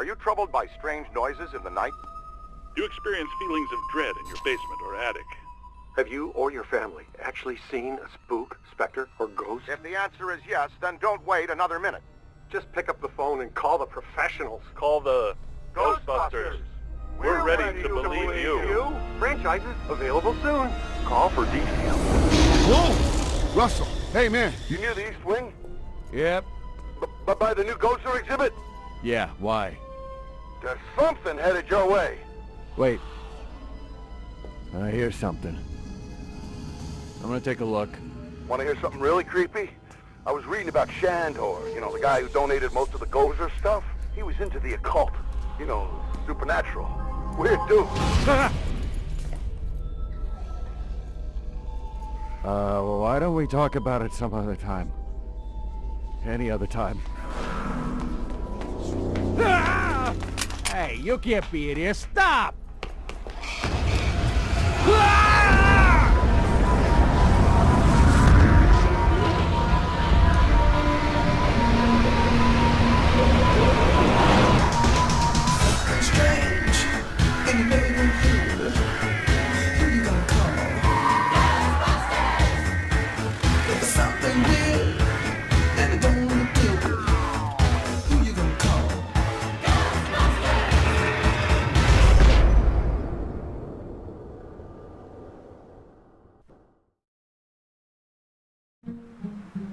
Are you troubled by strange noises in the night? Do you experience feelings of dread in your basement or attic? Have you or your family actually seen a spook, specter, or ghost? If the answer is yes, then don't wait another minute. Just pick up the phone and call the professionals. Call the Ghostbusters. We're ready to believe you. Franchises available soon. Call for details. Whoa! Russell, hey man. You near the East Wing? Yep. But by the new Ghoster exhibit? Yeah, why? There's something headed your way. Wait. I hear something. I'm gonna take a look. Want to hear something really creepy? I was reading about Shandor, you know, the guy who donated most of the Gozer stuff. He was into the occult, you know, supernatural. Weird dude. Why don't we talk about it some other time? Any other time. Hey, you can't be in here. Stop!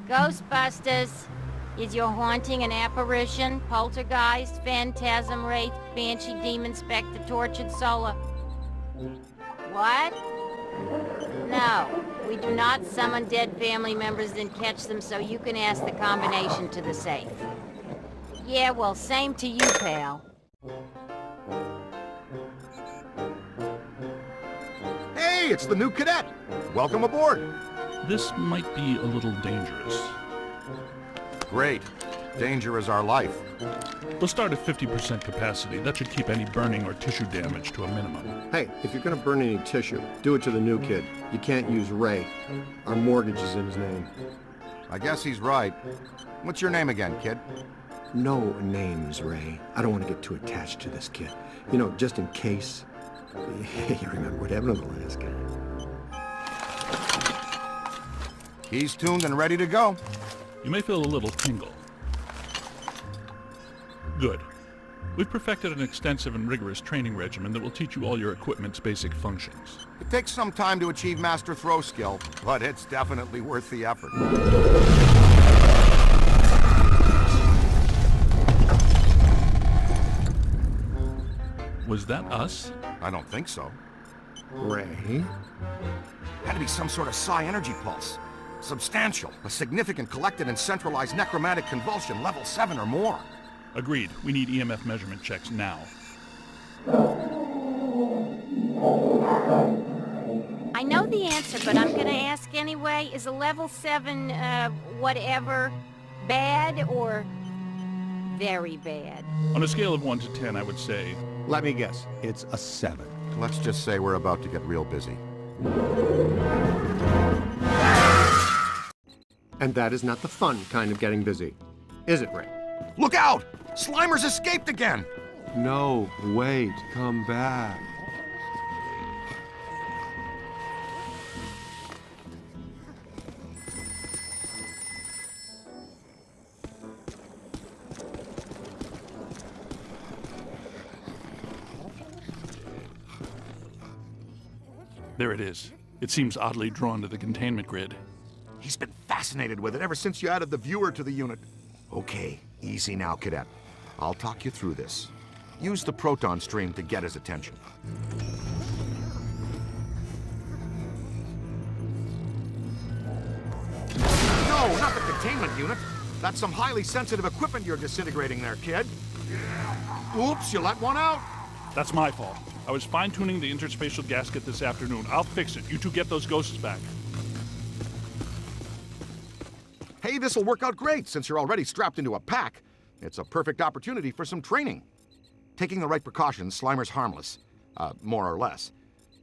Ghostbusters. Is your haunting an apparition, poltergeist, phantasm, wraith, banshee, demon, specter, tortured soul? What? No, we do not summon dead family members and catch them, so you can ask the combination to the safe. Yeah, well, same to you, pal. Hey, it's the new cadet. Welcome aboard. This might be a little dangerous. Great. Danger is our life. We'll start at 50% capacity. That should keep any burning or tissue damage to a minimum. Hey, if you're gonna burn any tissue, do it to the new kid. You can't use Ray. Our mortgage is in his name. I guess he's right. What's your name again, kid? No names, Ray. I don't want to get too attached to this kid. You know, just in case. You remember what happened to the last guy. He's tuned and ready to go. You may feel a little tingle. Good. We've perfected an extensive and rigorous training regimen that will teach you all your equipment's basic functions. It takes some time to achieve master throw skill, but it's definitely worth the effort. Was that us? I don't think so. Ray? Had to be some sort of psi energy pulse. Substantial, a significant collected and centralized necromantic convulsion, level 7 or more. Agreed. We need EMF measurement checks now. I know the answer, but I'm gonna ask anyway. Is a level 7, whatever, bad or very bad? On a scale of 1 to 10, I would say... Let me guess. It's a 7. Let's just say we're about to get real busy. And that is not the fun kind of getting busy. Is it, Ray? Look out! Slimer's escaped again! No, wait. Come back. There it is. It seems oddly drawn to the containment grid. He's been fascinated with it ever since you added the viewer to the unit. Okay, easy now, cadet. I'll talk you through this. Use the proton stream to get his attention. No, not the containment unit. That's some highly sensitive equipment you're disintegrating there, kid. Oops, you let one out. That's my fault. I was fine-tuning the interspatial gasket this afternoon. I'll fix it. You two get those ghosts back. Hey, this'll work out great since you're already strapped into a pack. It's a perfect opportunity for some training. Taking the right precautions, Slimer's harmless. More or less.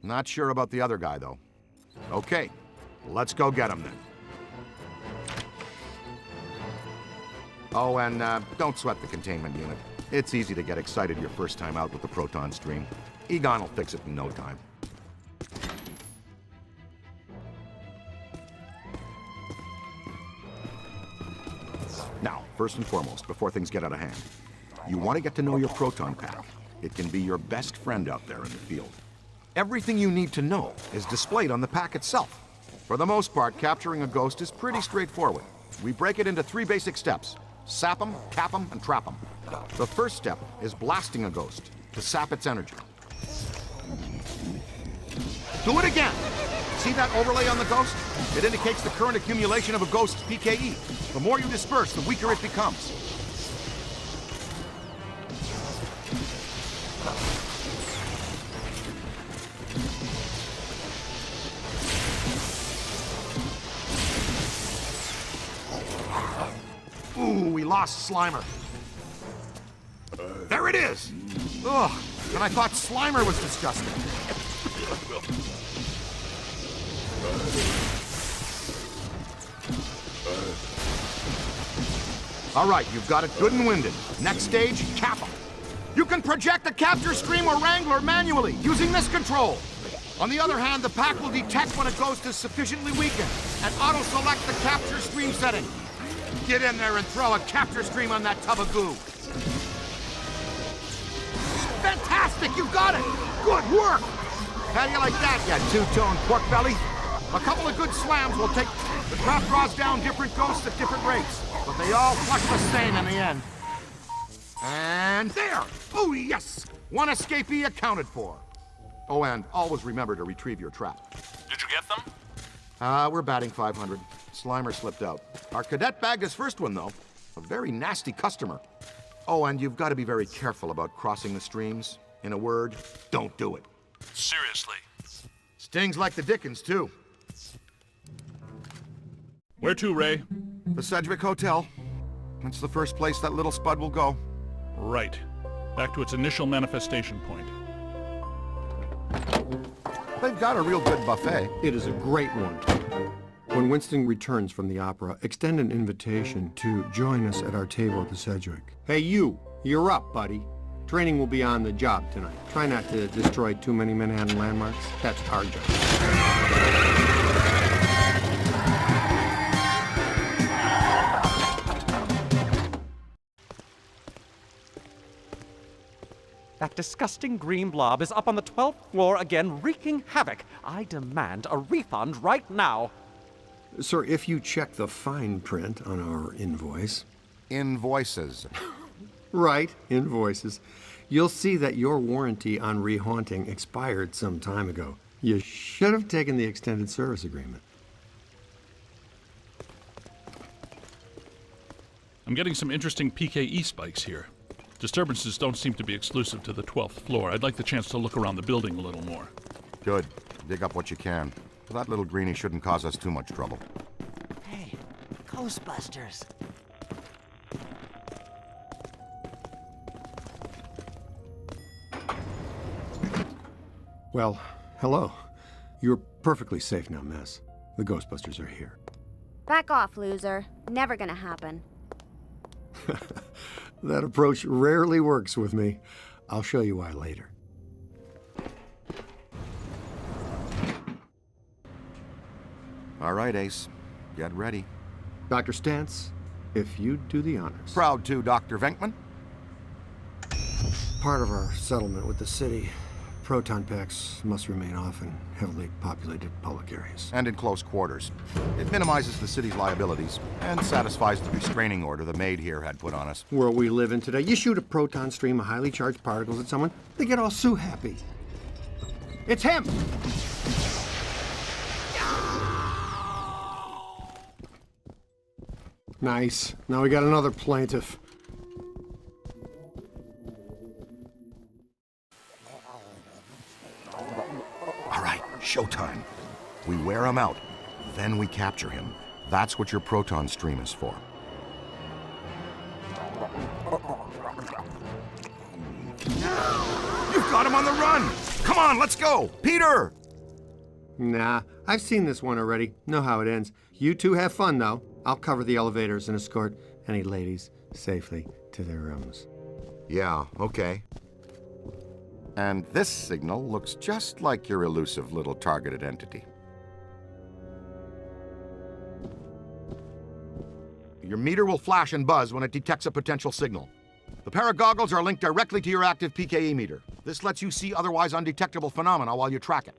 Not sure about the other guy, though. Okay, let's go get him then. Oh, and don't sweat the containment unit. It's easy to get excited your first time out with the proton stream. Egon will fix it in no time. Now, first and foremost, before things get out of hand, you want to get to know your proton pack. It can be your best friend out there in the field. Everything you need to know is displayed on the pack itself. For the most part, capturing a ghost is pretty straightforward. We break it into 3 basic steps: sap them, cap them, and trap them. The first step is blasting a ghost to sap its energy. Do it again! See that overlay on the ghost? It indicates the current accumulation of a ghost's PKE. The more you disperse, the weaker it becomes. Ooh, we lost Slimer. There it is! Ugh, and I thought Slimer was disgusting. All right, you've got it good and winded. Next stage, cap 'em. You can project a capture stream or wrangler manually using this control. On the other hand, the pack will detect when a ghost is sufficiently weakened and auto-select the capture stream setting. Get in there and throw a capture stream on that tub of goo. Fantastic, you got it! Good work! How do you like that, you two-tone pork belly? A couple of good slams will take... The trap draws down different ghosts at different rates, but they all flush the same in the end. And there! Oh, yes! One escapee accounted for. Oh, and always remember to retrieve your trap. Did you get them? We're batting 500. Slimer slipped out. Our cadet bagged his first one, though. A very nasty customer. Oh, and you've got to be very careful about crossing the streams. In a word, don't do it. Seriously? Stings like the dickens, too. Where to, Ray? The Sedgwick Hotel. That's the first place that little spud will go. Right. Back to its initial manifestation point. They've got a real good buffet. It is a great one. When Winston returns from the opera, extend an invitation to join us at our table at the Sedgwick. Hey, you're up, buddy. Training will be on the job tonight. Try not to destroy too many Manhattan landmarks. That's our job. That disgusting green blob is up on the 12th floor again, wreaking havoc. I demand a refund right now. Sir, if you check the fine print on our invoice... Invoices. Right, invoices. You'll see that your warranty on rehaunting expired some time ago. You should have taken the extended service agreement. I'm getting some interesting PKE spikes here. Disturbances don't seem to be exclusive to the 12th floor. I'd like the chance to look around the building a little more. Good. Dig up what you can. That little greenie shouldn't cause us too much trouble. Hey, Ghostbusters. Well, hello. You're perfectly safe now, Miss. The Ghostbusters are here. Back off, loser. Never gonna happen. That approach rarely works with me. I'll show you why later. All right, Ace. Get ready. Dr. Stantz, if you'd do the honors. Proud to, Dr. Venkman. Part of our settlement with the city, proton packs must remain off in heavily populated public areas. And in close quarters. It minimizes the city's liabilities and satisfies the restraining order the maid here had put on us. World we live in today, you shoot a proton stream of highly charged particles at someone, they get all Sue happy. It's him! Nice. Now we got another plaintiff. All right, showtime. We wear him out, then we capture him. That's what your proton stream is for. You've got him on the run! Come on, let's go! Peter! Nah, I've seen this one already. Know how it ends. You two have fun, though. I'll cover the elevators and escort any ladies safely to their rooms. Yeah, okay. And this signal looks just like your elusive little targeted entity. Your meter will flash and buzz when it detects a potential signal. The pair of goggles are linked directly to your active PKE meter. This lets you see otherwise undetectable phenomena while you track it.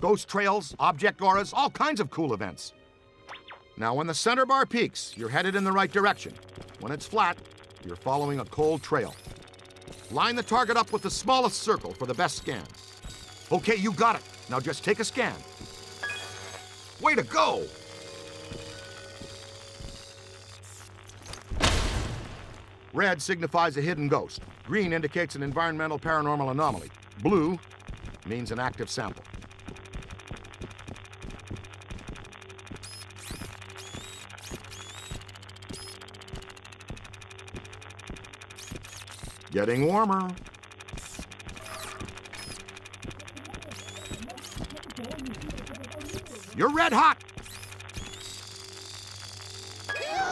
Ghost trails, object auras, all kinds of cool events. Now, when the center bar peaks, you're headed in the right direction. When it's flat, you're following a cold trail. Line the target up with the smallest circle for the best scans. Okay, you got it. Now just take a scan. Way to go! Red signifies a hidden ghost. Green indicates an environmental paranormal anomaly. Blue means an active sample. Getting warmer. You're red hot!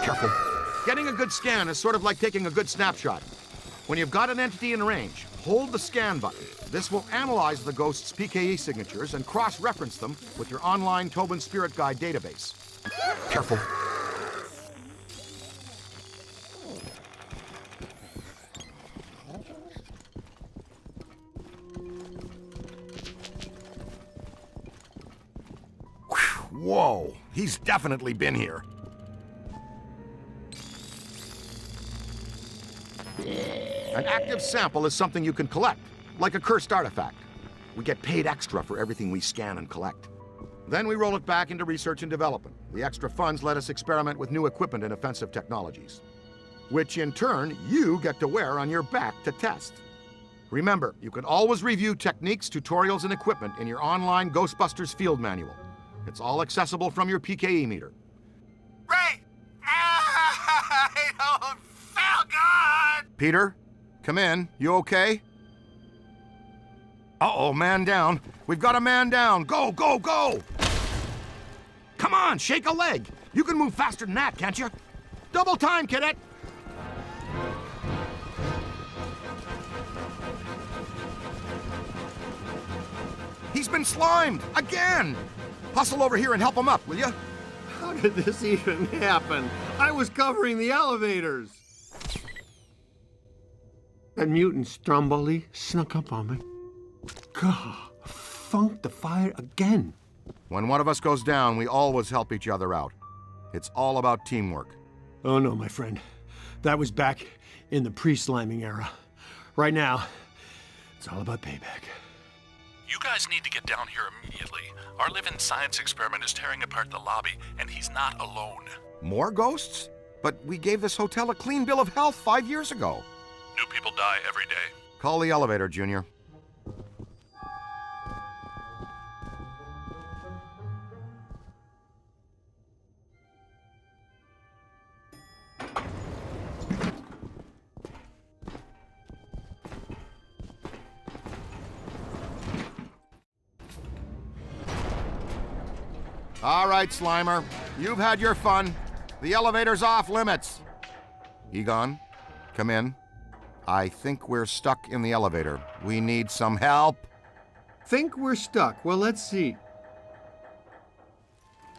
Careful. Getting a good scan is sort of like taking a good snapshot. When you've got an entity in range, hold the scan button. This will analyze the ghost's PKE signatures and cross-reference them with your online Tobin Spirit Guide database. Careful. Whoa, he's definitely been here. An active sample is something you can collect, like a cursed artifact. We get paid extra for everything we scan and collect. Then we roll it back into research and development. The extra funds let us experiment with new equipment and offensive technologies, which in turn you get to wear on your back to test. Remember, you can always review techniques, tutorials, and equipment in your online Ghostbusters field manual. It's all accessible from your PKE meter. Ray! I don't feel good! Peter, come in. You okay? Uh-oh, man down. We've got a man down. Go, go, go! Come on, shake a leg. You can move faster than that, can't you? Double time, cadet! He's been slimed! Again! Hustle over here and help him up, will you? How did this even happen? I was covering the elevators. That mutant Stromboli snuck up on me. God, funked the fire again. When one of us goes down, we always help each other out. It's all about teamwork. Oh no, my friend. That was back in the pre-sliming era. Right now, it's all about payback. You guys need to get down here immediately. Our living science experiment is tearing apart the lobby, and he's not alone. More ghosts? But we gave this hotel a clean bill of health 5 years ago. New people die every day. Call the elevator, Junior. All right, Slimer. You've had your fun. The elevator's off limits. Egon, come in. I think we're stuck in the elevator. We need some help. Think we're stuck. Well, let's see.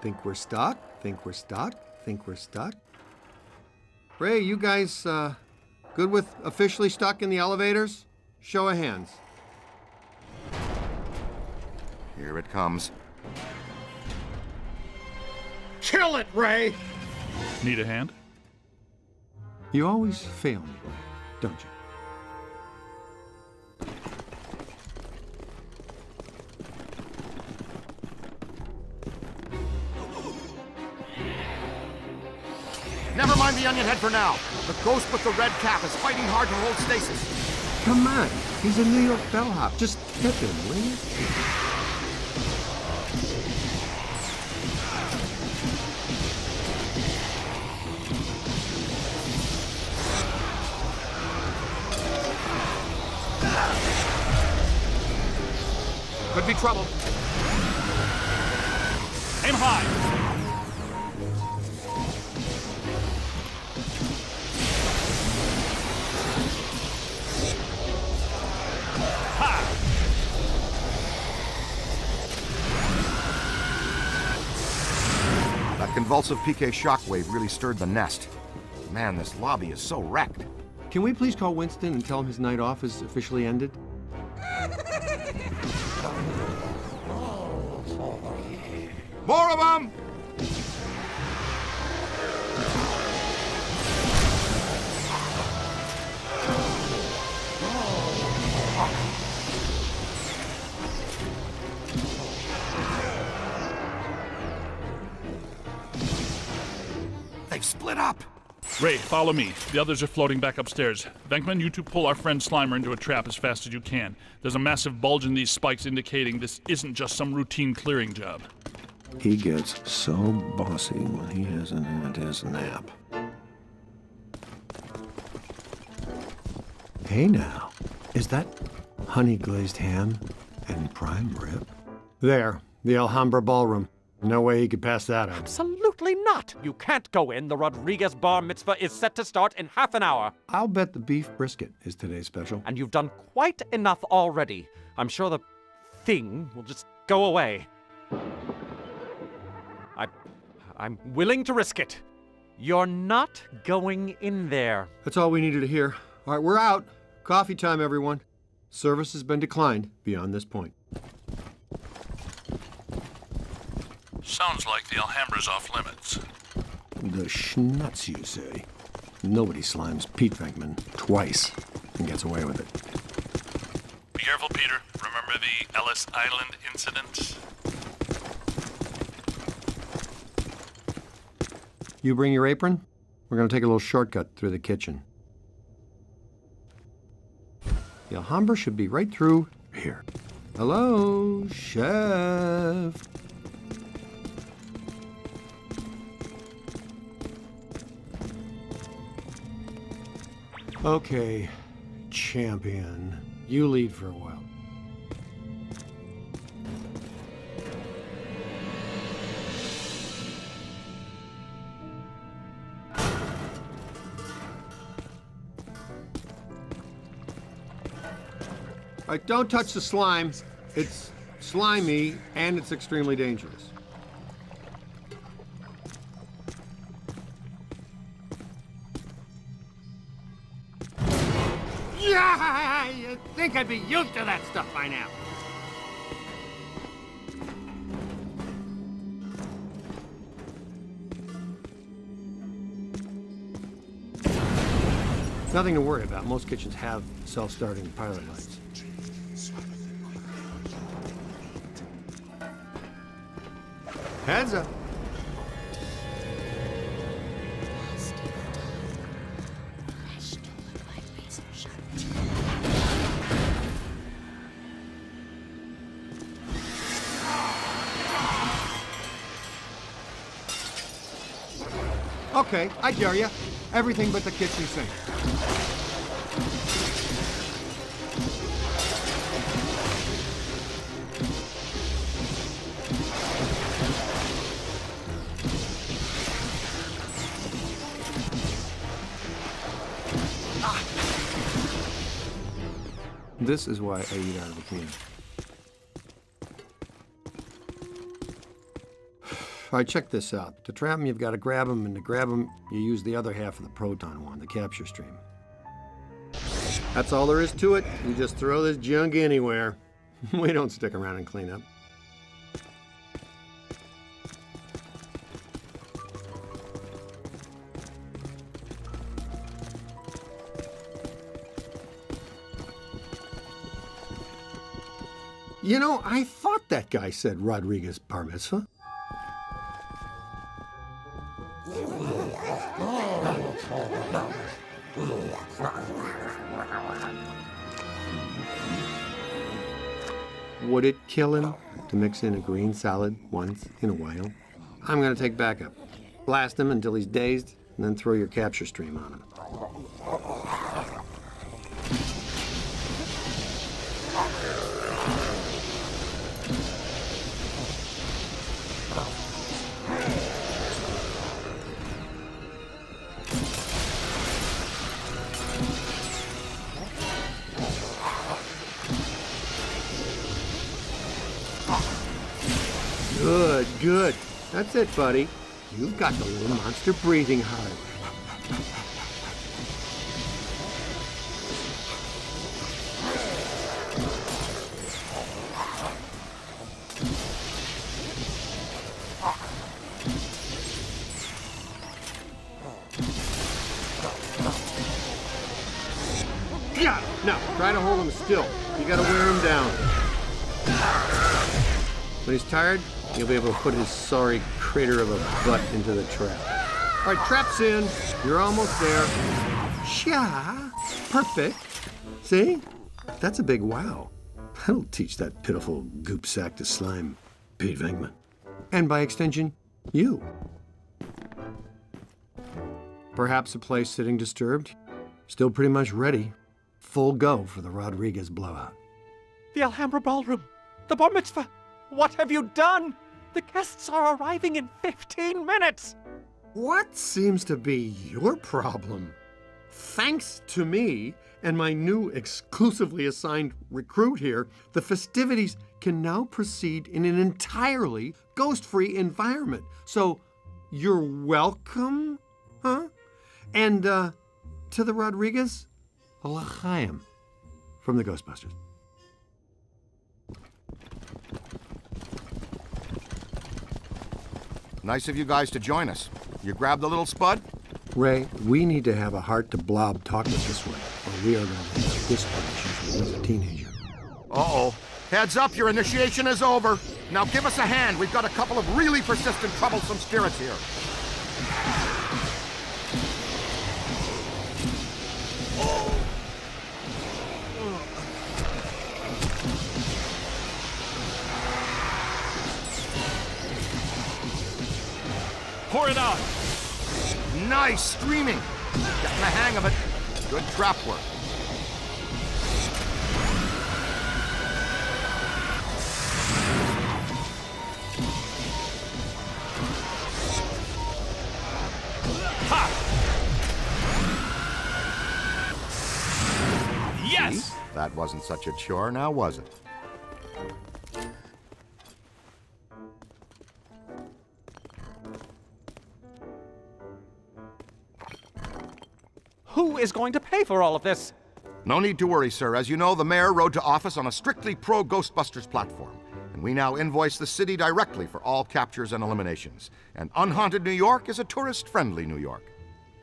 Think we're stuck? Think we're stuck? Think we're stuck? Ray, you guys good with officially stuck in the elevators? Show of hands. Here it comes. Kill it, Ray! Need a hand? You always fail me, Ray, don't you? Never mind the onion head for now. The ghost with the red cap is fighting hard to hold stasis. Come on, he's a New York bellhop. Just hit him, will you? Could be trouble. Aim high! convulsive PK shockwave really stirred the nest. Man, this lobby is so wrecked. Can we please call Winston and tell him his night off is officially ended? More of them! They've split up! Ray, follow me. The others are floating back upstairs. Venkman, you two pull our friend Slimer into a trap as fast as you can. There's a massive bulge in these spikes indicating this isn't just some routine clearing job. He gets so bossy when he hasn't had his nap. Hey now, is that honey glazed ham and prime rib? There, the Alhambra ballroom. No way he could pass that up. Absolutely not! You can't go in. The Rodriguez bar mitzvah is set to start in half an hour. I'll bet the beef brisket is today's special. And you've done quite enough already. I'm sure the thing will just go away. I'm willing to risk it. You're not going in there. That's all we needed to hear. All right, we're out. Coffee time, everyone. Service has been declined beyond this point. Sounds like the Alhambra's off limits. The schnutz, you say? Nobody slimes Pete Venkman twice and gets away with it. Be careful, Peter. Remember the Ellis Island incident? You bring your apron? We're gonna take a little shortcut through the kitchen. The Alhambra should be right through here. Hello, chef. Okay, champion. You lead for a while. All right, don't touch the slime. It's slimy and it's extremely dangerous. Yeah, you'd think I'd be used to that stuff by now. Nothing to worry about. Most kitchens have self-starting pilot lights. Heads up. Okay, I dare you. Everything but the kitchen sink. This is why I eat out of a can. All right, check this out. To trap them, you've got to grab them, and to grab them, you use the other half of the proton wand, the capture stream. That's all there is to it. You just throw this junk anywhere. We don't stick around and clean up. You know, I thought that guy said Rodriguez bar mitzvah. Would it kill him to mix in a green salad once in a while? I'm gonna take backup. Blast him until he's dazed, and then throw your capture stream on him. Good, good. That's it, buddy. You've got the little monster breathing hard. Yeah, now try to hold him still. You gotta wear him down. When he's tired, you'll be able to put his sorry crater of a butt into the trap. All right, trap's in. You're almost there. Yeah, perfect. See? That's a big wow. That'll teach that pitiful goop sack to slime Pete Venkman. And by extension, you. Perhaps a place sitting disturbed. Still pretty much ready. Full go for the Rodriguez blowout. The Alhambra Ballroom! The bar mitzvah! What have you done? The guests are arriving in 15 minutes! What seems to be your problem? Thanks to me and my new exclusively assigned recruit here, the festivities can now proceed in an entirely ghost-free environment. So, you're welcome, huh? And, to the Rodriguez, a l'chaim from the Ghostbusters. Nice of you guys to join us. You grabbed the little spud? Ray, we need to have a heart-to-blob talk with this one, or we are going to have this punishment as a teenager. Uh-oh. Heads up, your initiation is over. Now give us a hand. We've got a couple of really persistent, troublesome spirits here. Pour it out! Nice streaming. Getting the hang of it. Good trap work. Ha! Yes! See? That wasn't such a chore, now was it? Who is going to pay for all of this? No need to worry, sir. As you know, the mayor rode to office on a strictly pro-Ghostbusters platform, and we now invoice the city directly for all captures and eliminations. And unhaunted New York is a tourist-friendly New York.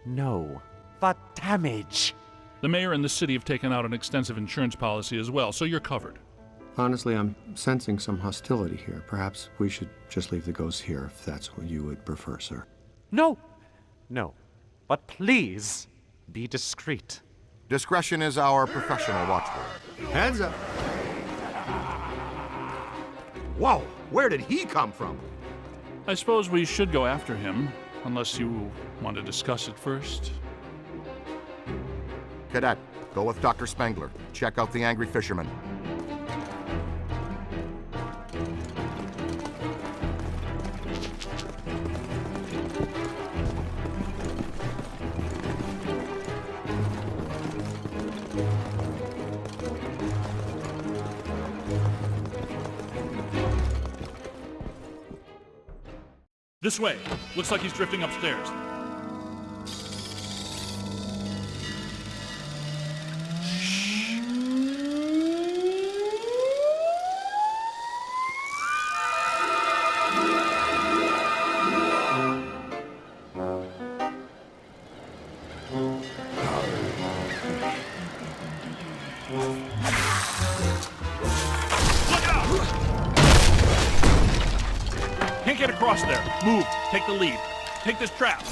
No. The damage. The mayor and the city have taken out an extensive insurance policy as well, so you're covered. Honestly, I'm sensing some hostility here. Perhaps we should just leave the ghosts here if that's what you would prefer, sir. No. No. But please, be discreet. Discretion is our professional watchword. Heads up. Whoa, where did he come from? I suppose we should go after him, unless you want to discuss it first. Cadet, go with Dr. Spengler. Check out the angry fisherman. This way. Looks like he's drifting upstairs. Can't get across there. Move. Take the lead. Take this trap.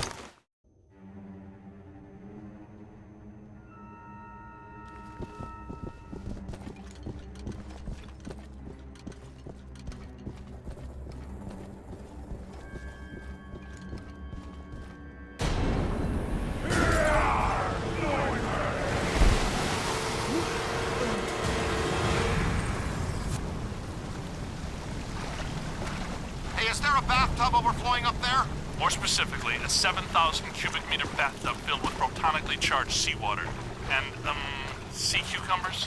Is there a bathtub overflowing up there? More specifically, a 7,000 cubic meter bathtub filled with protonically charged seawater. And, sea cucumbers?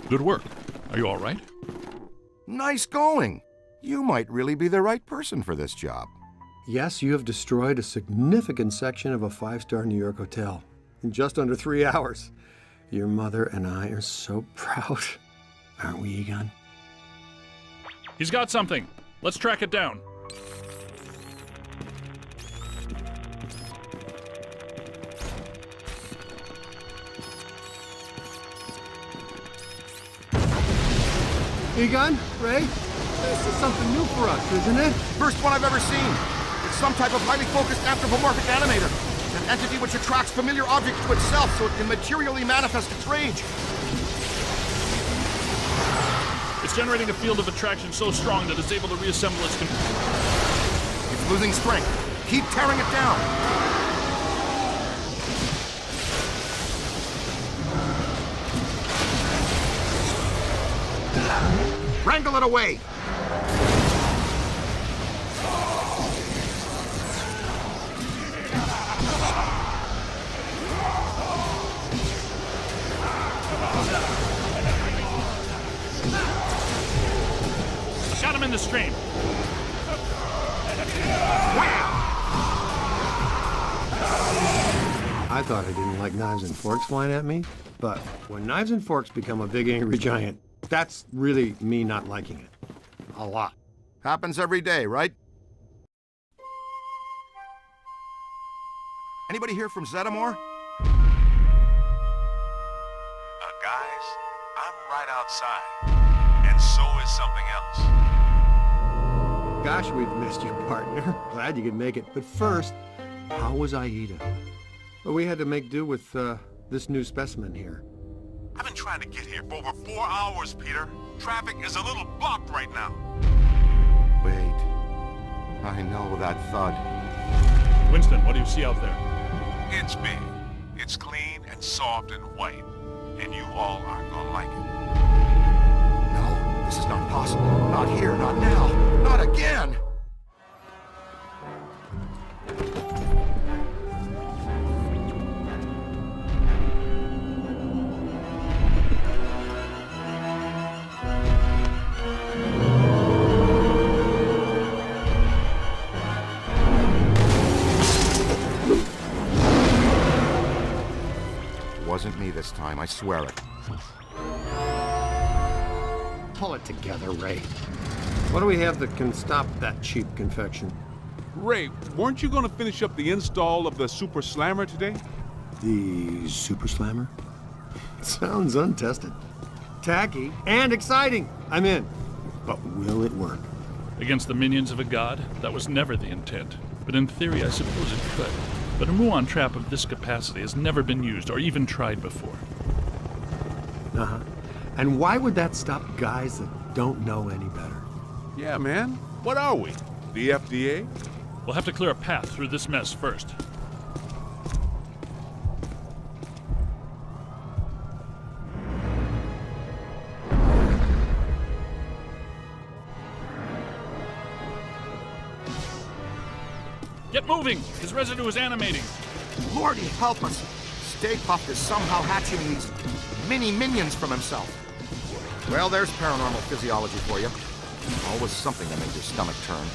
Good work. Are you all right? Nice going. You might really be the right person for this job. Yes, you have destroyed a significant section of a 5-star New York hotel in just under 3 hours. Your mother and I are so proud. Aren't we, Egon? He's got something. Let's track it down. Egon? Ray? This is something new for us, isn't it? First one I've ever seen. It's some type of highly focused anthropomorphic animator. An entity which attracts familiar objects to itself so it can materially manifest its rage. It's generating a field of attraction so strong that it's able to reassemble its... It's losing strength. Keep tearing it down. Wrangle it away. Got him in the stream. I thought I didn't like knives and forks flying at me, but when knives and forks become a big angry giant, that's really me not liking it. A lot. Happens every day, right? Anybody here from Zetamore? Guys, I'm right outside, and so is something else. Gosh, we've missed you, partner. Glad you could make it. But first, how was Aida? Well, we had to make do with this new specimen here. I've been trying to get here for over 4 hours, Peter. Traffic is a little blocked right now. Wait. I know that thud. Winston, what do you see out there? It's big. It's clean and soft and white. And you all aren't gonna like it. No, this is not possible. Not here, not now, not again! Wasn't me this time, I swear it. Pull it together, Ray. What do we have that can stop that cheap confection? Ray, weren't you going to finish up the install of the Super Slammer today? The Super Slammer? Sounds untested. Tacky and exciting. I'm in. But will it work? Against the minions of a god? That was never the intent. But in theory, I suppose it could. But a muon trap of this capacity has never been used or even tried before. Uh-huh. And why would that stop guys that don't know any better? Yeah, man. What are we? The FDA? We'll have to clear a path through this mess first. Get moving! His residue is animating. Lordy, help us! Stay Puft is somehow hatching these mini-minions from himself. Well, there's paranormal physiology for you. Always something to make your stomach turn.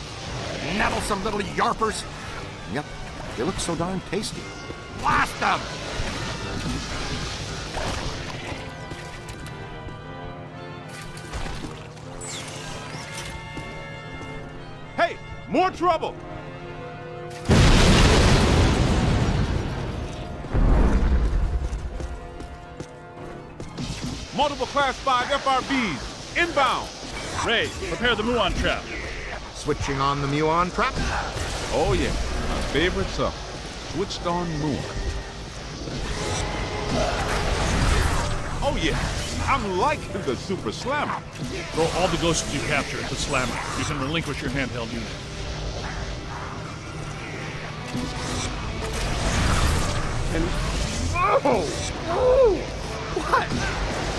Nettlesome little yarpers! Yep, they look so darn tasty. Blast them! Hey, more trouble! Multiple Class 5 FRBs, inbound! Ray, prepare the muon trap. Switching on the muon trap? Oh yeah, my favorite stuff. Switched on muon. Oh yeah, I'm liking the Super Slammer. Throw all the ghosts you capture at the slammer. You can relinquish your handheld unit. And... Whoa! Oh! What?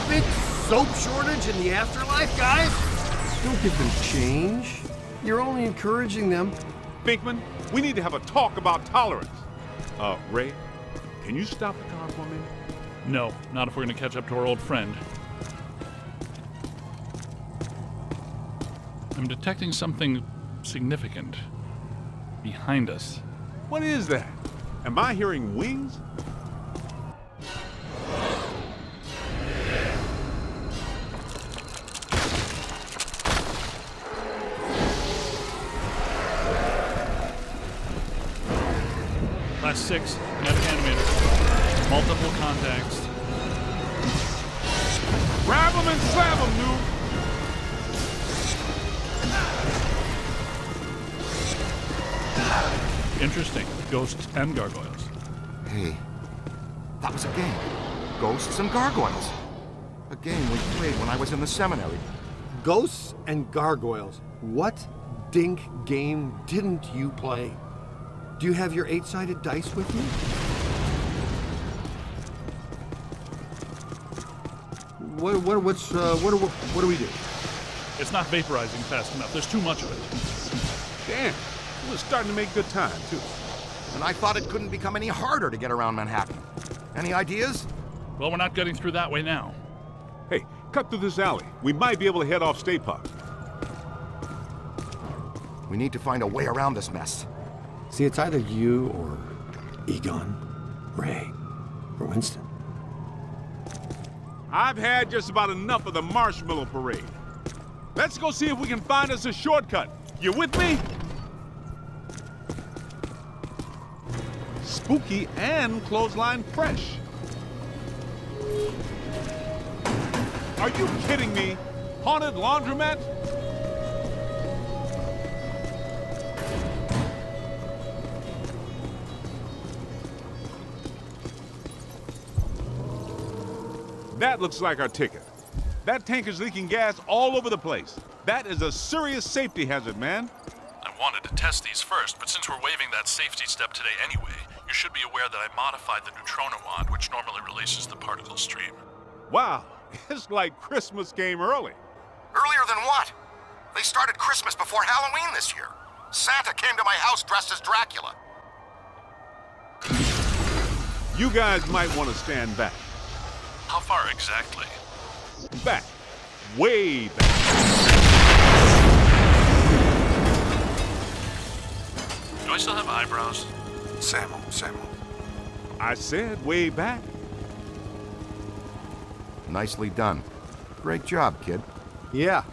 Big soap shortage in the afterlife, guys? Don't give them change. You're only encouraging them. Pinkman, we need to have a talk about tolerance. Ray, can you stop the car for me? No, not if we're gonna catch up to our old friend. I'm detecting something significant behind us. What is that? Am I hearing wings? Class 6, net animator. Multiple contacts. Grab him and slam him, dude! Interesting. Ghosts and gargoyles. Hey, that was a game. Ghosts and Gargoyles. A game we played when I was in the seminary. Ghosts and gargoyles. What dink game didn't you play? Do you have your 8-sided dice with you? What do we do? It's not vaporizing fast enough. There's too much of it. Damn, we're starting to make good time, too. And I thought it couldn't become any harder to get around Manhattan. Any ideas? Well, we're not getting through that way now. Hey, cut through this alley. We might be able to head off State Park. We need to find a way around this mess. See, it's either you or Egon, Ray, or Winston. I've had just about enough of the marshmallow parade. Let's go see if we can find us a shortcut. You with me? Spooky and clothesline fresh. Are you kidding me? Haunted laundromat? That looks like our ticket. That tank is leaking gas all over the place. That is a serious safety hazard, man. I wanted to test these first, but since we're waiving that safety step today anyway, you should be aware that I modified the neutrino wand, which normally releases the particle stream. Wow, it's like Christmas came early. Earlier than what? They started Christmas before Halloween this year. Santa came to my house dressed as Dracula. You guys might want to stand back. How far exactly? Back. Way back. Do I still have eyebrows? Samuel. I said way back. Nicely done. Great job, kid. Yeah,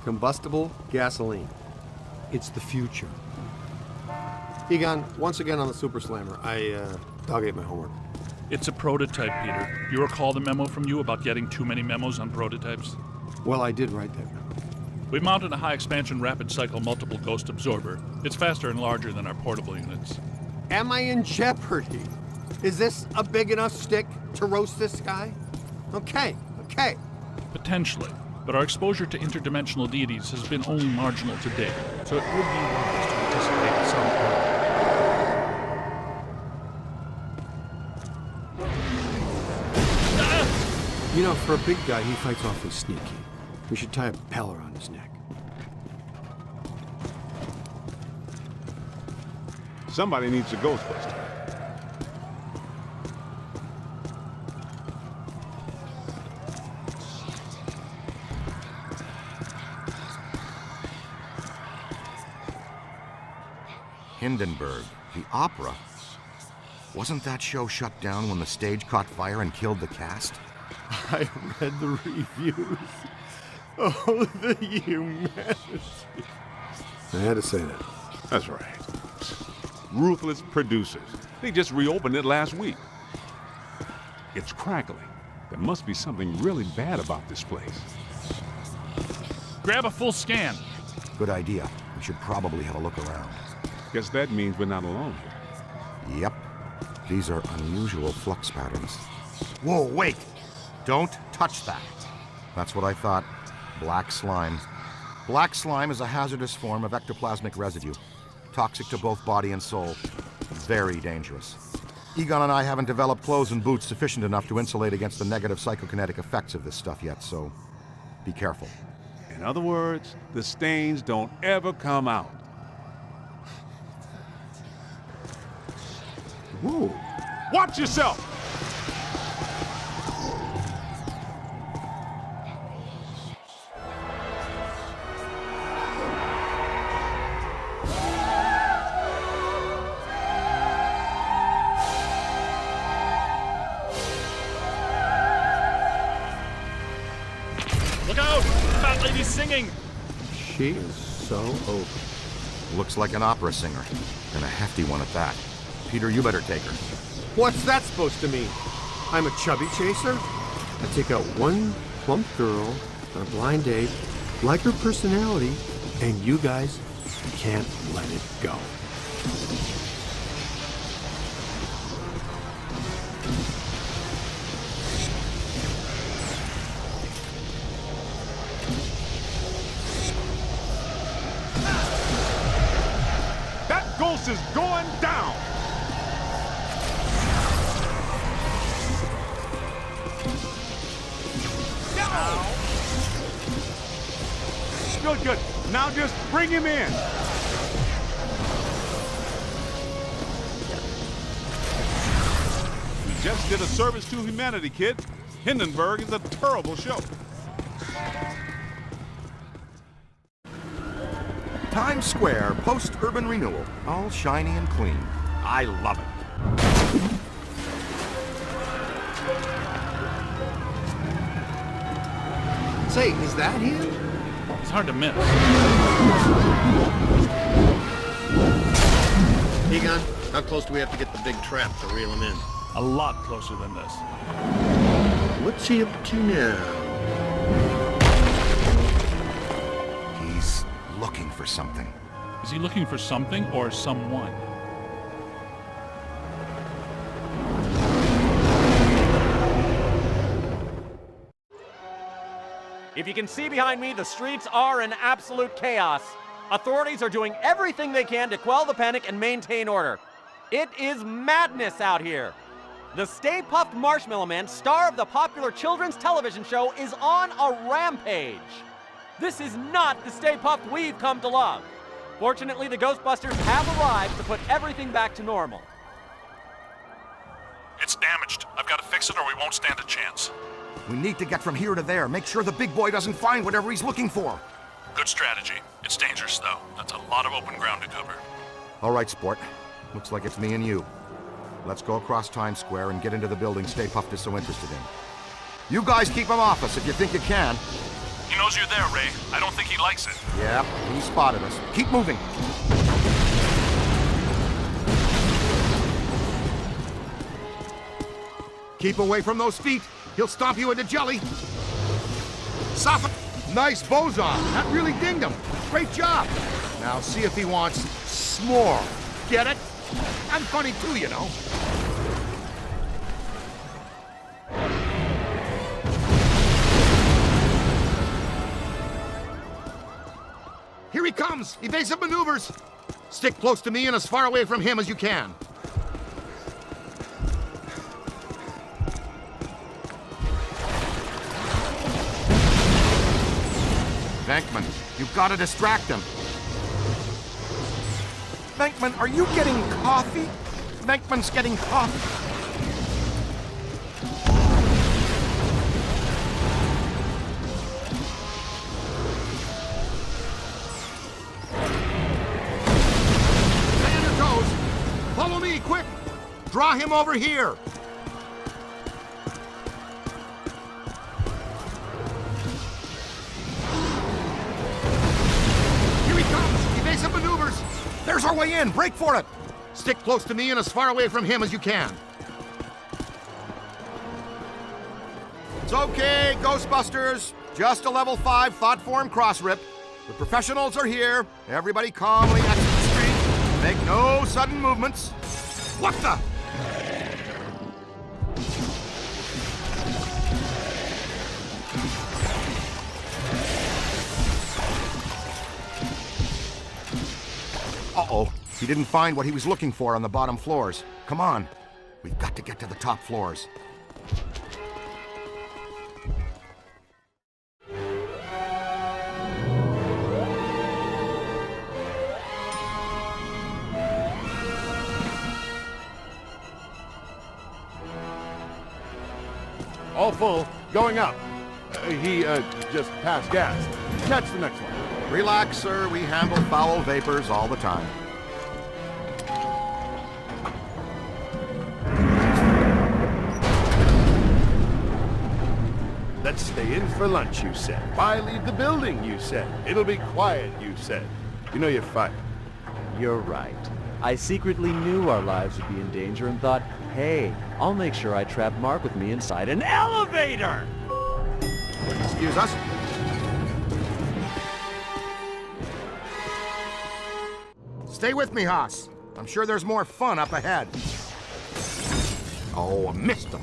combustible gasoline. It's the future. Egon, once again on the Super Slammer, I dog ate my homework. It's a prototype, Peter. You recall the memo from you about getting too many memos on prototypes? Well, I did write that memo. We mounted a high-expansion rapid cycle multiple ghost absorber. It's faster and larger than our portable units. Am I in jeopardy? Is this a big enough stick to roast this guy? Okay. Potentially, but our exposure to interdimensional deities has been only marginal to date, so it would be wise to anticipate some. You know, for a big guy, he fights awfully sneaky. We should tie a bell around his neck. Somebody needs a Ghostbuster. Hindenburg, the opera. Wasn't that show shut down when the stage caught fire and killed the cast? I read the reviews. Oh, the humanity. I had to say that. That's right. Ruthless producers. They just reopened it last week. It's crackling. There must be something really bad about this place. Grab a full scan. Good idea. We should probably have a look around. Guess that means we're not alone here. Yep. These are unusual flux patterns. Whoa, wait! Don't touch that. That's what I thought. Black slime. Black slime is a hazardous form of ectoplasmic residue. Toxic to both body and soul. Very dangerous. Egon and I haven't developed clothes and boots sufficient enough to insulate against the negative psychokinetic effects of this stuff yet, so be careful. In other words, the stains don't ever come out. Whoa. Watch yourself! out! The fat lady's singing! She is so over. Looks like an opera singer. And a hefty one at that. Peter, you better take her. What's that supposed to mean? I'm a chubby chaser? I take out one plump girl on a blind date, like her personality, and you guys can't let it go. That ghost is going down! Good, good. Now just bring him in. We just did a service to humanity, kid. Hindenburg is a terrible show. Times Square, post-urban renewal. All shiny and clean. I love it. Say, is that him? It's hard to miss. Egon, how close do we have to get the big trap to reel him in? A lot closer than this. What's he up to now? He's looking for something. Is he looking for something or someone? If you can see behind me, the streets are in absolute chaos. Authorities are doing everything they can to quell the panic and maintain order. It is madness out here. The Stay Puft Marshmallow Man, star of the popular children's television show, is on a rampage. This is not the Stay Puft we've come to love. Fortunately, the Ghostbusters have arrived to put everything back to normal. It's damaged. I've got to fix it or we won't stand a chance. We need to get from here to there. Make sure the big boy doesn't find whatever he's looking for. Good strategy. It's dangerous, though. That's a lot of open ground to cover. All right, sport. Looks like it's me and you. Let's go across Times Square and get into the building Stay Puft is so interested in. You guys keep him off us if you think you can. He knows you're there, Ray. I don't think he likes it. Yeah, he spotted us. Keep moving. Keep away from those feet. He'll stomp you into jelly. Soften. Nice boson. That really dinged him. Great job. Now see if he wants s'more. Get it? I'm funny too, you know. Here he comes. Evasive maneuvers. Stick close to me and as far away from him as you can. Venkman, you've got to distract him. Venkman, are you getting coffee? Venkman's getting coffee. Stay on your toes. Follow me, quick. Draw him over here. Evasive maneuvers. There's our way in. Break for it. Stick close to me and as far away from him as you can. It's okay, Ghostbusters. Just a level 5 thought form cross rip. The professionals are here. Everybody calmly exit the street. Make no sudden movements. What the? Uh-oh. He didn't find what he was looking for on the bottom floors. Come on. We've got to get to the top floors. All full. Going up. He just passed gas. Catch the next one. Relax, sir. We handle foul vapors all the time. Let's stay in for lunch, you said. Why leave the building, you said. It'll be quiet, you said. You know you're fired. You're right. I secretly knew our lives would be in danger and thought, hey, I'll make sure I trap Mark with me inside an elevator! Excuse us? Stay with me, Haas. I'm sure there's more fun up ahead. Oh, I missed him.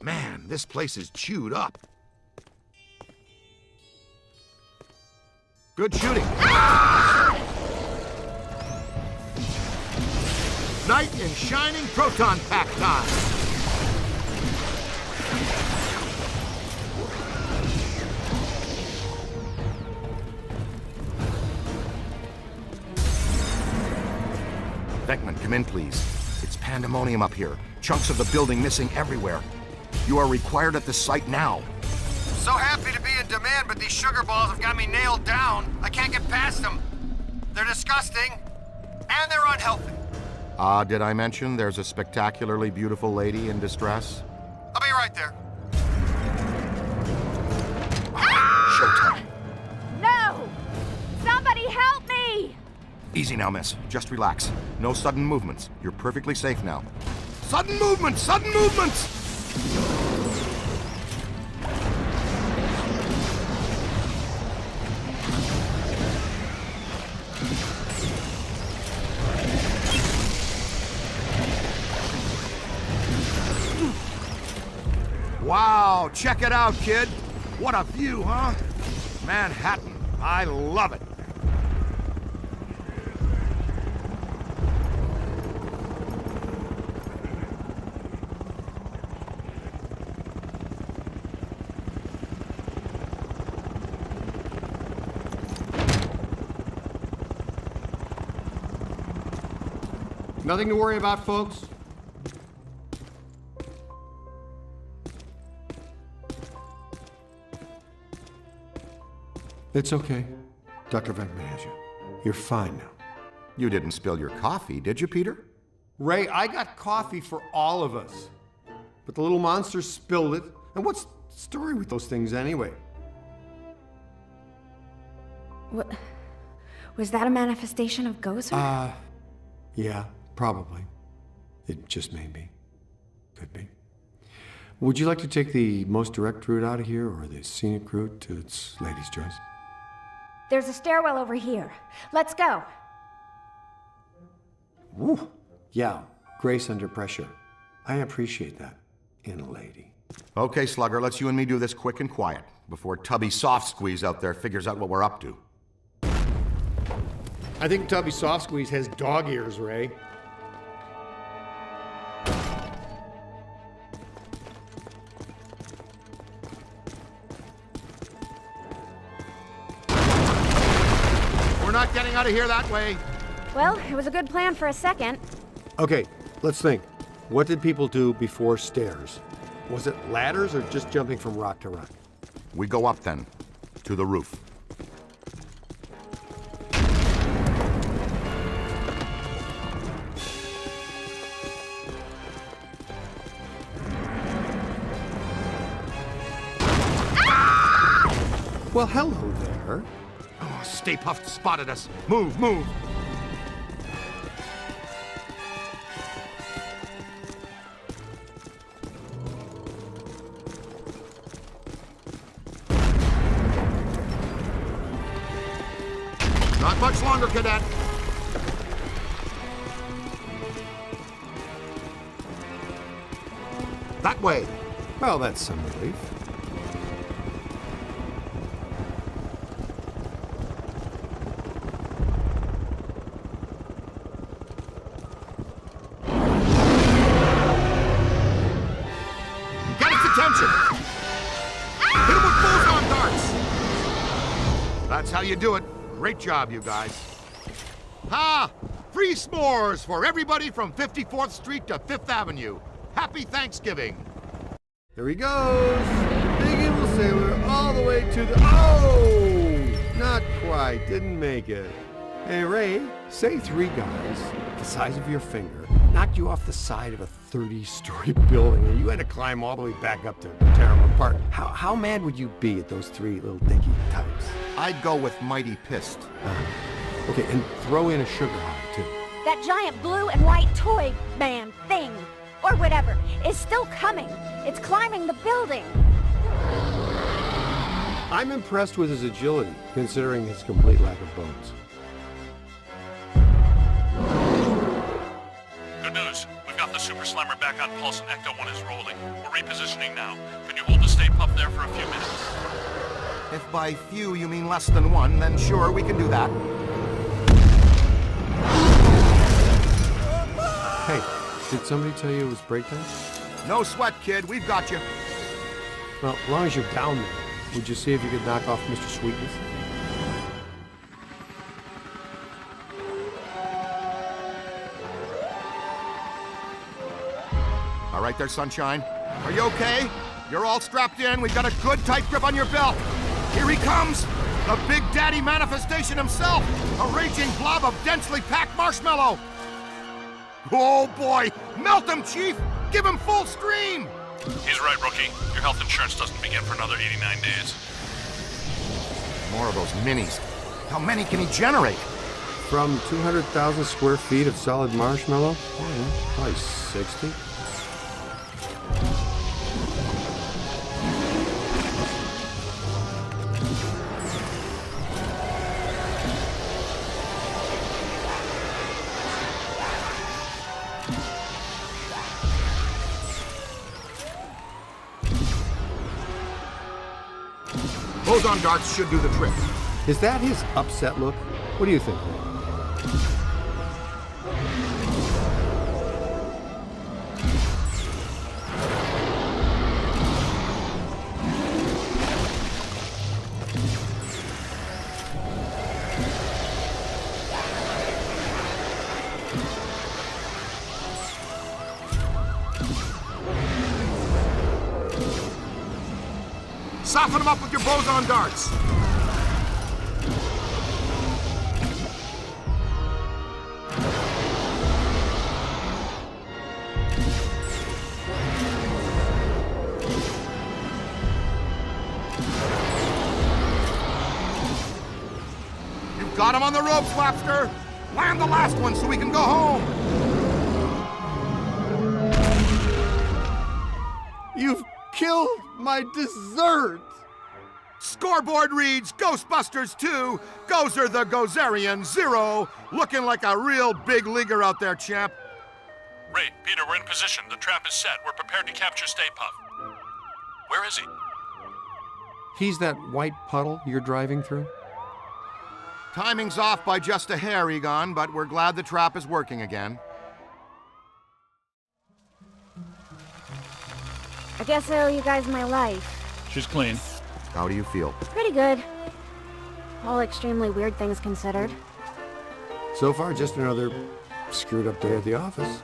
Man, this place is chewed up. Good shooting. Knight in shining proton pack time. Venkman, come in, please. It's pandemonium up here. Chunks of the building missing everywhere. You are required at the site now. So happy to be in demand, but these sugar balls have got me nailed down. I can't get past them. They're disgusting, and they're unhealthy. Did I mention there's a spectacularly beautiful lady in distress? I'll be right there. Showtime. No! Somebody help me! Easy now, miss. Just relax. No sudden movements. You're perfectly safe now. Sudden movements! Sudden movements! Wow, check it out, kid. What a view, huh? Manhattan. I love it. Nothing to worry about, folks. It's okay. Dr. Venkman has you. You're fine now. You didn't spill your coffee, did you, Peter? Ray, I got coffee for all of us. But the little monster spilled it. And what's the story with those things anyway? What? Was that a manifestation of Gozer? Yeah, probably. It just may be. Could be. Would you like to take the most direct route out of here, or the scenic route? It's lady's choice. There's a stairwell over here. Let's go. Woo. Yeah, grace under pressure. I appreciate that in a lady. Okay, Slugger, let's you and me do this quick and quiet before Tubby Soft Squeeze out there figures out what we're up to. I think Tubby Soft Squeeze has dog ears, Ray. We're not getting out of here that way. Well, it was a good plan for a second. Okay, let's think. What did people do before stairs? Was it ladders or just jumping from rock to rock? We go up then, to the roof. Well, hello there. Oh, Stay Puft spotted us. Move, move. Not much longer, cadet. That way. Well, that's some relief. Get its attention. Hit him with bullseye darts. That's how you do it. Great job, you guys. Ha! Free s'mores for everybody from 54th Street to 5th Avenue. Happy Thanksgiving. Here he goes. Big evil sailor all the way to the... Oh! Not quite. Didn't make it. Hey, Ray, say 3 guys the size of your finger knocked you off the side of a 30-story building and you had to climb all the way back up to tear them apart. How mad would you be at those 3 little dinky types? I'd go with mighty pissed. Okay, and throw in a sugar high, too. That giant blue and white toy man thing, or whatever, is still coming. It's climbing the building. I'm impressed with his agility, considering his complete lack of bones. Good news. We've got the Super Slimer back on pulse and Ecto-1 is rolling. We're repositioning now. Can you hold the Stay Puft there for a few minutes? If by few you mean less than 1, then sure, we can do that. Hey, did somebody tell you it was break time? No sweat, kid. We've got you. Well, as long as you're down there, would you see if you could knock off Mr. Sweetness? All right there, Sunshine. Are you okay? You're all strapped in. We've got a good tight grip on your belt. Here he comes! The Big Daddy manifestation himself! A raging blob of densely packed marshmallow! Oh boy! Melt him, Chief! Give him full stream! He's right, Rookie. Your health insurance doesn't begin for another 89 days. More of those minis. How many can he generate? From 200,000 square feet of solid marshmallow? Probably 60. Boson darts should do the trick. Is that his upset look? What do you think? Soften him up with your boson darts. You've got him on the ropes, Lapster. Land the last one so we can go home. You've killed my dessert! Scoreboard reads Ghostbusters 2, Gozer the Gozerian 0, looking like a real big leaguer out there, champ. Ray, Peter, we're in position. The trap is set. We're prepared to capture Stay Puft. Where is he? He's that white puddle you're driving through? Timing's off by just a hair, Egon, but we're glad the trap is working again. I guess I owe you guys my life. She's clean. How do you feel? Pretty good. All extremely weird things considered. So far, just another screwed up day at the office.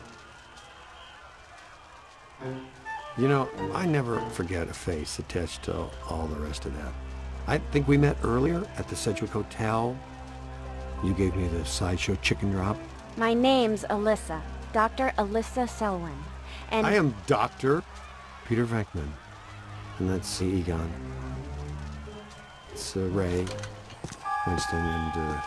You know, I never forget a face attached to all the rest of that. I think we met earlier at the Sedgwick Hotel. You gave me the sideshow chicken drop. My name's Alyssa. Dr. Alyssa Selwyn. And I am Dr. Peter Venkman. And that's Egon. It's Ray, Winston, and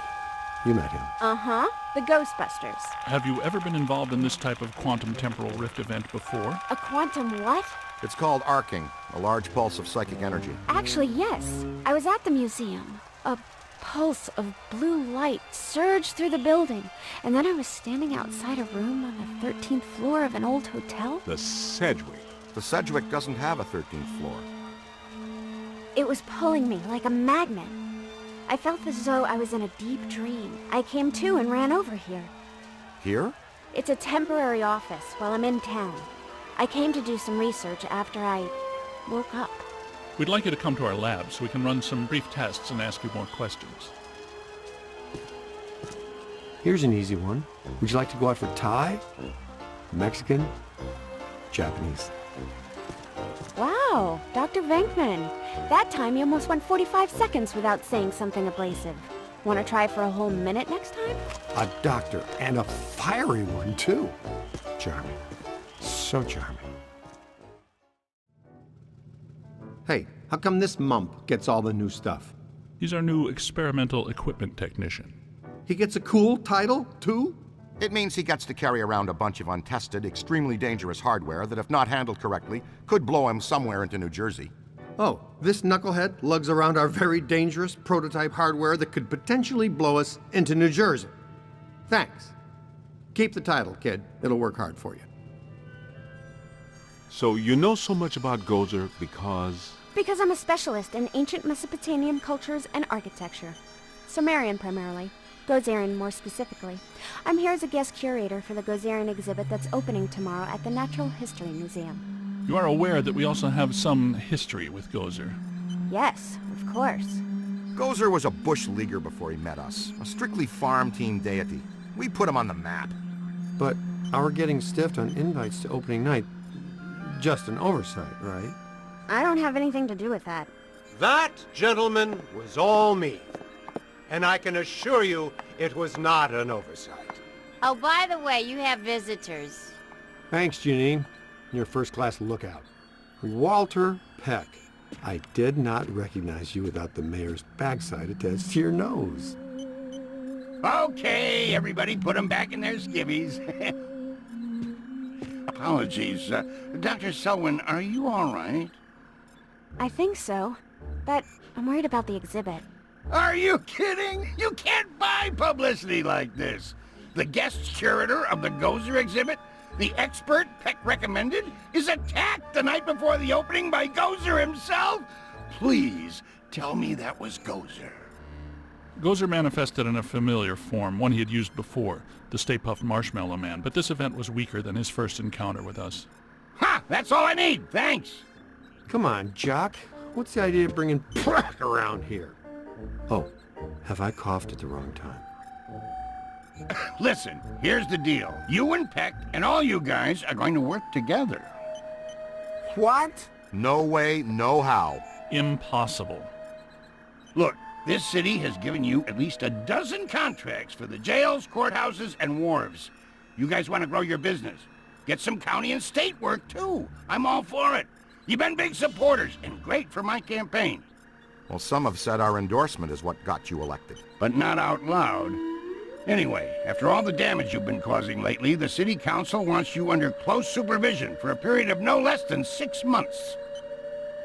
you met him. Uh-huh. The Ghostbusters. Have you ever been involved in this type of quantum temporal rift event before? A quantum what? It's called arcing, a large pulse of psychic energy. Actually, yes. I was at the museum. A pulse of blue light surged through the building, and then I was standing outside a room on the 13th floor of an old hotel. The Sedgwick. The Sedgwick doesn't have a 13th floor. It was pulling me like a magnet. I felt as though I was in a deep dream. I came to and ran over here. Here? It's a temporary office while I'm in town. I came to do some research after I woke up. We'd like you to come to our lab so we can run some brief tests and ask you more questions. Here's an easy one. Would you like to go out for Thai? Mexican? Japanese? Wow, Oh, Dr. Venkman. That time you almost went 45 seconds without saying something abrasive. Want to try for a whole minute next time? A doctor, and a fiery one, too. Charming. So charming. Hey, how come this mump gets all the new stuff? He's our new experimental equipment technician. He gets a cool title, too? It means he gets to carry around a bunch of untested, extremely dangerous hardware that, if not handled correctly, could blow him somewhere into New Jersey. Oh, this knucklehead lugs around our very dangerous prototype hardware that could potentially blow us into New Jersey. Thanks. Keep the title, kid. It'll work hard for you. So you know so much about Gozer because... Because I'm a specialist in ancient Mesopotamian cultures and architecture. Sumerian primarily. Gozerian more specifically. I'm here as a guest curator for the Gozerian exhibit that's opening tomorrow at the Natural History Museum. You are aware that we also have some history with Gozer. Yes, of course. Gozer was a bush leaguer before he met us, a strictly farm team deity. We put him on the map. But our getting stiffed on invites to opening night, just an oversight, right? I don't have anything to do with that. That, gentlemen, was all me. And I can assure you it was not an oversight. Oh, by the way, you have visitors. Thanks, Janine. You're a first-class lookout. Walter Peck. I did not recognize you without the mayor's backside attached to your nose. Okay, everybody put them back in their skivvies. Apologies. Dr. Selwyn, are you all right? I think so, but I'm worried about the exhibit. Are you kidding? You can't buy publicity like this. The guest curator of the Gozer exhibit, the expert Peck recommended, is attacked the night before the opening by Gozer himself? Please, tell me that was Gozer. Gozer manifested in a familiar form, one he had used before, the Stay Puft Marshmallow Man, but this event was weaker than his first encounter with us. Ha! That's all I need, thanks! Come on, Jock. What's the idea of bringing Peck around here? Oh, have I coughed at the wrong time? Listen, here's the deal. You and Peck and all you guys are going to work together. What? No way, no how. Impossible. Look, this city has given you at least a dozen contracts for the jails, courthouses, and wharves. You guys want to grow your business. Get some county and state work, too. I'm all for it. You've been big supporters, and great for my campaign. Well, some have said our endorsement is what got you elected. But not out loud. Anyway, after all the damage you've been causing lately, the city council wants you under close supervision for a period of no less than 6 months.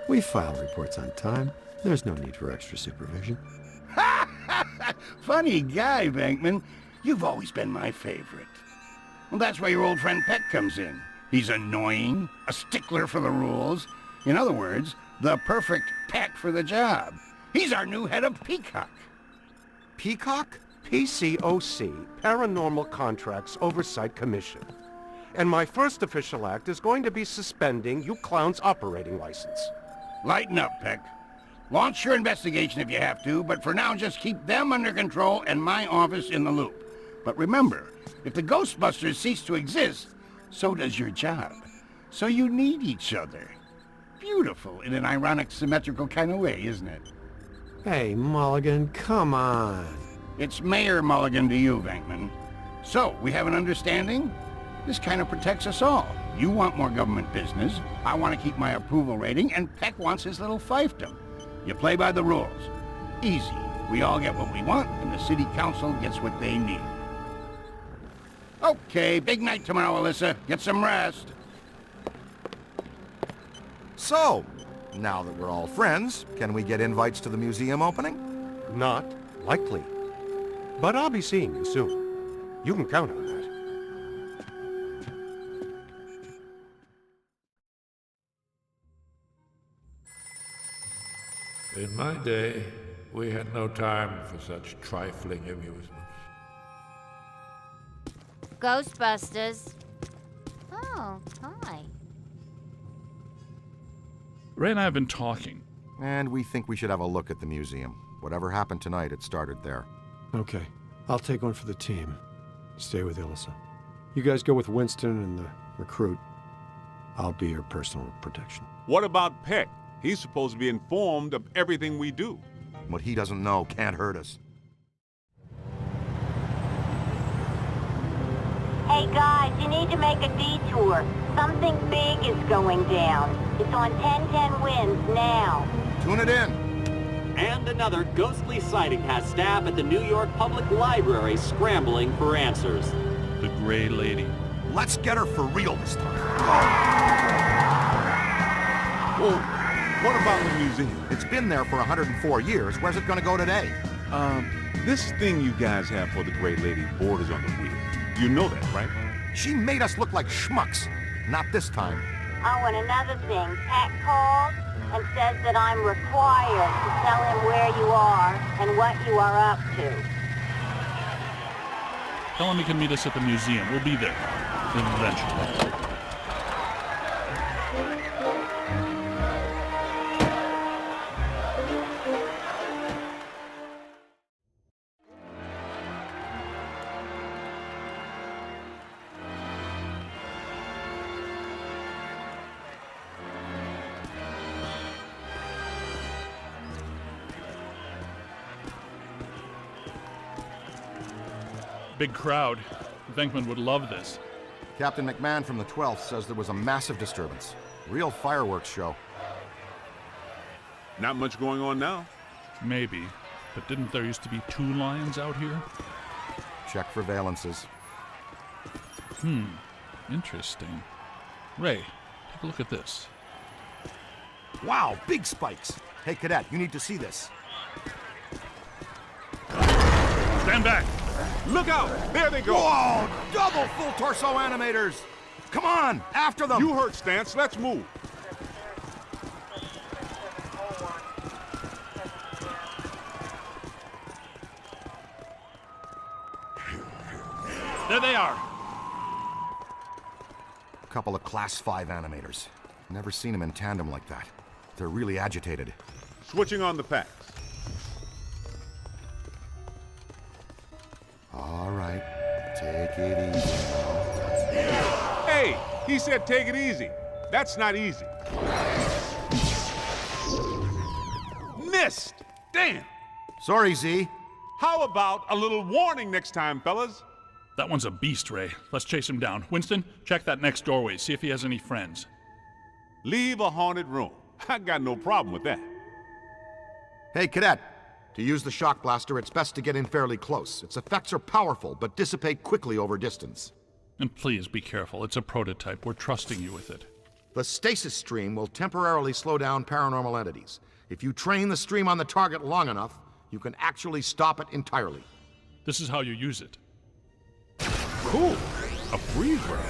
We file reports on time. There's no need for extra supervision. Funny guy, Venkman. You've always been my favorite. Well, that's where your old friend Peck comes in. He's annoying, a stickler for the rules. In other words, the perfect Peck for the job. He's our new head of Peacock. Peacock? PCOC, Paranormal Contracts Oversight Commission. And my first official act is going to be suspending you clowns' operating license. Lighten up, Peck. Launch your investigation if you have to, but for now just keep them under control and my office in the loop. But remember, if the Ghostbusters cease to exist, so does your job. So you need each other. Beautiful in an ironic, symmetrical kind of way, isn't it? Hey, Mulligan, come on. It's Mayor Mulligan to you, Venkman. So, we have an understanding? This kind of protects us all. You want more government business, I want to keep my approval rating, and Peck wants his little fiefdom. You play by the rules. Easy. We all get what we want, and the city council gets what they need. Okay, big night tomorrow, Alyssa. Get some rest. So, now that we're all friends, can we get invites to the museum opening? Not likely. But I'll be seeing you soon. You can count on that. In my day, we had no time for such trifling amusements. Ghostbusters. Oh, hi. Ray and I have been talking. And we think we should have a look at the museum. Whatever happened tonight, it started there. Okay, I'll take one for the team. Stay with Ilsa. You guys go with Winston and the recruit. I'll be your personal protection. What about Peck? He's supposed to be informed of everything we do. What he doesn't know can't hurt us. Hey guys, you need to make a detour. Something big is going down. It's on 1010 winds now. Tune it in. And another ghostly sighting has staff at the New York Public Library scrambling for answers. The Gray Lady. Let's get her for real this time. Well, what about the museum? It's been there for 104 years. Where's it gonna go today? This thing you guys have for the Gray Lady borders on the wheel. You know that, right? She made us look like schmucks. Not this time. Oh, and another thing, Pat called and says that I'm required to tell him where you are and what you are up to. Tell him he can meet us at the museum. We'll be there. Eventually. Big crowd. Venkman would love this. Captain McMahon from the 12th says there was a massive disturbance. Real fireworks show. Not much going on now. Maybe. But didn't there used to be 2 lions out here? Check for valences. Interesting. Ray, take a look at this. Wow, big spikes. Hey, Cadet, you need to see this. Stand back! Look out! There they go! Whoa! Double full torso animators! Come on, after them! You heard Stance, let's move. There they are! Couple of Class 5 animators. Never seen them in tandem like that. They're really agitated. Switching on the packs. All right, take it easy now. Hey, he said take it easy. That's not easy. Missed! Damn! Sorry, Z. How about a little warning next time, fellas? That one's a beast, Ray. Let's chase him down. Winston, check that next doorway. See if he has any friends. Leave a haunted room. I got no problem with that. Hey, Cadet. To use the shock blaster, it's best to get in fairly close. Its effects are powerful, but dissipate quickly over distance. And please be careful. It's a prototype. We're trusting you with it. The stasis stream will temporarily slow down paranormal entities. If you train the stream on the target long enough, you can actually stop it entirely. This is how you use it. Cool. A freeze ray.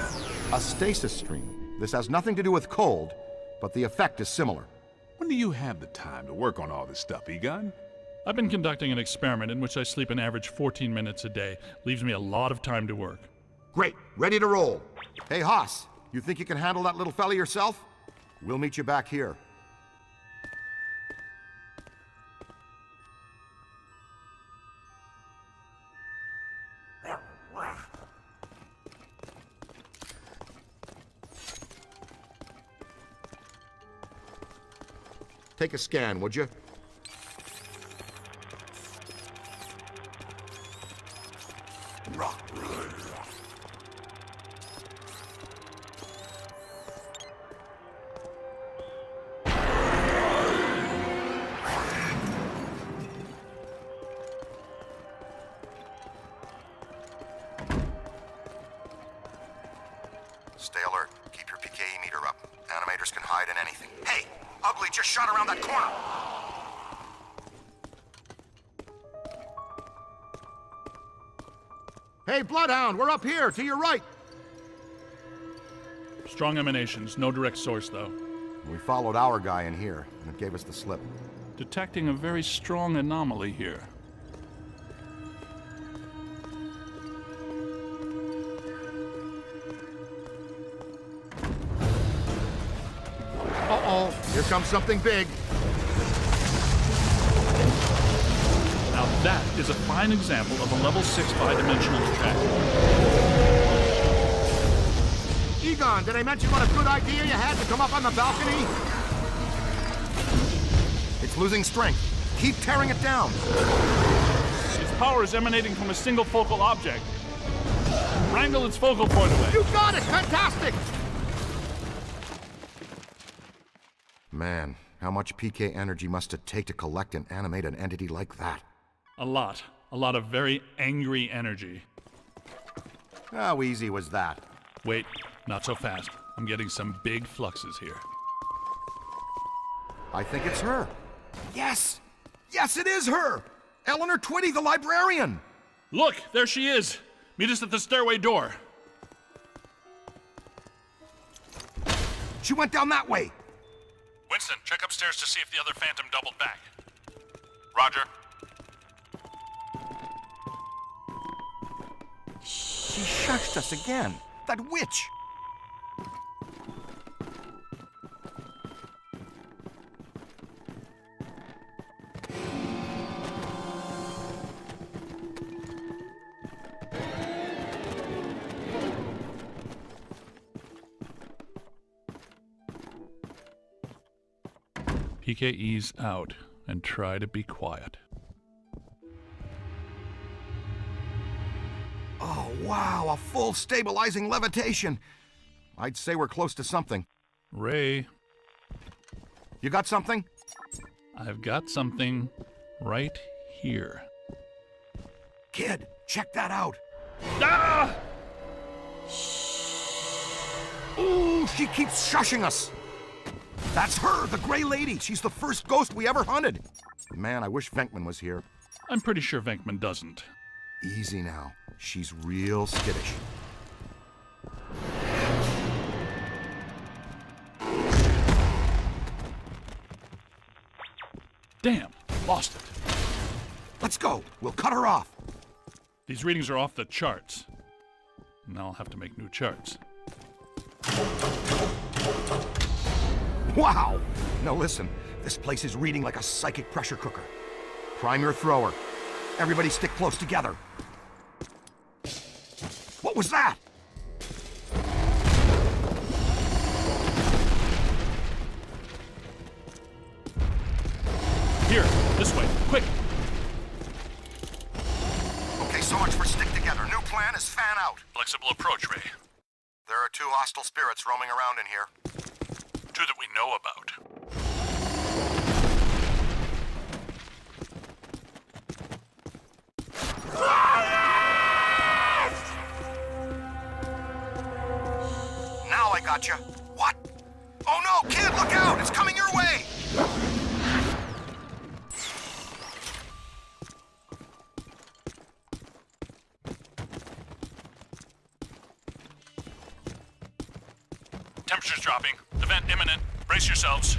A stasis stream. This has nothing to do with cold, but the effect is similar. When do you have the time to work on all this stuff, Egon? I've been conducting an experiment in which I sleep an average 14 minutes a day. Leaves me a lot of time to work. Great. Ready to roll. Hey, Haas, you think you can handle that little fella yourself? We'll meet you back here. Take a scan, would you? Stay alert. Keep your PKE meter up. Animators can hide in anything. Hey! Ugly just shot around that corner! Hey, Bloodhound, we're up here, to your right! Strong emanations, no direct source, though. We followed our guy in here, and it gave us the slip. Detecting a very strong anomaly here. Uh-oh, here comes something big. Now that is a fine example of a level 6 bi-dimensional attraction. Egon, did I mention what a good idea you had to come up on the balcony? It's losing strength. Keep tearing it down. Its power is emanating from a single focal object. Wrangle its focal point away. You got it! Fantastic! Man, how much PK energy must it take to collect and animate an entity like that? A lot. A lot of very angry energy. How easy was that? Wait, not so fast. I'm getting some big fluxes here. I think it's her. Yes! Yes, it is her! Eleanor Twitty, the librarian! Look, there she is! Meet us at the stairway door. She went down that way! Winston, check upstairs to see if the other phantom doubled back. Roger. She shushed us again. That witch! PKE's out, and try to be quiet. Oh, wow, a full stabilizing levitation. I'd say we're close to something. Ray. You got something? I've got something right here. Kid, check that out. Ah! Ooh, she keeps shushing us. That's her, the Gray Lady. She's the first ghost we ever hunted. Man, I wish Venkman was here. I'm pretty sure Venkman doesn't. Easy now. She's real skittish. Damn, lost it. Let's go. We'll cut her off. These readings are off the charts. Now I'll have to make new charts. Wow! Now listen, this place is reading like a psychic pressure cooker. Prime your thrower. Everybody stick close together. What was that? Here, this way, quick! Okay, so much for stick together. New plan is fan out. Flexible approach, Ray. There are 2 hostile spirits roaming around in here. 2 that we know about. Now I got you. What? Oh no, kid, look out! It's coming your way! Temperature's dropping. Event imminent. Brace yourselves.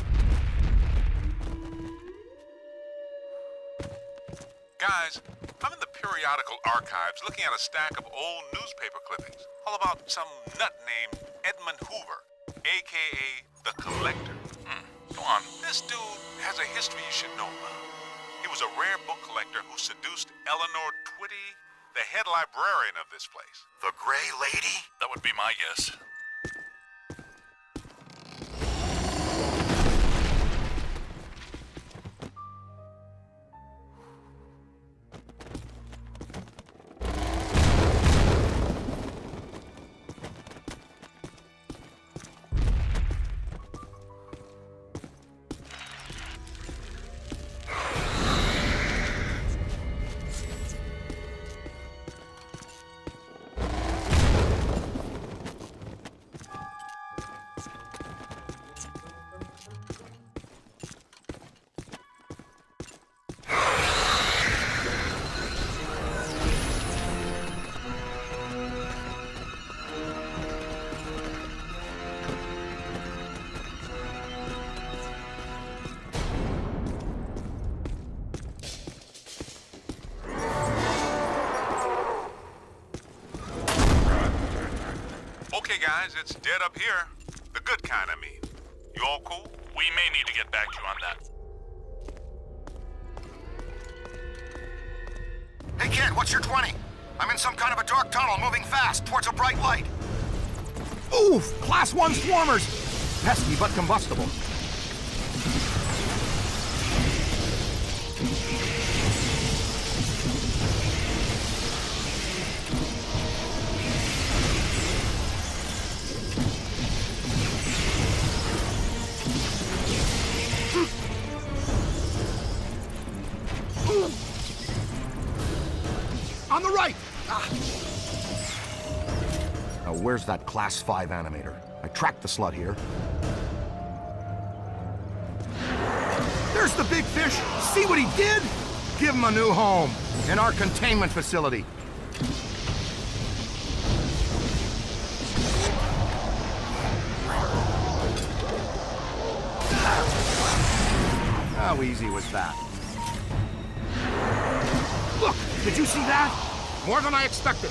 Guys, I'm in the periodical archives looking at a stack of old newspaper clippings, all about some nut named Edmund Hoover, a.k.a. the Collector. Go on. This dude has a history you should know about. He was a rare book collector who seduced Eleanor Twitty, the head librarian of this place. The Gray Lady? That would be my guess. Okay, guys, it's dead up here. The good kind, I mean. You all cool? We may need to get back to you on that. Hey kid, what's your 20? I'm in some kind of a dark tunnel moving fast towards a bright light. Oof! Class 1 swarmers! Pesky but combustible. On the right! Now, where's that Class 5 animator? I tracked the slut here. There's the big fish! See what he did? Give him a new home in our containment facility. How easy was that? Look! Did you see that? More than I expected.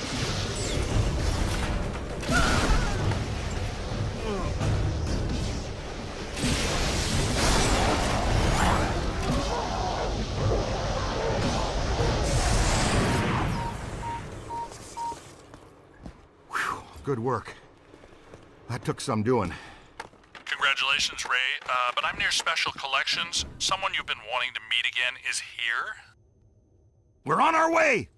Whew, good work. That took some doing. Congratulations, Ray, but I'm near Special Collections. Someone you've been wanting to meet again is here. We're on our way!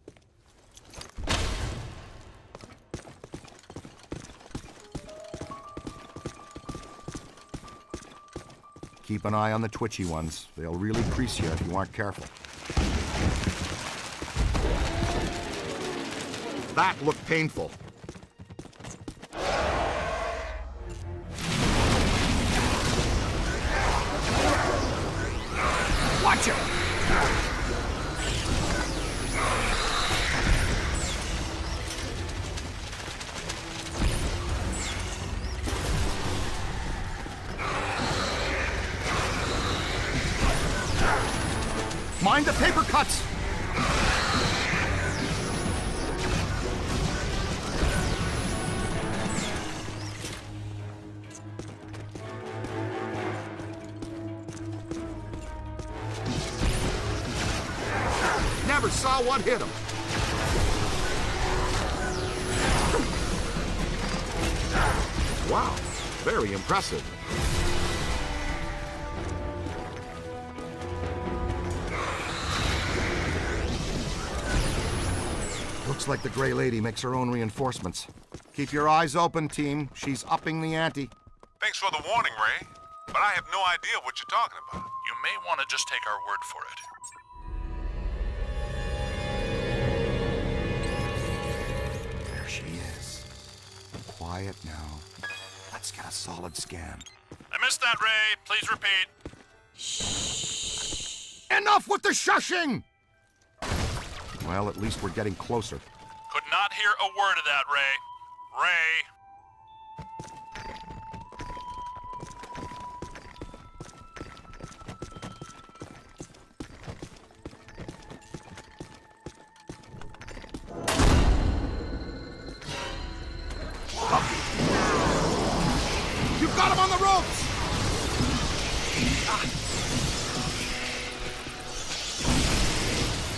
Keep an eye on the twitchy ones. They'll really crease you if you aren't careful. That looked painful. Watch it! Mind the paper cuts! Never saw what hit him. Wow, very impressive. Looks like the Gray Lady makes her own reinforcements. Keep your eyes open, team. She's upping the ante. Thanks for the warning, Ray, but I have no idea what you're talking about. You may want to just take our word for it. There she is. Quiet now. Let's get a solid scan. I missed that, Ray. Please repeat. Enough with the shushing! Well, at least we're getting closer. Could not hear a word of that, Ray. Ray. You've got him on the ropes!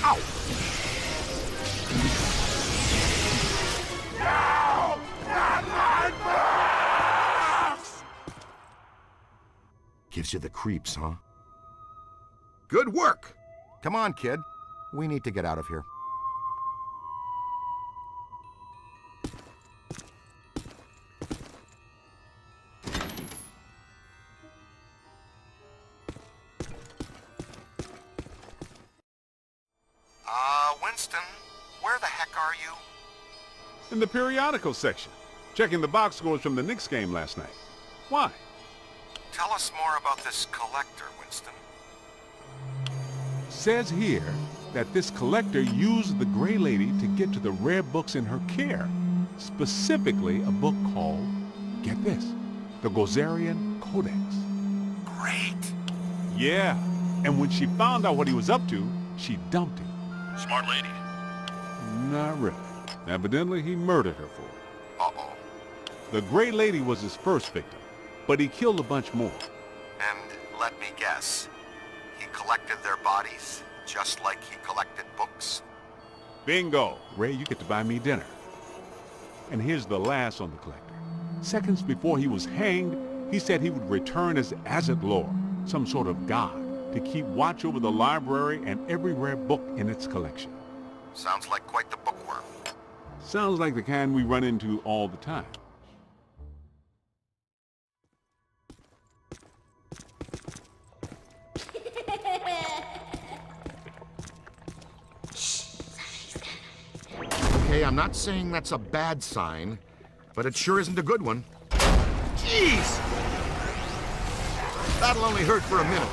Ow! No! Not my box! Gives you the creeps, huh? Good work! Come on, kid. We need to get out of here. Winston, where the heck are you? In the periodical section, checking the box scores from the Knicks game last night. Why? Tell us more about this collector, Winston. Says here that this collector used the Gray Lady to get to the rare books in her care. Specifically, a book called, get this, the Gozerian Codex. Great! Yeah, and when she found out what he was up to, she dumped him. Smart lady. Not really. Evidently, he murdered her for it. Uh-oh. The Gray Lady was his first victim, but he killed a bunch more. And let me guess, he collected their bodies, just like he collected books? Bingo! Ray, you get to buy me dinner. And here's the last on the collector. Seconds before he was hanged, he said he would return as Azet Lord, some sort of god, to keep watch over the library and every rare book in its collection. Sounds like quite the bookworm. Sounds like the kind we run into all the time. Okay, I'm not saying that's a bad sign, but it sure isn't a good one. Jeez! That'll only hurt for a minute.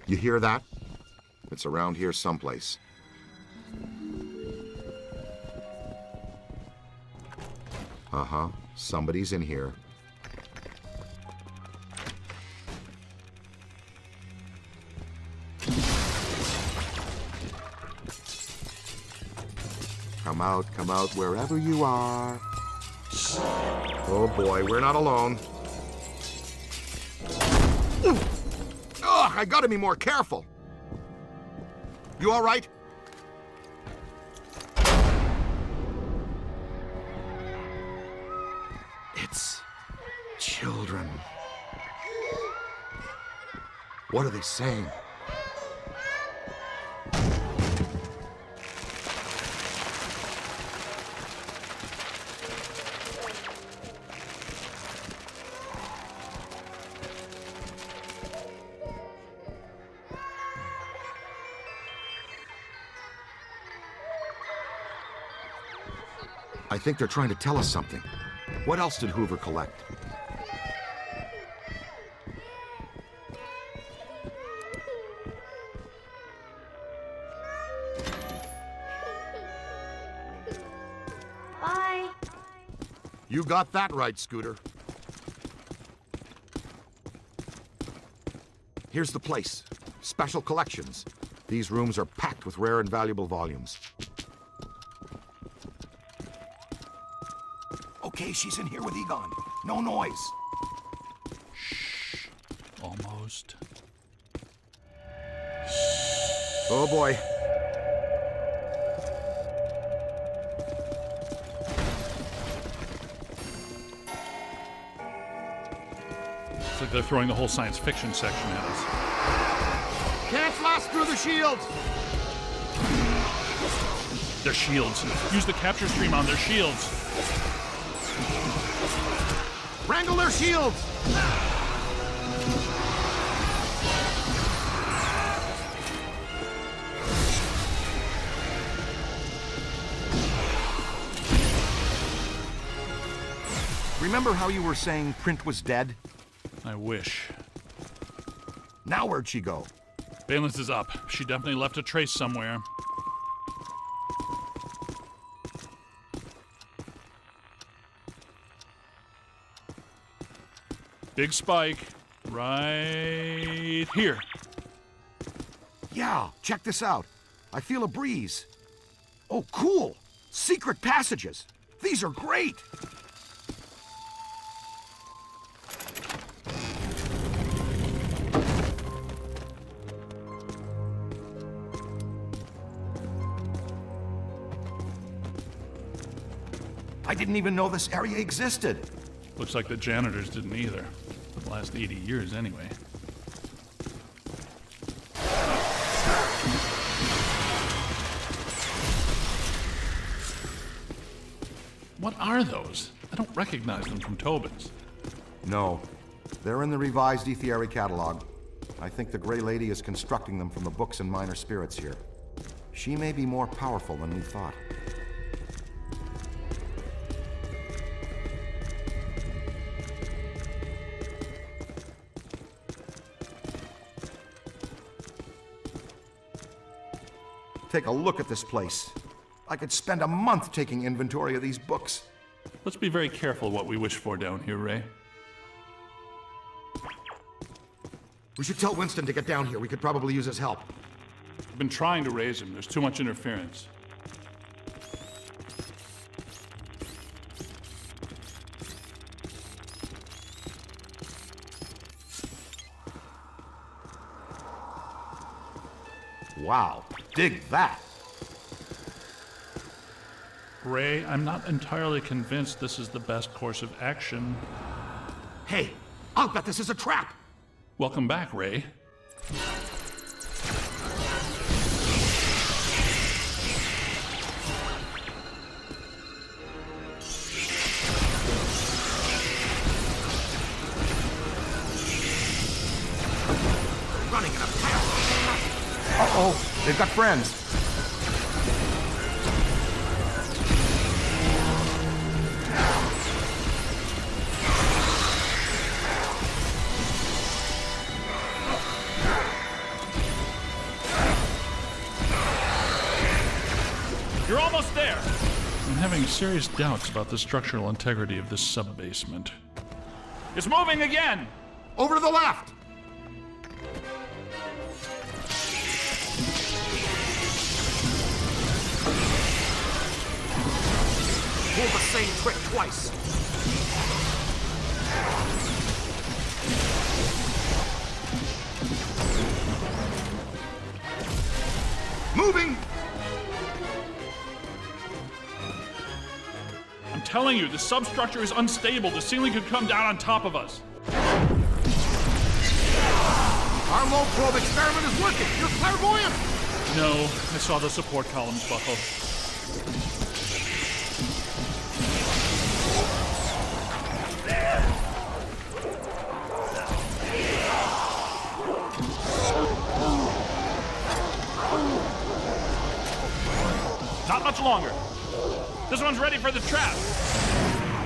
You hear that? It's around here someplace. Uh-huh. Somebody's in here. Come out, wherever you are. Oh boy, we're not alone. Ugh, I gotta be more careful. You all right? It's children. What are they saying? I think they're trying to tell us something. What else did Hoover collect? Bye. You got that right, Scooter. Here's the place. Special collections. These rooms are packed with rare and valuable volumes. Okay, she's in here with Egon. No noise. Shh. Almost. Oh boy. It's like they're throwing the whole science fiction section at us. Can't flash through the shields! Their shields. Use the capture stream on their shields. Wrangle their shields! Remember how you were saying Print was dead? I wish. Now where'd she go? Valence is up. She definitely left a trace somewhere. Big spike. Right here. Yeah, check this out. I feel a breeze. Oh, cool! Secret passages. These are great! I didn't even know this area existed. Looks like the janitors didn't either. For the last 80 years, anyway. What are those? I don't recognize them from Tobin's. No. They're in the revised Ethiary catalog. I think the Grey Lady is constructing them from the books and minor spirits here. She may be more powerful than we thought. Take a look at this place. I could spend a month taking inventory of these books. Let's be very careful what we wish for down here, Ray. We should tell Winston to get down here. We could probably use his help. I've been trying to raise him. There's too much interference. Wow, dig that. Ray, I'm not entirely convinced this is the best course of action. Hey, I'll bet this is a trap. Welcome back, Ray. Running in a path. Uh-oh, they've got friends. You're almost there! I'm having serious doubts about the structural integrity of this sub-basement. It's moving again! Over to the left! Pull the same trick twice. Moving! I'm telling you, the substructure is unstable. The ceiling could come down on top of us. Our low probe experiment is working. You're clairvoyant. No, I saw the support columns buckle. Not much longer. This one's ready for the trap.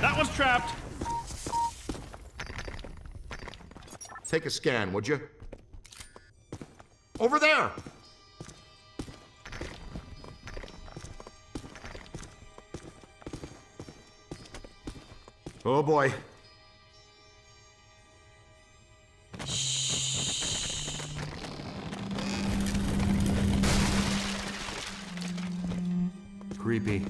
That one's trapped. Take a scan, would you? Over there! Oh boy. Creepy.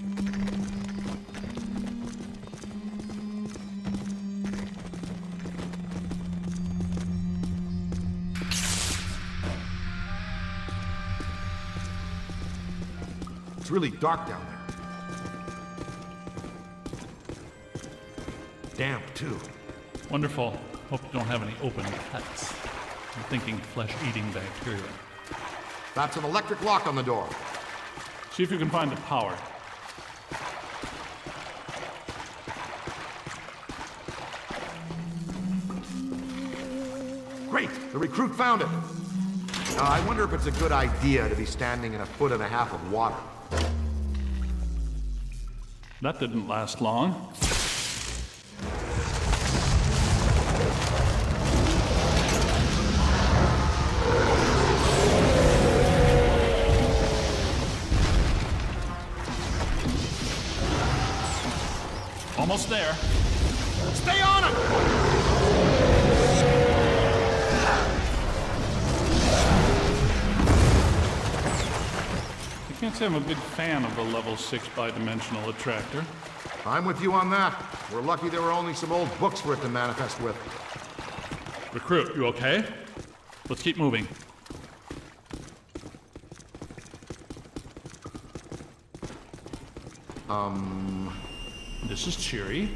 It's really dark down there. Damp, too. Wonderful. Hope you don't have any open cuts. I'm thinking flesh-eating bacteria. That's an electric lock on the door. See if you can find the power. Great! The recruit found it. Now, I wonder if it's a good idea to be standing in 1.5 feet of water. That didn't last long. Almost there. Stay on him! I can't say I'm a big fan of the level 6 bidimensional attractor. I'm with you on that. We're lucky there were only some old books for it to manifest with. Recruit, you okay? Let's keep moving. This is cheery.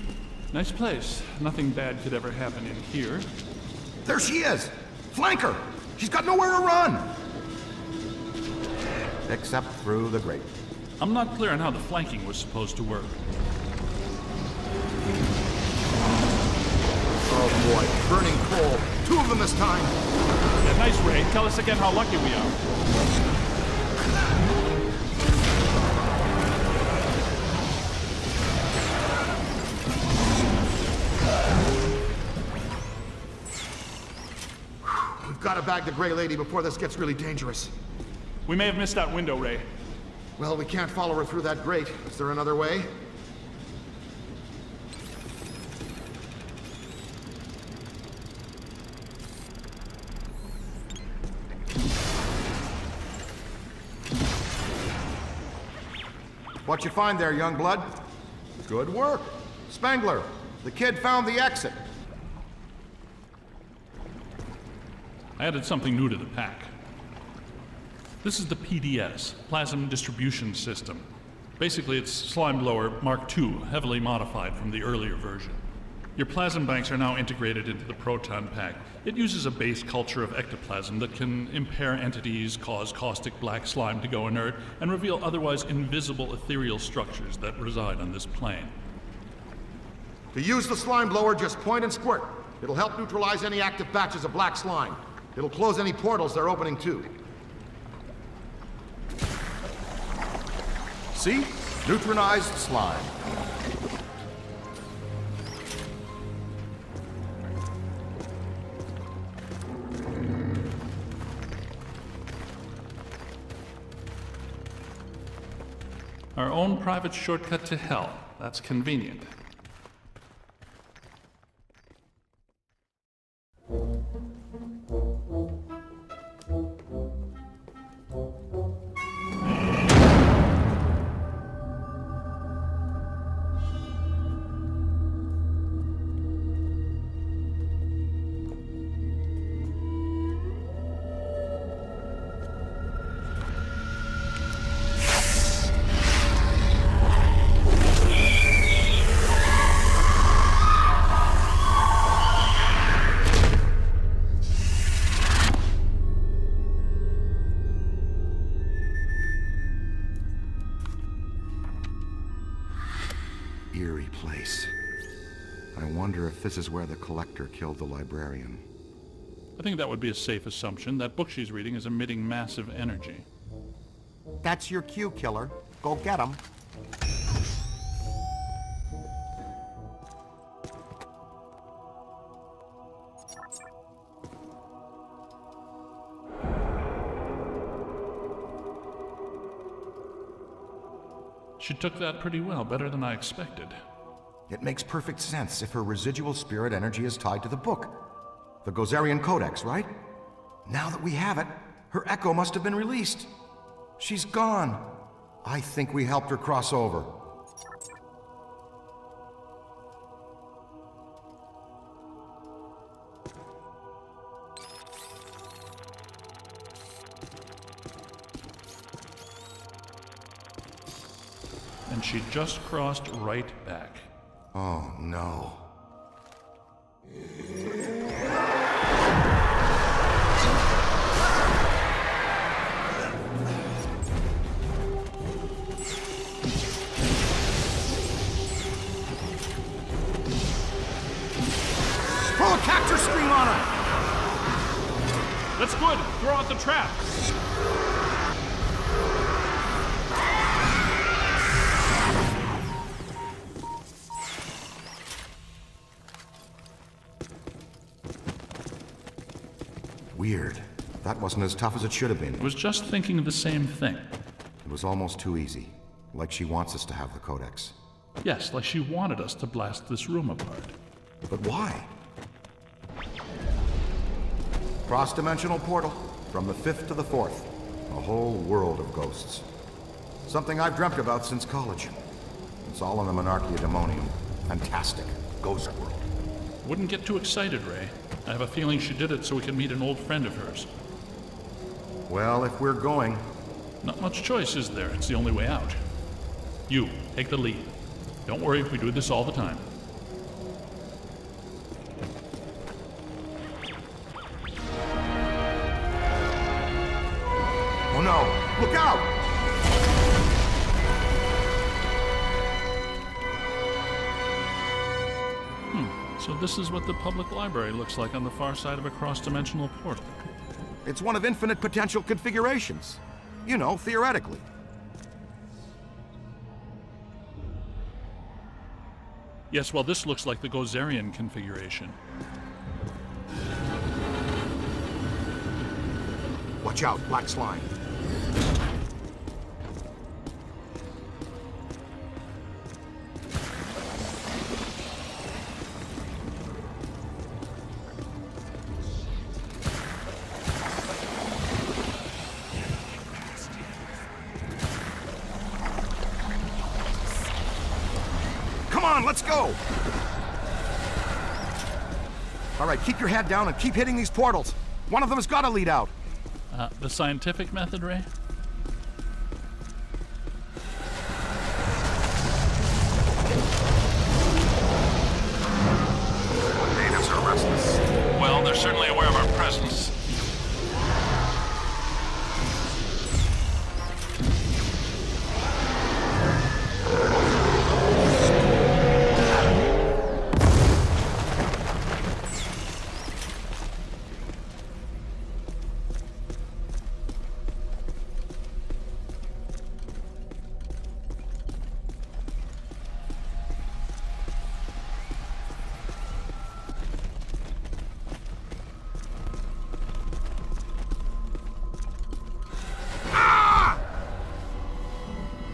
Nice place. Nothing bad could ever happen in here. There she is! Flank her! She's got nowhere to run! Except through the grate. I'm not clear on how the flanking was supposed to work. Oh boy, burning coal. 2 of them this time. Yeah, nice, Ray. Tell us again how lucky we are. We've got to bag the Gray Lady before this gets really dangerous. We may have missed that window, Ray. Well, we can't follow her through that grate. Is there another way? What you find there, young blood? Good work. Spangler, the kid found the exit. I added something new to the pack. This is the PDS, Plasm Distribution System. Basically, it's Slime Blower Mark II, heavily modified from the earlier version. Your plasm banks are now integrated into the proton pack. It uses a base culture of ectoplasm that can impair entities, cause caustic black slime to go inert, and reveal otherwise invisible ethereal structures that reside on this plane. To use the slime blower, just point and squirt. It'll help neutralize any active batches of black slime. It'll close any portals they're opening too. See? Neutronized slime. Our own private shortcut to hell. That's convenient. Eerie place. I wonder if this is where the collector killed the librarian. I think that would be a safe assumption. That book she's reading is emitting massive energy. That's your cue, killer. Go get him. She took that pretty well, better than I expected. It makes perfect sense if her residual spirit energy is tied to the book. The Gozerian Codex, right? Now that we have it, her echo must have been released. She's gone. I think we helped her cross over. And she just crossed right back. Oh, no. Pull a capture stream on her! That's good! Throw out the trap! Weird. That wasn't as tough as it should have been. I was just thinking the same thing. It was almost too easy. Like she wants us to have the Codex. Yes, like she wanted us to blast this room apart. But why? Cross-dimensional portal. From the 5th to the 4th. A whole world of ghosts. Something I've dreamt about since college. It's all in the Monarchia Demonium. Fantastic. Ghost world. Wouldn't get too excited, Ray. I have a feeling she did it so we can meet an old friend of hers. Well, if we're going... Not much choice, is there? It's the only way out. You, take the lead. Don't worry, we do this all the time. Oh no! Look out! So this is what the public library looks like on the far side of a cross-dimensional portal. It's one of infinite potential configurations. You know, theoretically. Yes, well, this looks like the Gozerian configuration. Watch out, black slime. Let's go! All right, keep your head down and keep hitting these portals. One of them has got to lead out. The scientific method, Ray? The natives are restless. Well, they're certainly aware of our presence.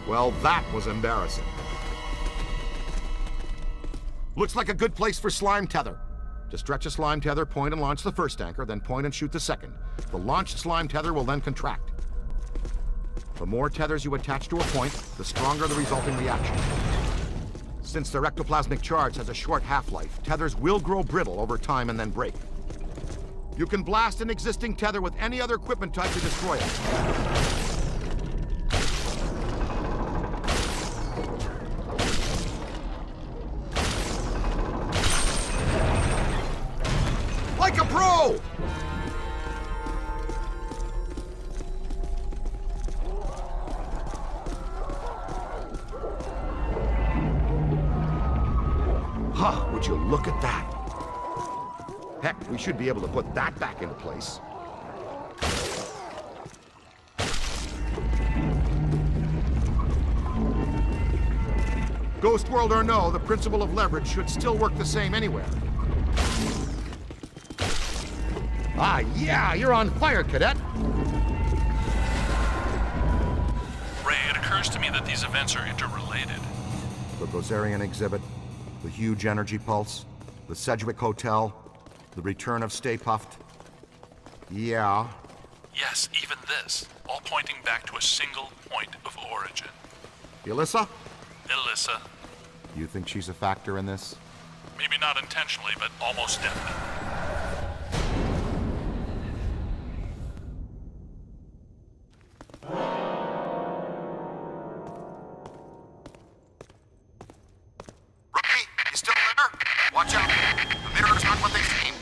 Well, that was embarrassing. Looks like a good place for slime tether. To stretch a slime tether, point and launch the first anchor, then point and shoot the second. The launched slime tether will then contract. The more tethers you attach to a point, the stronger the resulting reaction. Since their ectoplasmic charge has a short half-life, tethers will grow brittle over time and then break. You can blast an existing tether with any other equipment type to destroy it. Like a pro! Huh, would you look at that? Heck, we should be able to put that back into place. Ghost world or no, the principle of leverage should still work the same anywhere. Ah, yeah, you're on fire, cadet. Ray, it occurs to me that these events are interrelated. The Gozerian exhibit, the huge energy pulse, the Sedgwick Hotel, the return of Stay Puft. Yeah. Yes, even this, all pointing back to a single point of origin. Alyssa? Alyssa. You think she's a factor in this? Maybe not intentionally, but almost definitely. Rookie, you still there? Watch out. The mirror's not what they seem.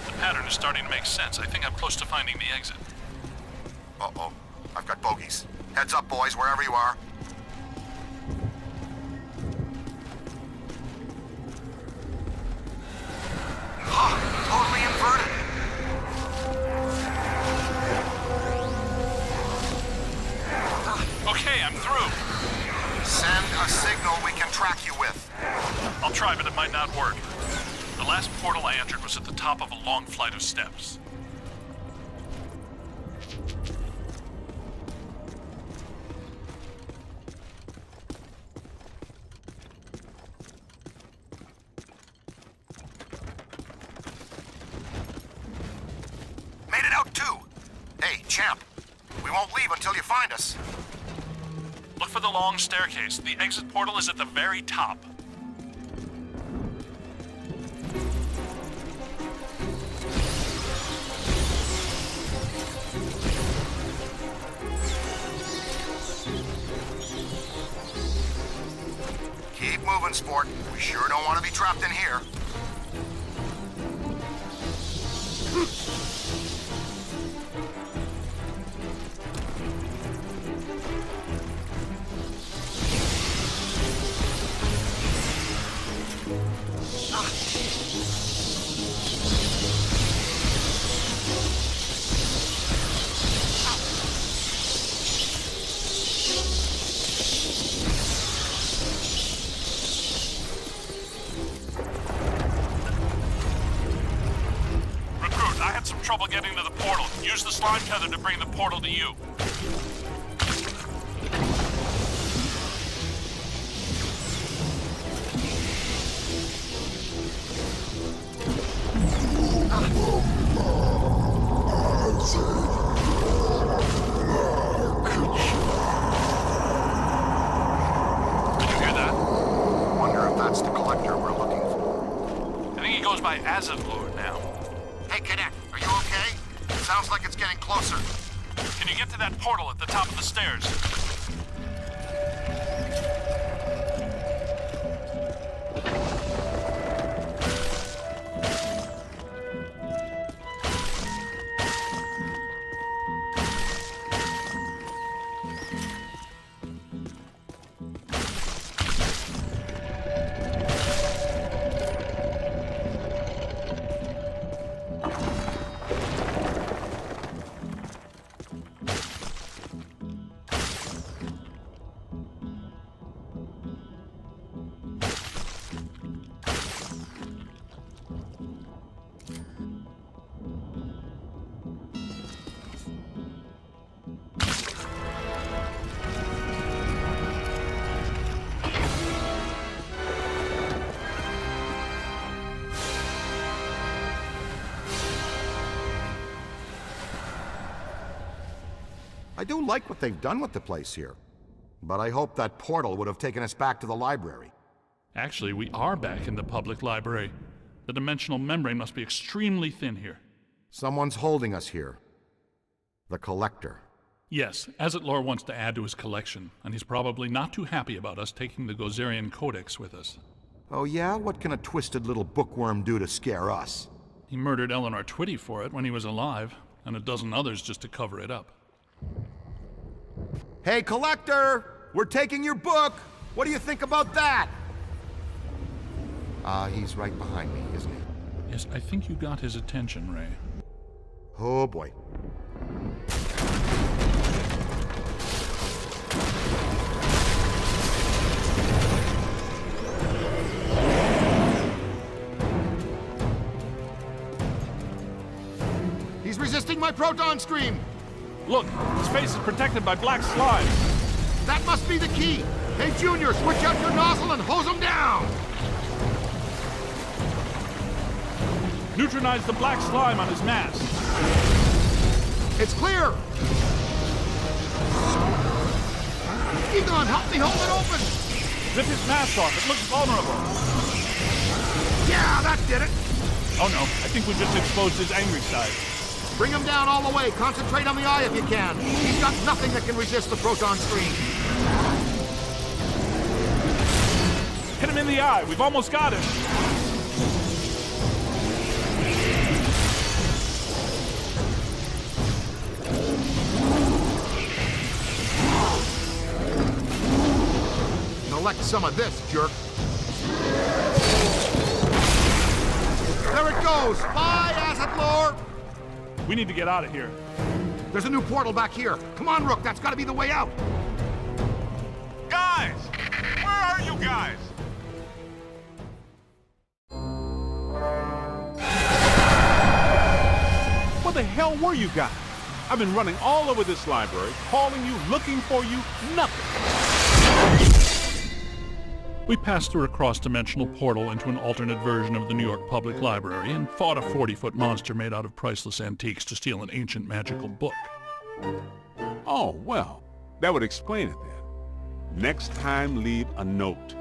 The pattern is starting to make sense. I think I'm close to finding the exit. Uh-oh. I've got bogeys. Heads up, boys, wherever you are. Totally inverted. Okay, I'm through. Send a signal we can track you with. I'll try, but it might not work. The last portal I entered was at the top of a long flight of steps. Made it out too. Hey, champ. We won't leave until you find us. Look for the long staircase. The exit portal is at the very top. Keep moving, sport. We sure don't want to be trapped in here. trouble getting to the portal. Use the slime tether to bring the portal to you. Did you hear that? Wonder if that's the collector we're looking for. I think he goes by Acid Lord now. Hey, Cadet, are you okay? It sounds like it's getting closer. Can you get to that portal at the top of the stairs? I do like what they've done with the place here, but I hope that portal would have taken us back to the library. Actually, we are back in the public library. The dimensional membrane must be extremely thin here. Someone's holding us here. The collector. Yes, Azitlor wants to add to his collection, and he's probably not too happy about us taking the Gozerian Codex with us. Oh yeah? What can a twisted little bookworm do to scare us? He murdered Eleanor Twitty for it when he was alive, and a dozen others just to cover it up. Hey, collector! We're taking your book! What do you think about that? He's right behind me, isn't he? Yes, I think you got his attention, Ray. Oh boy. He's resisting my proton stream! Look, his face is protected by black slime. That must be the key! Hey, Junior, switch out your nozzle and hose him down! Neutronize the black slime on his mask. It's clear! Egon, help me hold it open! Rip his mask off, it looks vulnerable. Yeah, that did it! Oh no, I think we just exposed his angry side. Bring him down all the way. Concentrate on the eye if you can. He's got nothing that can resist the proton stream. Hit him in the eye. We've almost got him. Collect some of this, jerk. There it goes. Bye, Azitlor. We need to get out of here. There's a new portal back here. Come on, Rook. That's got to be the way out. Guys! Where are you guys? Where the hell were you guys? I've been running all over this library, calling you, looking for you, nothing. We passed through a cross-dimensional portal into an alternate version of the New York Public Library and fought a 40-foot monster made out of priceless antiques to steal an ancient magical book. Oh, well, that would explain it then. Next time, leave a note.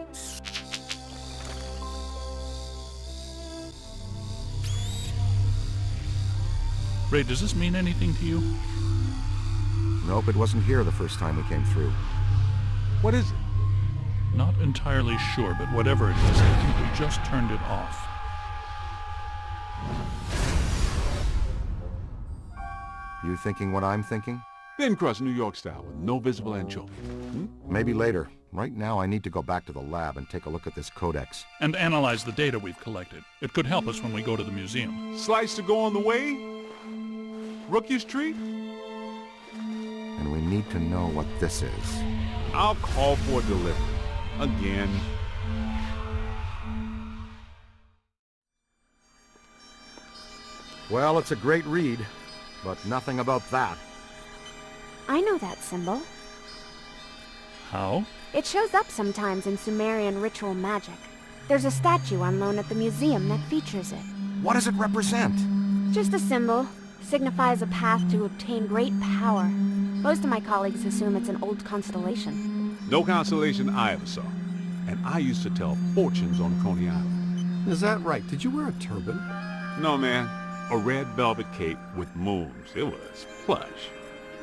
Ray, does this mean anything to you? Nope, it wasn't here the first time we came through. What is it? Not entirely sure, but whatever it is, I think we just turned it off. You thinking what I'm thinking? Thin crust New York style with no visible anchovy. Maybe later. Right now I need to go back to the lab and take a look at this codex. And analyze the data we've collected. It could help us when we go to the museum. Slice to go on the way? Rookie Street? And we need to know what this is. I'll call for delivery. Again. Well, it's a great read, but nothing about that. I know that symbol. How? It shows up sometimes in Sumerian ritual magic. There's a statue on loan at the museum that features it. What does it represent? Just a symbol. Signifies a path to obtain great power. Most of my colleagues assume it's an old constellation. No constellation I ever saw. And I used to tell fortunes on Coney Island. Is that right? Did you wear a turban? No, man. A red velvet cape with moons. It was plush.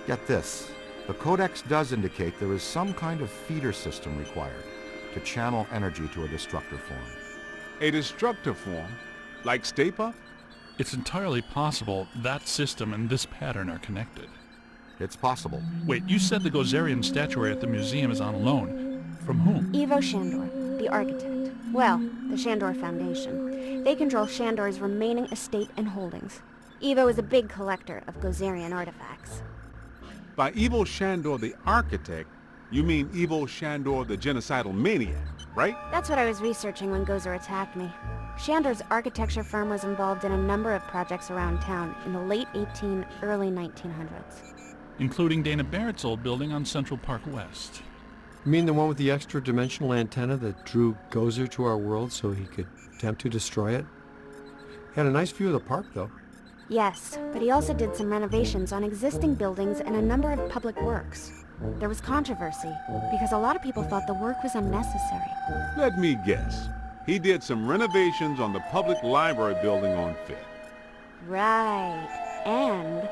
Get this. The Codex does indicate there is some kind of feeder system required to channel energy to a destructor form. A destructor form? Like Stay Puft? It's entirely possible that system and this pattern are connected. It's possible. Wait, you said the Gozerian statuary at the museum is on loan. From whom? Ivo Shandor, the architect. Well, the Shandor Foundation. They control Shandor's remaining estate and holdings. Ivo is a big collector of Gozerian artifacts. By Ivo Shandor the architect, you mean Ivo Shandor the genocidal maniac, right? That's what I was researching when Gozer attacked me. Shandor's architecture firm was involved in a number of projects around town in the late early 1900s. Including Dana Barrett's old building on Central Park West. You mean the one with the extra-dimensional antenna that drew Gozer to our world so he could attempt to destroy it? Had a nice view of the park, though. Yes, but he also did some renovations on existing buildings and a number of public works. There was controversy, because a lot of people thought the work was unnecessary. Let me guess. He did some renovations on the public library building on Fifth. Right. And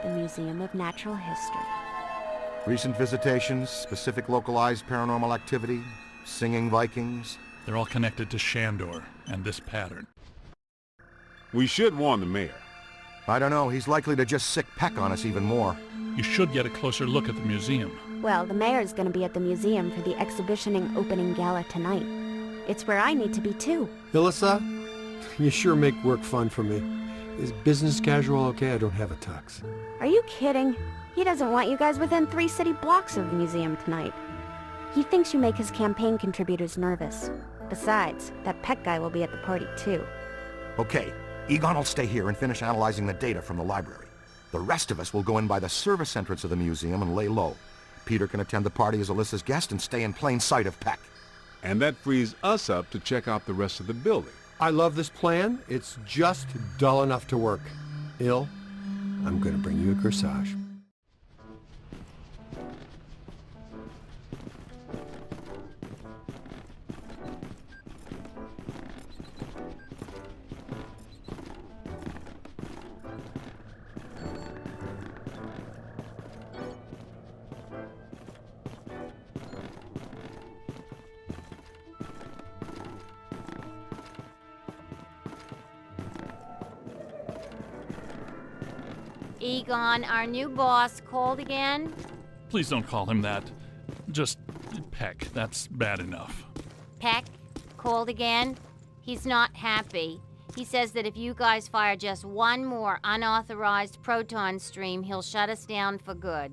the Museum of Natural History. Recent visitations, specific localized paranormal activity, singing Vikings. They're all connected to Shandor and this pattern. We should warn the mayor. I don't know. He's likely to just sick peck on us even more. You should get a closer look at the museum. Well, the mayor's gonna be at the museum for the exhibitioning opening gala tonight. It's where I need to be too. Ilissa, you sure make work fun for me. Is business casual okay? I don't have a tux. Are you kidding? He doesn't want you guys within 3 city blocks of the museum tonight. He thinks you make his campaign contributors nervous. Besides, that Peck guy will be at the party too. Okay, Egon will stay here and finish analyzing the data from the library. The rest of us will go in by the service entrance of the museum and lay low. Peter can attend the party as Alyssa's guest and stay in plain sight of Peck. And that frees us up to check out the rest of the building. I love this plan. It's just dull enough to work. Il, I'm gonna bring you a corsage. Egon, our new boss called again? Please don't call him that. Just Peck. That's bad enough. Peck called again? He's not happy. He says that if you guys fire just one more unauthorized proton stream, he'll shut us down for good.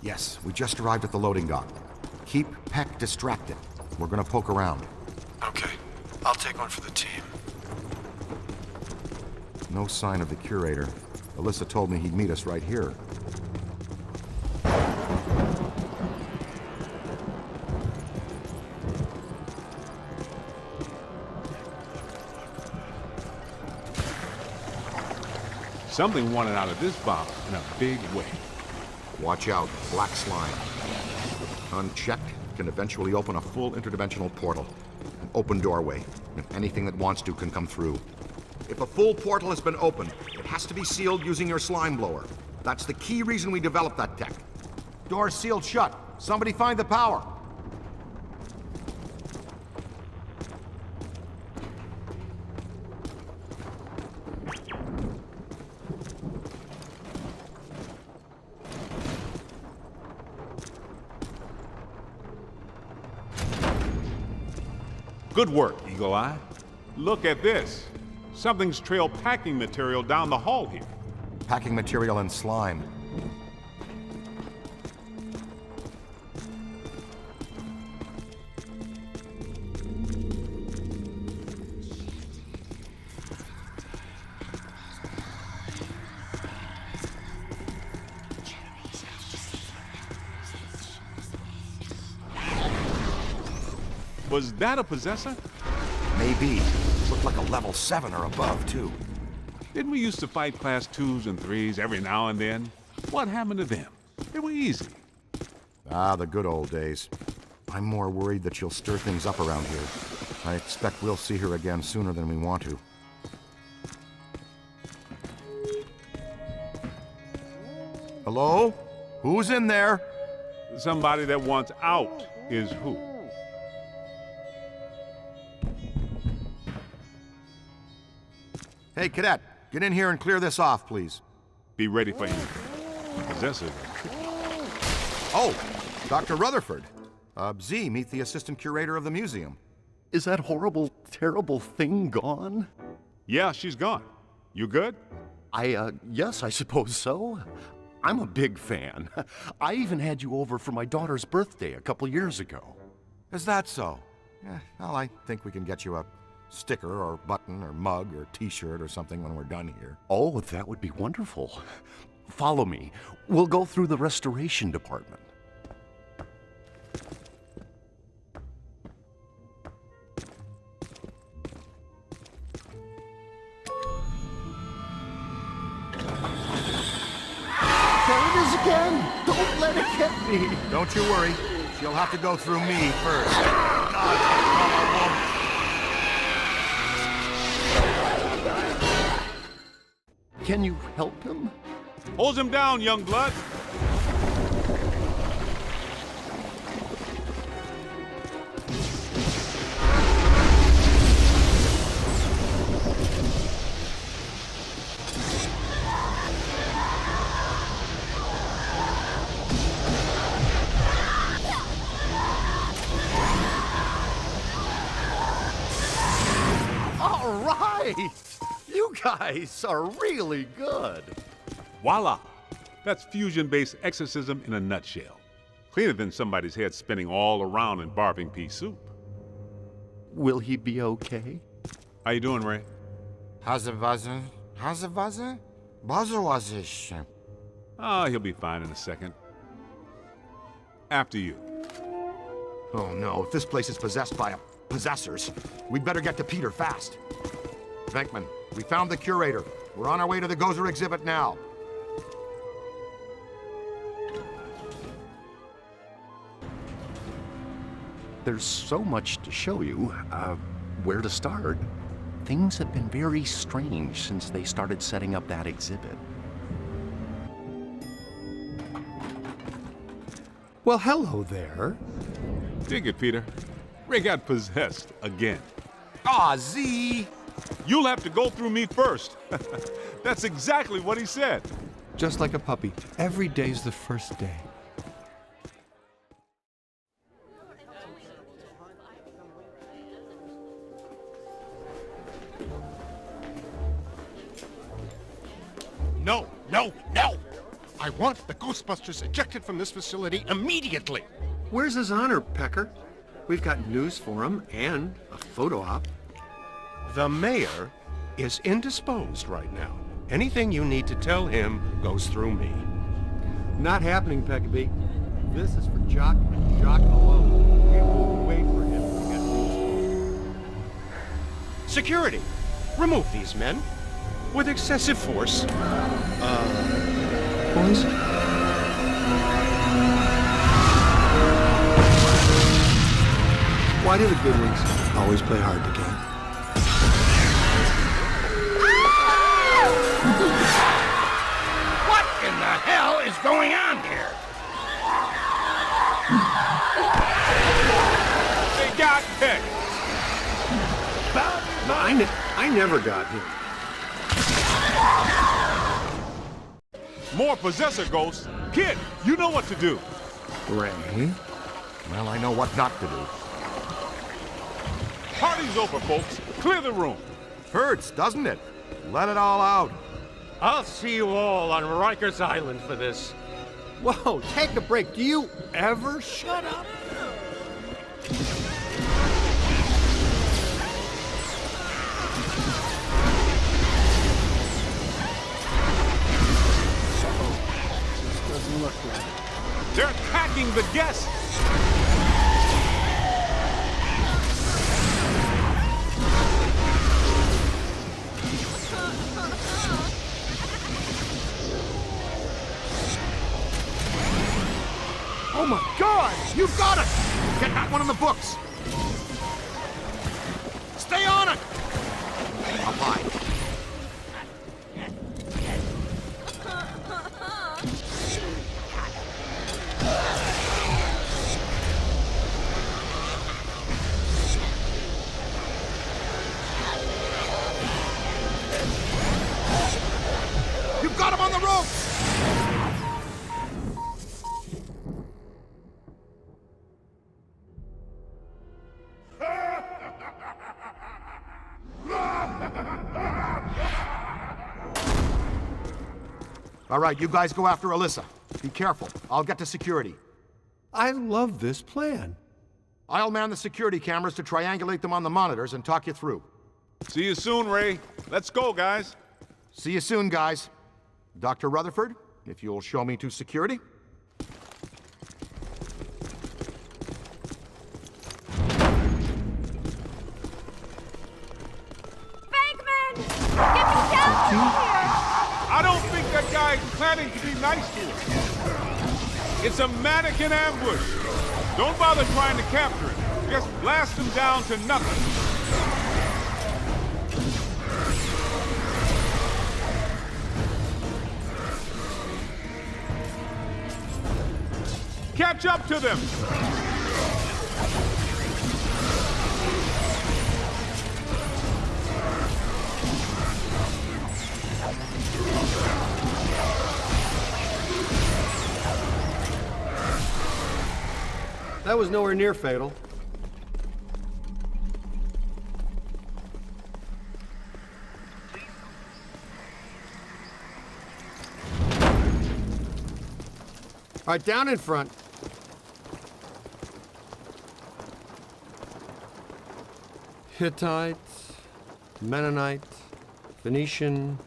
Yes, we just arrived at the loading dock. Keep Peck distracted. We're gonna poke around. Okay. I'll take one for the team. No sign of the curator. Alyssa told me he'd meet us right here. Something wanted out of this bomb in a big way. Watch out, black slime. Unchecked, can eventually open a full interdimensional portal. An open doorway. If anything that wants to can come through. If a full portal has been opened, it has to be sealed using your slime blower. That's the key reason we developed that tech. Door's sealed shut. Somebody find the power. Good work, Eagle Eye. Look at this. Something's trailed packing material down the hall here. Packing material and slime. Was that a possessor? Maybe. Looked like a level 7 or above, too. Didn't we used to fight class 2s and 3s every now and then? What happened to them? They were easy. Ah, the good old days. I'm more worried that she'll stir things up around here. I expect we'll see her again sooner than we want to. Hello? Who's in there? Somebody that wants out is who? Hey, Cadet, get in here and clear this off, please. Be ready for anything. Possessor. Oh, Dr. Rutherford. Z, meet the assistant curator of the museum. Is that horrible, terrible thing gone? Yeah, she's gone. You good? Yes, I suppose so. I'm a big fan. I even had you over for my daughter's birthday a couple years ago. Is that so? Yeah, well, I think we can get you a sticker or button or mug or t-shirt or something when we're done here. Oh, that would be wonderful. Follow me. We'll go through the restoration department. Again. Don't let it get me. Don't you worry. She'll have to go through me first. Can you help him? Hold him down, young blood. You guys are really good. Voila! That's fusion-based exorcism in a nutshell. Cleaner than somebody's head spinning all around in barbing pea soup. Will he be okay? How you doing, Ray? How's it buzzing? Buzzer. Oh, he'll be fine in a second. After you. Oh no, if this place is possessed by possessors, we'd better get to Peter fast. Venkman, we found the curator. We're on our way to the Gozer exhibit now. There's so much to show you. Where to start? Things have been very strange since they started setting up that exhibit. Well, hello there. Dig it, Peter. Ray got possessed again. Aw, Z! You'll have to go through me first. That's exactly what he said. Just like a puppy. Every day's the first day. No, no, no! I want the Ghostbusters ejected from this facility immediately! Where's his honor, Pecker? We've got news for him and a photo op. The mayor is indisposed right now. Anything you need to tell him goes through me. Not happening, Peckaby. This is for Jock and Jock alone. We will wait for him to get things. Security! Remove these men. With excessive force. Boys? Why do the good ones always play hard to get? What in the hell is going on here? They got picked. I never got him. More possessor ghosts. Kid, you know what to do. Ray? Well, I know what not to do. Party's over, folks. Clear the room. Hurts, doesn't it? Let it all out. I'll see you all on Rikers Island for this. Whoa, take a break. Do you ever shut up? Look like. They're attacking the guests! Oh my God! You've got it! Get that one in the books! Stay on it! Up high. You've got him on the ropes! All right, you guys go after Alyssa. Be careful. I'll get to security. I love this plan. I'll man the security cameras to triangulate them on the monitors and talk you through. See you soon, Ray. Let's go, guys. See you soon, guys. Dr. Rutherford, if you'll show me to security. Bankman! Get me down from here! I don't think that guy is planning to be nice to us. It's a mannequin ambush. Don't bother trying to capture it. Just blast him down to nothing. Catch up to them! That was nowhere near fatal. All right, down in front. Hittite, Mennonite, Phoenician,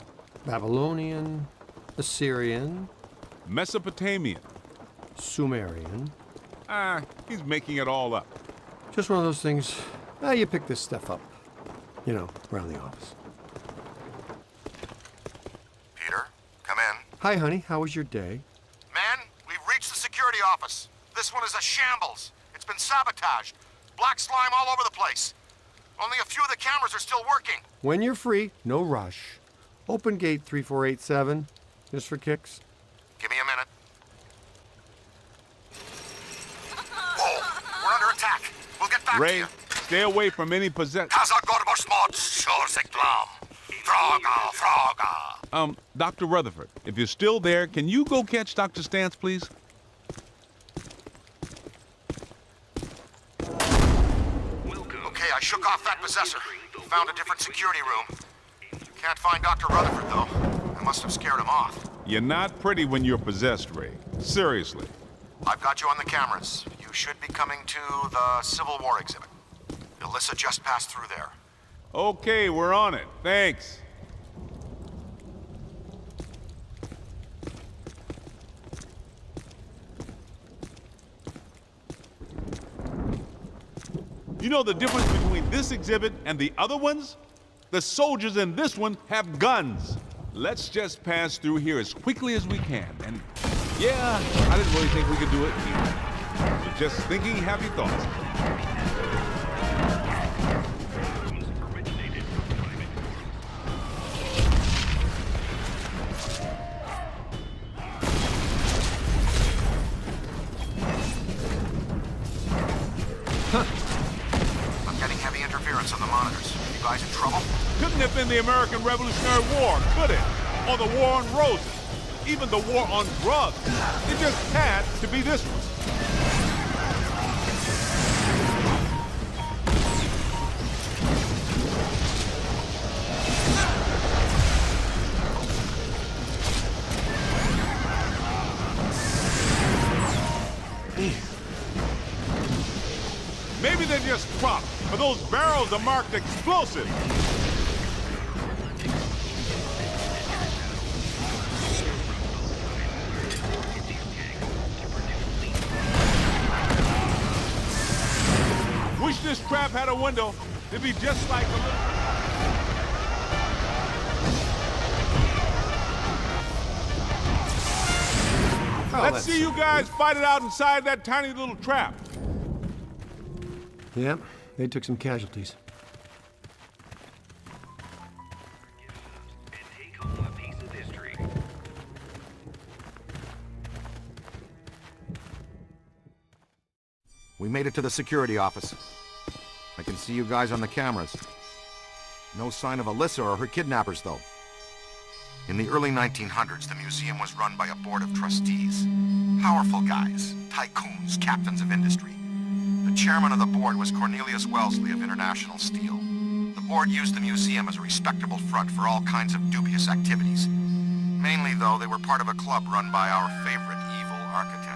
Babylonian, Assyrian, Mesopotamian. Sumerian. He's making it all up. Just one of those things. You pick this stuff up, you know, around the office. Peter, come in. Hi, honey. How was your day? Man, we've reached the security office. This one is a shambles. It's been sabotaged. Black slime all over the place. Only a few of the cameras are still working. When you're free, no rush. Open gate 3487, just for kicks. Give me a minute. Whoa, we're under attack. We'll get back to Ray, you. stay away from any possession. Dr. Rutherford, if you're still there, can you go catch Dr. Stantz, please? Okay, I shook off that possessor. Found a different security room. Can't find Dr. Rutherford, though. I must have scared him off. You're not pretty when you're possessed, Ray. Seriously. I've got you on the cameras. You should be coming to the Civil War exhibit. Alyssa just passed through there. Okay, we're on it. Thanks. You know the difference between this exhibit and the other ones? The soldiers in this one have guns. Let's just pass through here as quickly as we can. And yeah, I didn't really think we could do it here. But just thinking happy thoughts. I'm getting heavy interference on the monitors. You guys in trouble? Couldn't have been the American Revolutionary War, could it? Or the War on Roses. Even the War on Drugs. It just had to be this one. Maybe they're just props, but those barrels are marked explosive. Wish this trap had a window. It'd be just like a little... Let's see you guys fight it out inside that tiny little trap. Yep, they took some casualties. We made it to the security office. I can see you guys on the cameras. No sign of Alyssa or her kidnappers, though. In the early 1900s, the museum was run by a board of trustees. Powerful guys, tycoons, captains of industry. The chairman of the board was Cornelius Wellesley of International Steel. The board used the museum as a respectable front for all kinds of dubious activities. Mainly, though, they were part of a club run by our favorite evil architect.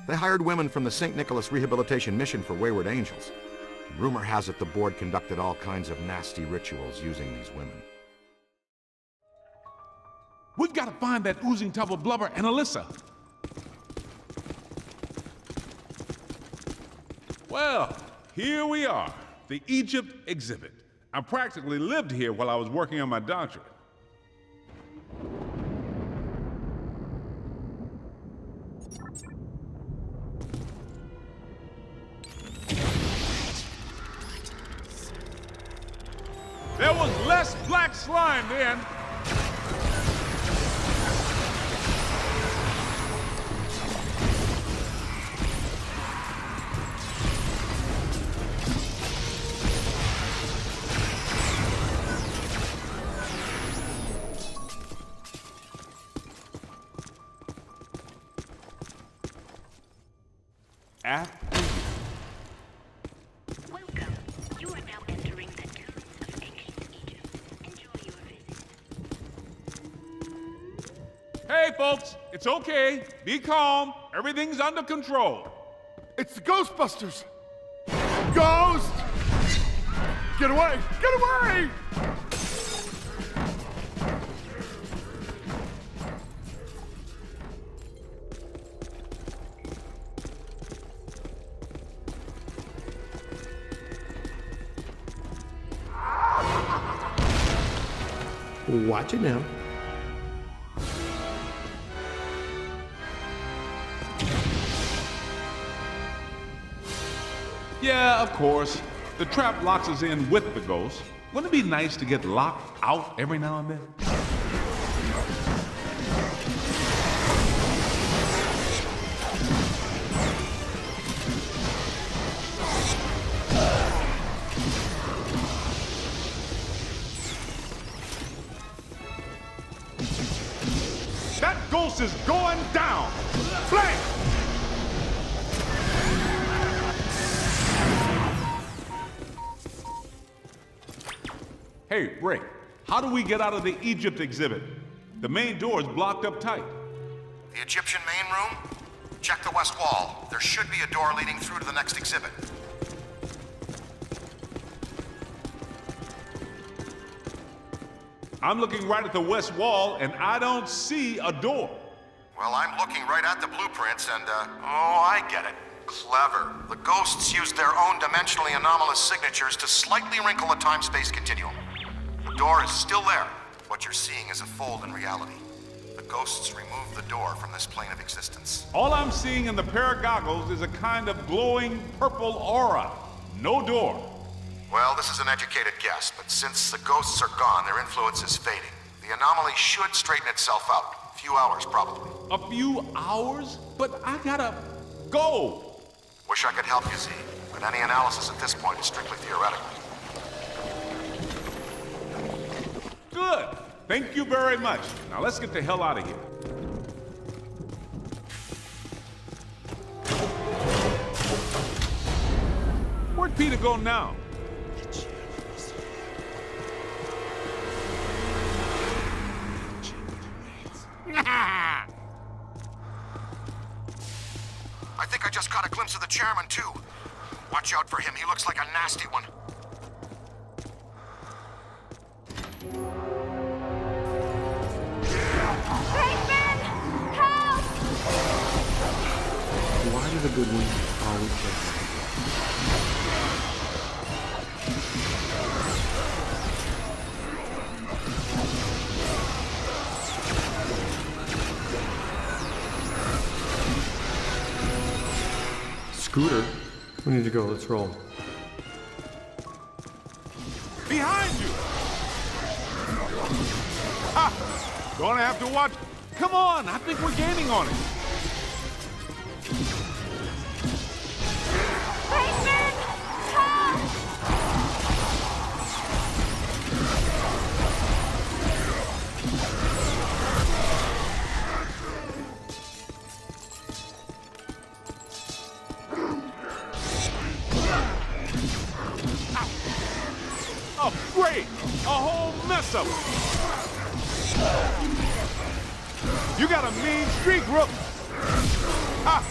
They hired women from the St. Nicholas Rehabilitation Mission for Wayward Angels. Rumor has it the board conducted all kinds of nasty rituals using these women. We've got to find that oozing tub of blubber and Alyssa. Well, here we are, the Egypt exhibit. I practically lived here while I was working on my doctorate. There was less black slime then. Welcome. You are now entering the tombs of ancient Egypt. Enjoy your visit. Hey, folks, it's okay. Be calm. Everything's under control. It's the Ghostbusters! Ghost! Get away! Get away! Watch it now. Yeah, of course. The trap locks us in with the ghost. Wouldn't it be nice to get locked out every now and then? That ghost is going down! Flank! Hey, Ray, how do we get out of the Egypt exhibit? The main door is blocked up tight. The Egyptian main room? Check the west wall. There should be a door leading through to the next exhibit. I'm looking right at the west wall, and I don't see a door. Well, I'm looking right at the blueprints, and, oh, I get it. Clever. The ghosts used their own dimensionally anomalous signatures to slightly wrinkle the time-space continuum. The door is still there. What you're seeing is a fold in reality. The ghosts removed the door from this plane of existence. All I'm seeing in the pair of goggles is a kind of glowing purple aura. No door. Well, this is an educated guess, but since the ghosts are gone, their influence is fading. The anomaly should straighten itself out. A few hours, probably. A few hours? But I gotta go. Wish I could help you, Z, but any analysis at this point is strictly theoretical. Good. Thank you very much. Now let's get the hell out of here. Where'd Peter go now? I think I just caught a glimpse of the chairman, too. Watch out for him. He looks like a nasty one. Brakeman! Help! Why do the good ones always get Scooter. We need to go. Let's roll. Behind you! Ha! Gonna have to watch. Come on, I think we're gaining on it. Oh, great! A whole mess of them. You got a mean streak, Rook. Ha!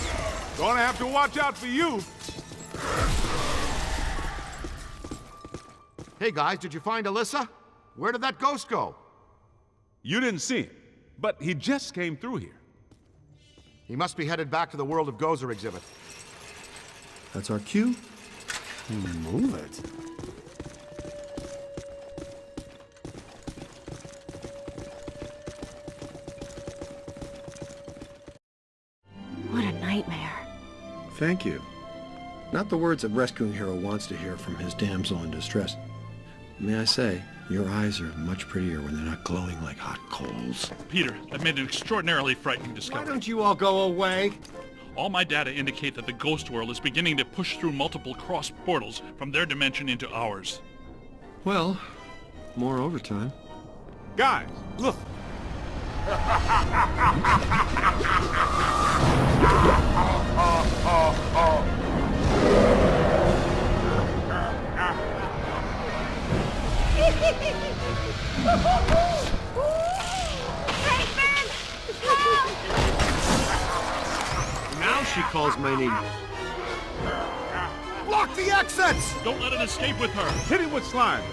Gonna have to watch out for you. Hey guys, did you find Alyssa? Where did that ghost go? You didn't see him, but he just came through here. He must be headed back to the World of Gozer exhibit. That's our cue. Move it. What a nightmare. Thank you. Not the words a rescuing hero wants to hear from his damsel in distress. May I say, your eyes are much prettier when they're not glowing like hot coals. Peter, I've made an extraordinarily frightening discovery. Why don't you all go away? All my data indicate that the ghost world is beginning to push through multiple cross portals from their dimension into ours. Well, more overtime. Guys, look. Now she calls my name. Block the exits! Don't let it escape with her. Hit him with slime.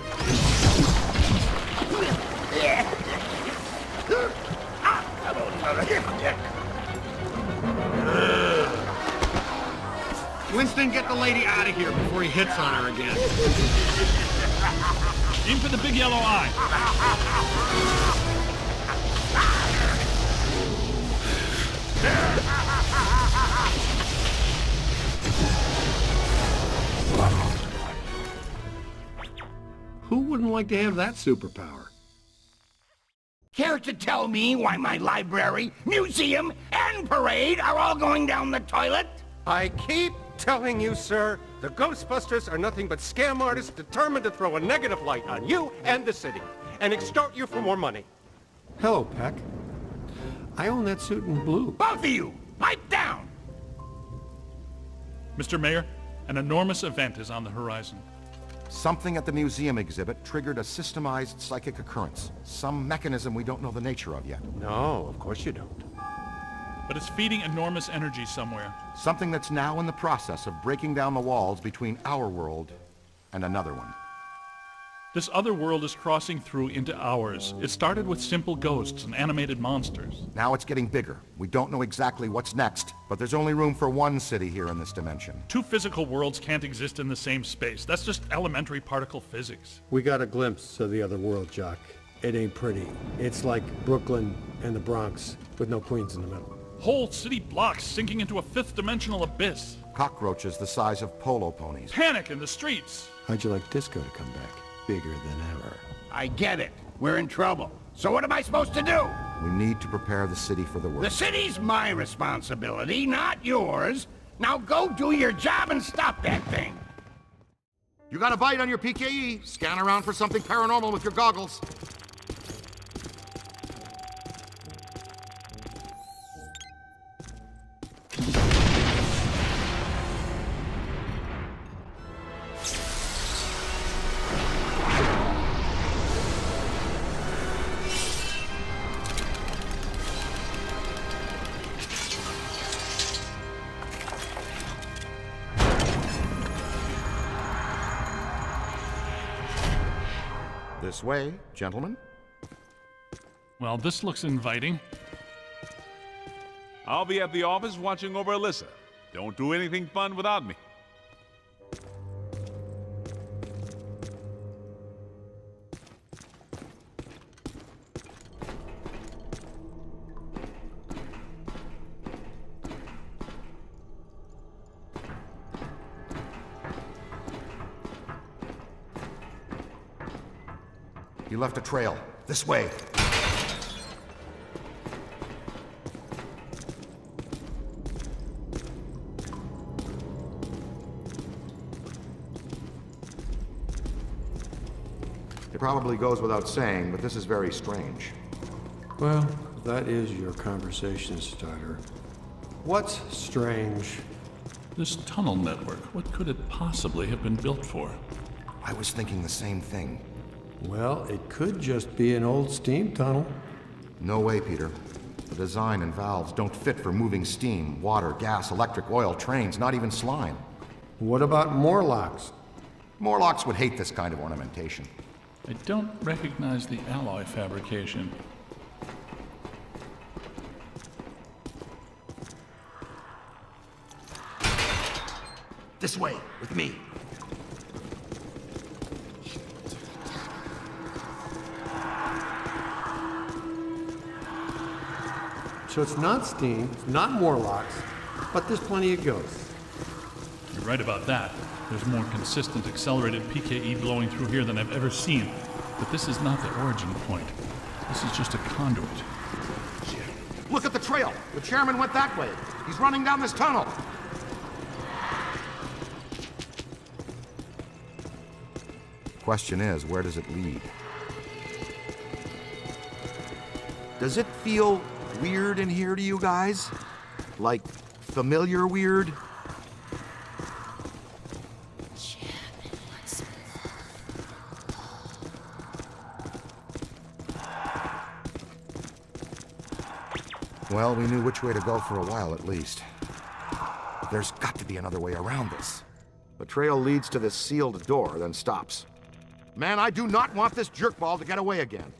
Winston, get the lady out of here before he hits on her again. Aim for the big yellow eye. Who wouldn't like to have that superpower? Care to tell me why my library, museum, and parade are all going down the toilet? I keep telling you, sir, the Ghostbusters are nothing but scam artists determined to throw a negative light on you and the city, and extort you for more money. Hello, Peck. I own that suit in blue. Both of you, pipe down! Mr. Mayor, an enormous event is on the horizon. Something at the museum exhibit triggered a systemized psychic occurrence. Some mechanism we don't know the nature of yet. No, of course you don't. But it's feeding enormous energy somewhere. Something that's now in the process of breaking down the walls between our world and another one. This other world is crossing through into ours. It started with simple ghosts and animated monsters. Now it's getting bigger. We don't know exactly what's next, but there's only room for one city here in this dimension. Two physical worlds can't exist in the same space. That's just elementary particle physics. We got a glimpse of the other world, Jock. It ain't pretty. It's like Brooklyn and the Bronx, with no Queens in the middle. Whole city blocks sinking into a fifth-dimensional abyss. Cockroaches the size of polo ponies. Panic in the streets. How'd you like disco to come back? Bigger than ever. I get it. We're in trouble. So what am I supposed to do? We need to prepare the city for the worst. The city's my responsibility, not yours. Now go do your job and stop that thing. You got a bite on your PKE. Scan around for something paranormal with your goggles. This way, gentlemen. Well, this looks inviting. I'll be at the office watching over Alyssa. Don't do anything fun without me. He left a trail. This way. It probably goes without saying, but this is very strange. Well, that is your conversation starter. What's strange? This tunnel network, what could it possibly have been built for? I was thinking the same thing. Well, it could just be an old steam tunnel. No way, Peter. The design and valves don't fit for moving steam, water, gas, electric, oil, trains, not even slime. What about Morlocks? Morlocks would hate this kind of ornamentation. I don't recognize the alloy fabrication. This way, with me. So it's not steam, it's not Morlocks, but there's plenty of ghosts. You're right about that. There's more consistent accelerated PKE blowing through here than I've ever seen. But this is not the origin point. This is just a conduit. Look at the trail. The chairman went that way. He's running down this tunnel. Question is, where does it lead? Does it feel weird in here to you guys? Like, familiar weird? Well, we knew which way to go for a while, at least. There's got to be another way around this. The trail leads to this sealed door, then stops. Man, I do not want this jerkball to get away again.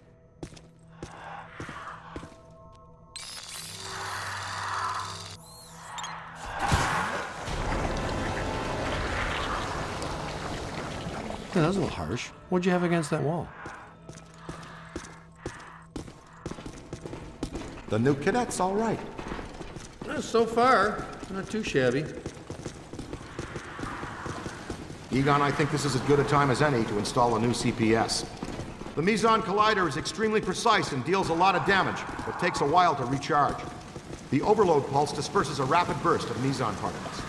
Yeah, that was a little harsh. What'd you have against that wall? The new cadet's all right. So far, not too shabby. Egon, I think this is as good a time as any to install a new CPS. The Meson Collider is extremely precise and deals a lot of damage, but takes a while to recharge. The overload pulse disperses a rapid burst of Meson particles.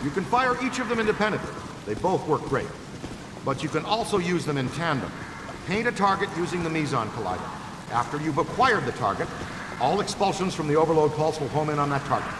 You can fire each of them independently. They both work great. But you can also use them in tandem. Paint a target using the Meson Collider. After you've acquired the target, all expulsions from the overload pulse will home in on that target.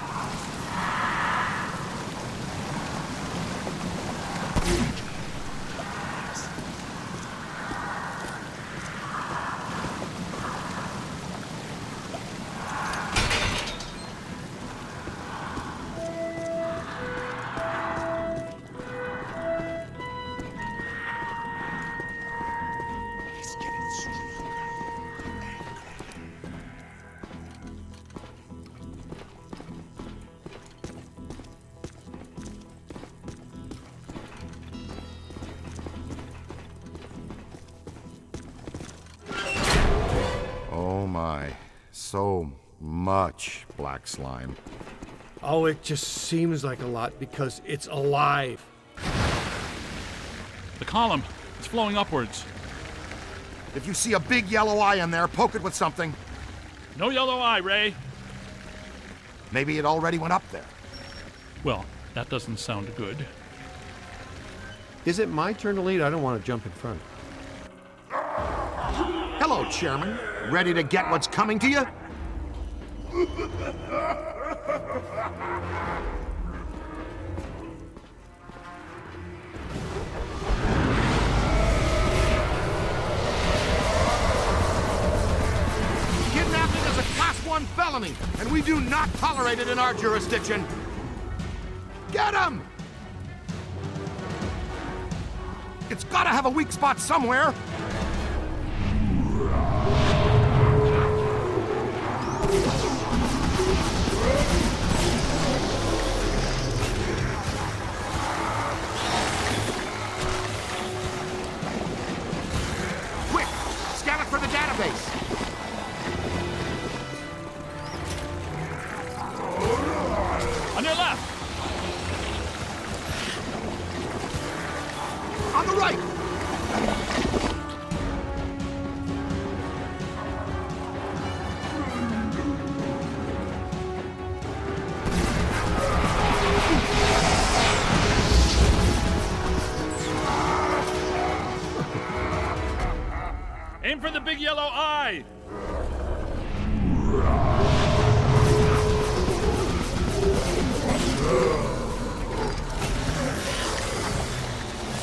So much black slime. Oh, it just seems like a lot because it's alive. The column, it's flowing upwards. If you see a big yellow eye in there, poke it with something. No yellow eye, Ray. Maybe it already went up there. Well, that doesn't sound good. Is it my turn to lead? I don't want to jump in front. Hello, Chairman. Ready to get what's coming to you? Kidnapping is a Class 1 felony, and we do not tolerate it in our jurisdiction. Get him! It's gotta have a weak spot somewhere. Quick! Scan it for the database! On your left! On the right! eye!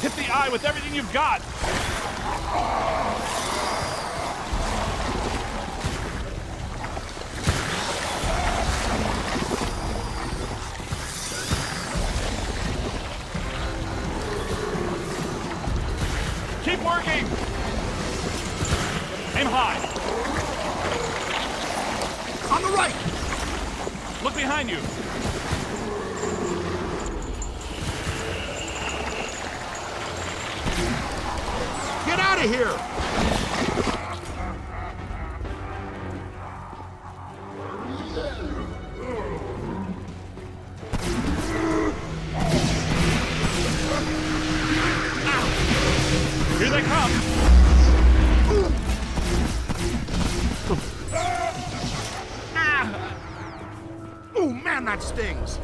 Hit the eye with everything you've got! Keep working! Aim high! On the right! Look behind you! Get out of here! Here they come! Oh man, that stings!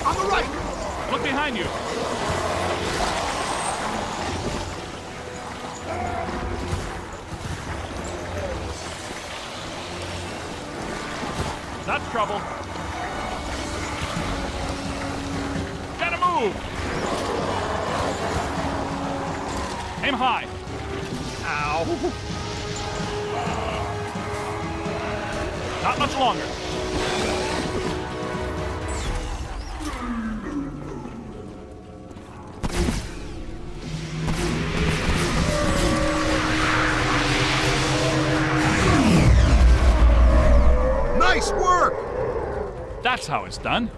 On the right! Look behind you! That's trouble. Gotta move! Aim high. Ow. Not much longer. Nice work! That's how it's done.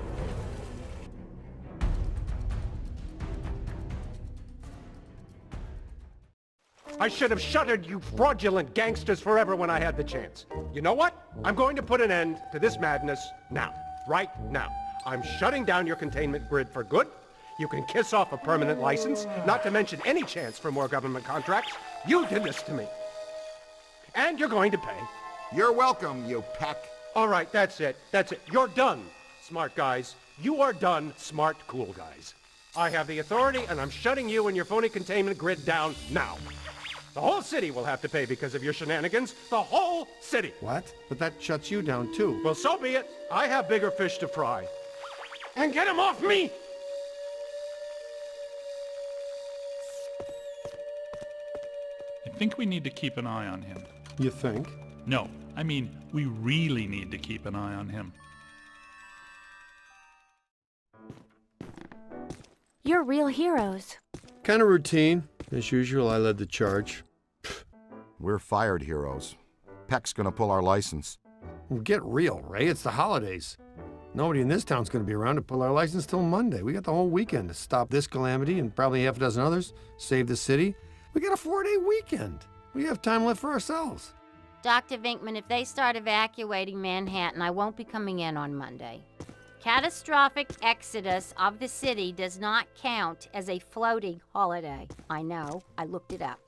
I should have shuttered you fraudulent gangsters forever when I had the chance. You know what? I'm going to put an end to this madness now. Right now. I'm shutting down your containment grid for good. You can kiss off a permanent license, not to mention any chance for more government contracts. You did this to me. And you're going to pay. You're welcome, you peck. All right, that's it. That's it. You're done, smart guys. You are done, smart, cool guys. I have the authority, and I'm shutting you and your phony containment grid down now. The whole city will have to pay because of your shenanigans. The whole city. What? But that shuts you down, too. Well, so be it. I have bigger fish to fry. And get him off me! I think we need to keep an eye on him. You think? No, I mean, we really need to keep an eye on him. You're real heroes. Kind of routine. As usual, I led the charge. We're fired heroes. Peck's gonna pull our license. Well, get real, Ray. It's the holidays. Nobody in this town's gonna be around to pull our license till Monday. We got the whole weekend to stop this calamity and probably half a dozen others, save the city. We got a 4-day weekend. We have time left for ourselves. Dr. Vinkman, if they start evacuating Manhattan, I won't be coming in on Monday. Catastrophic exodus of the city does not count as a floating holiday. I know. I looked it up.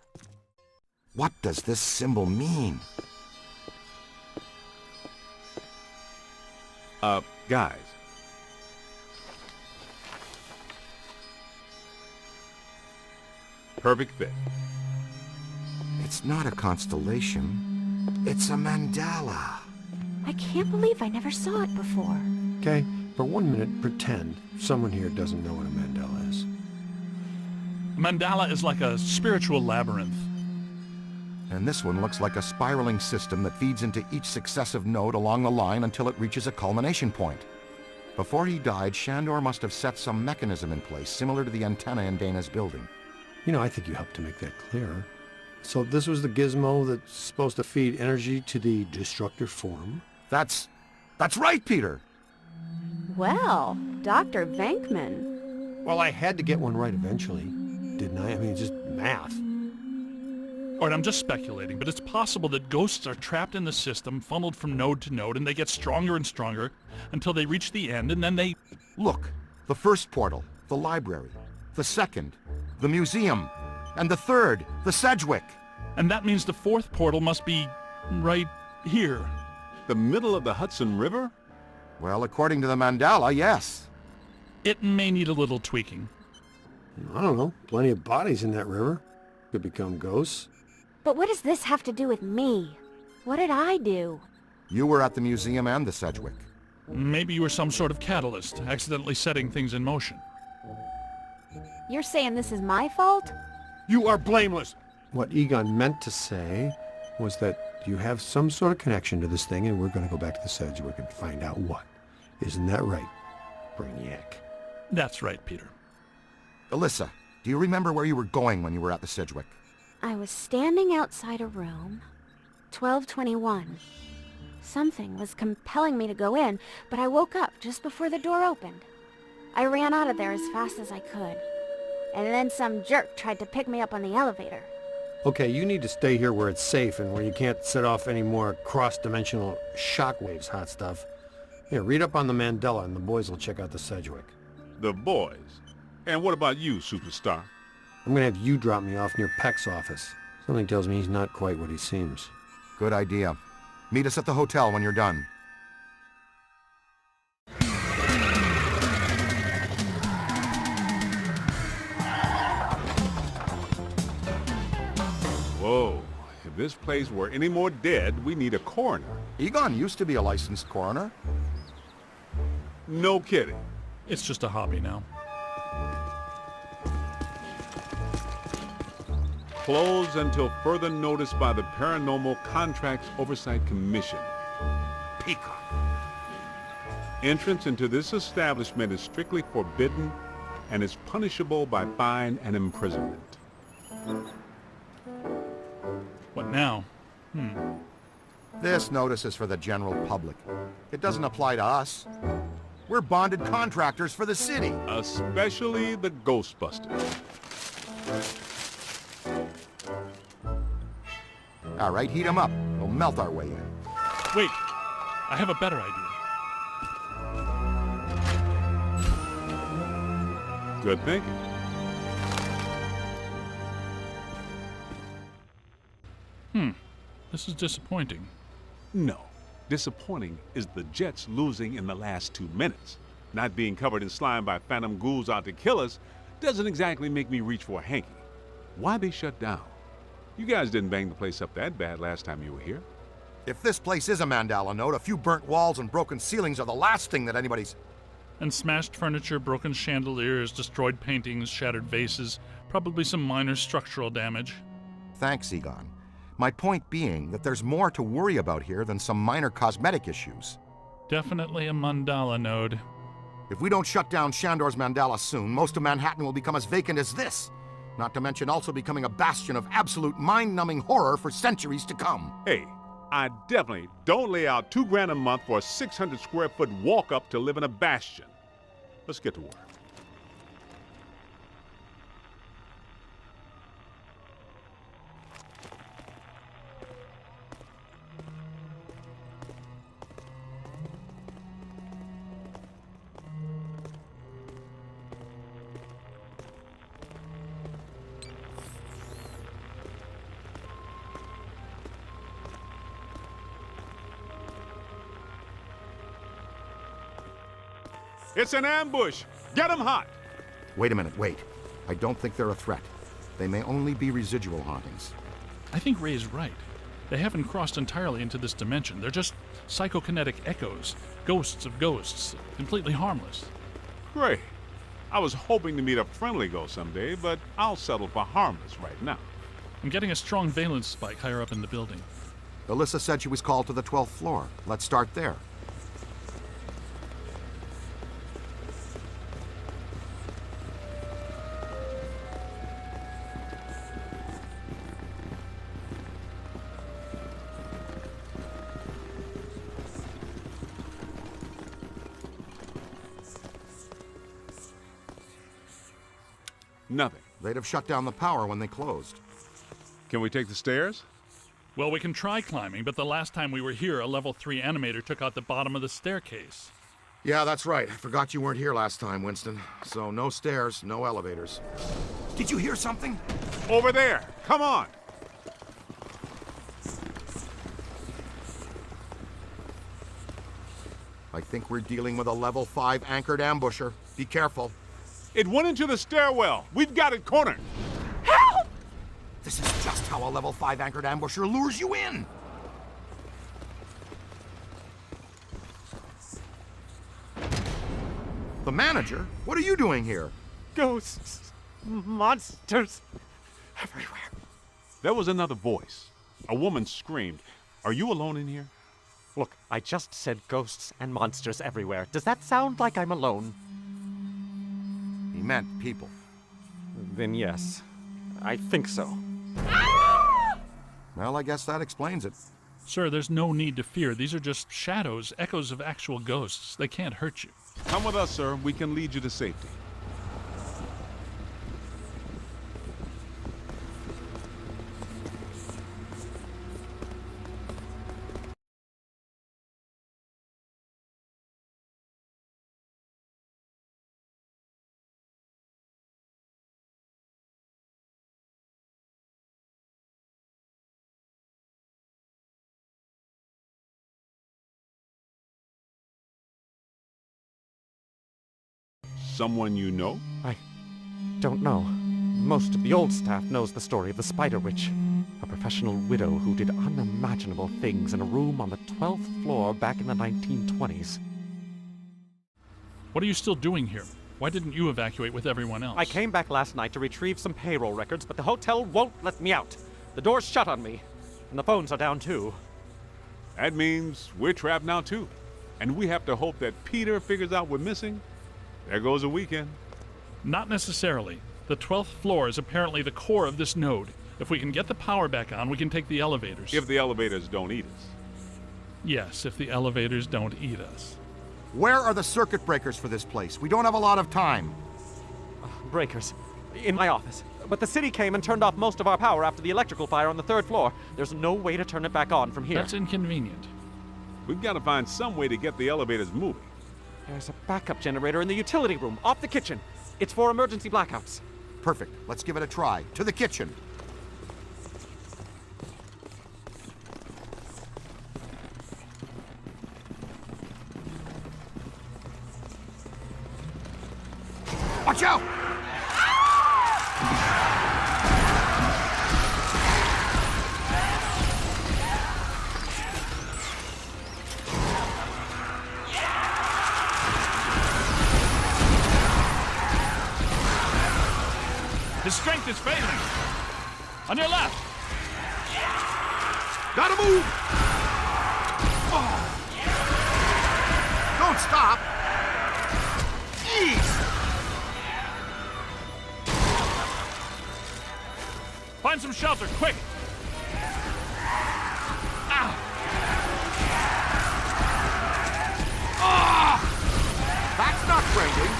What does this symbol mean? Guys. Perfect fit. It's not a constellation. It's a mandala. I can't believe I never saw it before. Okay, for 1 minute, pretend someone here doesn't know what a mandala is. A mandala is like a spiritual labyrinth. And this one looks like a spiraling system that feeds into each successive node along the line until it reaches a culmination point. Before he died, Shandor must have set some mechanism in place, similar to the antenna in Dana's building. You know, I think you helped to make that clearer. So this was the gizmo that's supposed to feed energy to the destructor form? That's right, Peter! Well, Dr. Venkman. Well, I had to get one right eventually, didn't I? I mean, it's just math. All right, I'm just speculating, but it's possible that ghosts are trapped in the system, funneled from node to node, and they get stronger and stronger until they reach the end, and then they... Look, the first portal, the library. The second, the museum. And the third, the Sedgwick. And that means the fourth portal must be right here. The middle of the Hudson River? Well, according to the mandala, yes. It may need a little tweaking. I don't know. Plenty of bodies in that river. Could become ghosts. But what does this have to do with me? What did I do? You were at the museum and the Sedgwick. Maybe you were some sort of catalyst, accidentally setting things in motion. You're saying this is my fault? You are blameless! What Egon meant to say was that you have some sort of connection to this thing, and we're going to go back to the Sedgwick and find out what. Isn't that right, Brainiac? That's right, Peter. Alyssa, do you remember where you were going when you were at the Sedgwick? I was standing outside a room, 1221. Something was compelling me to go in, but I woke up just before the door opened. I ran out of there as fast as I could. And then some jerk tried to pick me up on the elevator. Okay, you need to stay here where it's safe and where you can't set off any more cross-dimensional shockwaves, hot stuff. Here, read up on the Mandela and the boys will check out the Sedgwick. The boys? And what about you, superstar? I'm gonna have you drop me off near Peck's office. Something tells me he's not quite what he seems. Good idea. Meet us at the hotel when you're done. Whoa. If this place were any more dead, we need a coroner. Egon used to be a licensed coroner. No kidding. It's just a hobby now. Closed until further notice by the Paranormal Contracts Oversight Commission. Peacock. Entrance into this establishment is strictly forbidden and is punishable by fine and imprisonment. What now? This notice is for the general public. It doesn't apply to us. We're bonded contractors for the city. Especially the Ghostbusters. All right, heat them up. We'll melt our way in. Wait, I have a better idea. Good thinking. This is disappointing. No. Disappointing is the Jets losing in the last 2 minutes. Not being covered in slime by phantom ghouls out to kill us doesn't exactly make me reach for a hanky. Why they shut down? You guys didn't bang the place up that bad last time you were here. If this place is a Mandala node, a few burnt walls and broken ceilings are the last thing that anybody's... And smashed furniture, broken chandeliers, destroyed paintings, shattered vases, probably some minor structural damage. Thanks, Egon. My point being that there's more to worry about here than some minor cosmetic issues. Definitely a mandala node. If we don't shut down Shandor's Mandala soon, most of Manhattan will become as vacant as this. Not to mention also becoming a bastion of absolute mind-numbing horror for centuries to come. Hey, I definitely don't lay out $2,000 a month for a 600-square-foot walk-up to live in a bastion. Let's get to work. It's an ambush! Get them hot! Wait a minute, wait. I don't think they're a threat. They may only be residual hauntings. I think Ray is right. They haven't crossed entirely into this dimension. They're just psychokinetic echoes, ghosts of ghosts, completely harmless. Great. I was hoping to meet a friendly ghost someday, but I'll settle for harmless right now. I'm getting a strong valence spike higher up in the building. Alyssa said she was called to the 12th floor. Let's start there. Nothing. They'd have shut down the power when they closed. Can we take the stairs? Well, we can try climbing, but the last time we were here, a level 3 animator took out the bottom of the staircase. Yeah, that's right. I forgot you weren't here last time, Winston. So no stairs, no elevators. Did you hear something? Over there! Come on! I think we're dealing with a level 5 anchored ambusher. Be careful. It went into the stairwell. We've got it cornered. Help! This is just how a level 5 anchored ambusher lures you in. The manager? What are you doing here? Ghosts, monsters, everywhere. There was another voice. A woman screamed. Are you alone in here? Look, I just said ghosts and monsters everywhere. Does that sound like I'm alone? He meant people. Then yes, I think so. Well, I guess that explains it. Sir, there's no need to fear. These are just shadows, echoes of actual ghosts. They can't hurt you. Come with us, sir. We can lead you to safety. Someone you know? I don't know. Most of the old staff knows the story of the Spider Witch, a professional widow who did unimaginable things in a room on the 12th floor back in the 1920s. What are you still doing here? Why didn't you evacuate with everyone else? I came back last night to retrieve some payroll records, but the hotel won't let me out. The door's shut on me, and the phones are down too. That means we're trapped now too. And we have to hope that Peter figures out we're missing. There goes a weekend. Not necessarily. The 12th floor is apparently the core of this node. If we can get the power back on, we can take the elevators. If the elevators don't eat us. Yes, if the elevators don't eat us. Where are the circuit breakers for this place? We don't have a lot of time. Breakers. In my office. But the city came and turned off most of our power after the electrical fire on the 3rd floor. There's no way to turn it back on from here. That's inconvenient. We've got to find some way to get the elevators moving. There's a backup generator in the utility room, off the kitchen. It's for emergency blackouts. Perfect. Let's give it a try. To the kitchen. Watch out! His strength is failing. On your left. Gotta move! Oh. Don't stop! Jeez! Find some shelter, quick! Ah! Oh! That's not friendly.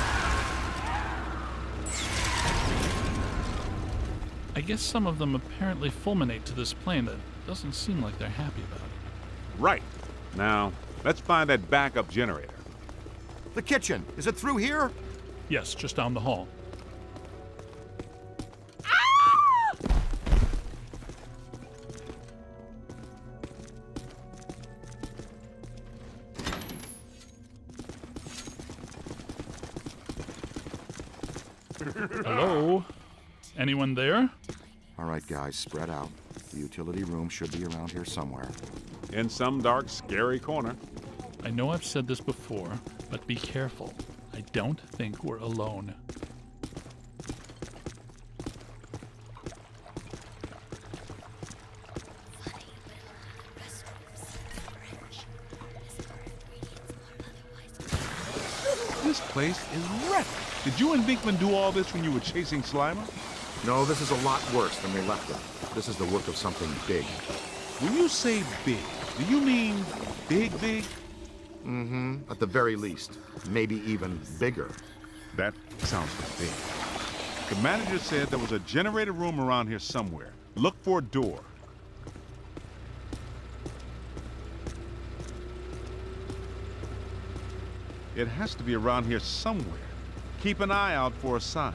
I guess some of them apparently fulminate to this plane. That doesn't seem like they're happy about it. Right. Now, let's find that backup generator. The kitchen. Is it through here? Yes, just down the hall. Hello? Anyone there? All right, guys, spread out. The utility room should be around here somewhere. In some dark, scary corner. I know I've said this before, but be careful. I don't think we're alone. This place is wrecked. Did you and Vinkman do all this when you were chasing Slimer? No, this is a lot worse than they left it. This is the work of something big. When you say big, do you mean big? Mm-hmm. At the very least. Maybe even bigger. That sounds big. The manager said there was a generator room around here somewhere. Look for a door. It has to be around here somewhere. Keep an eye out for a sign.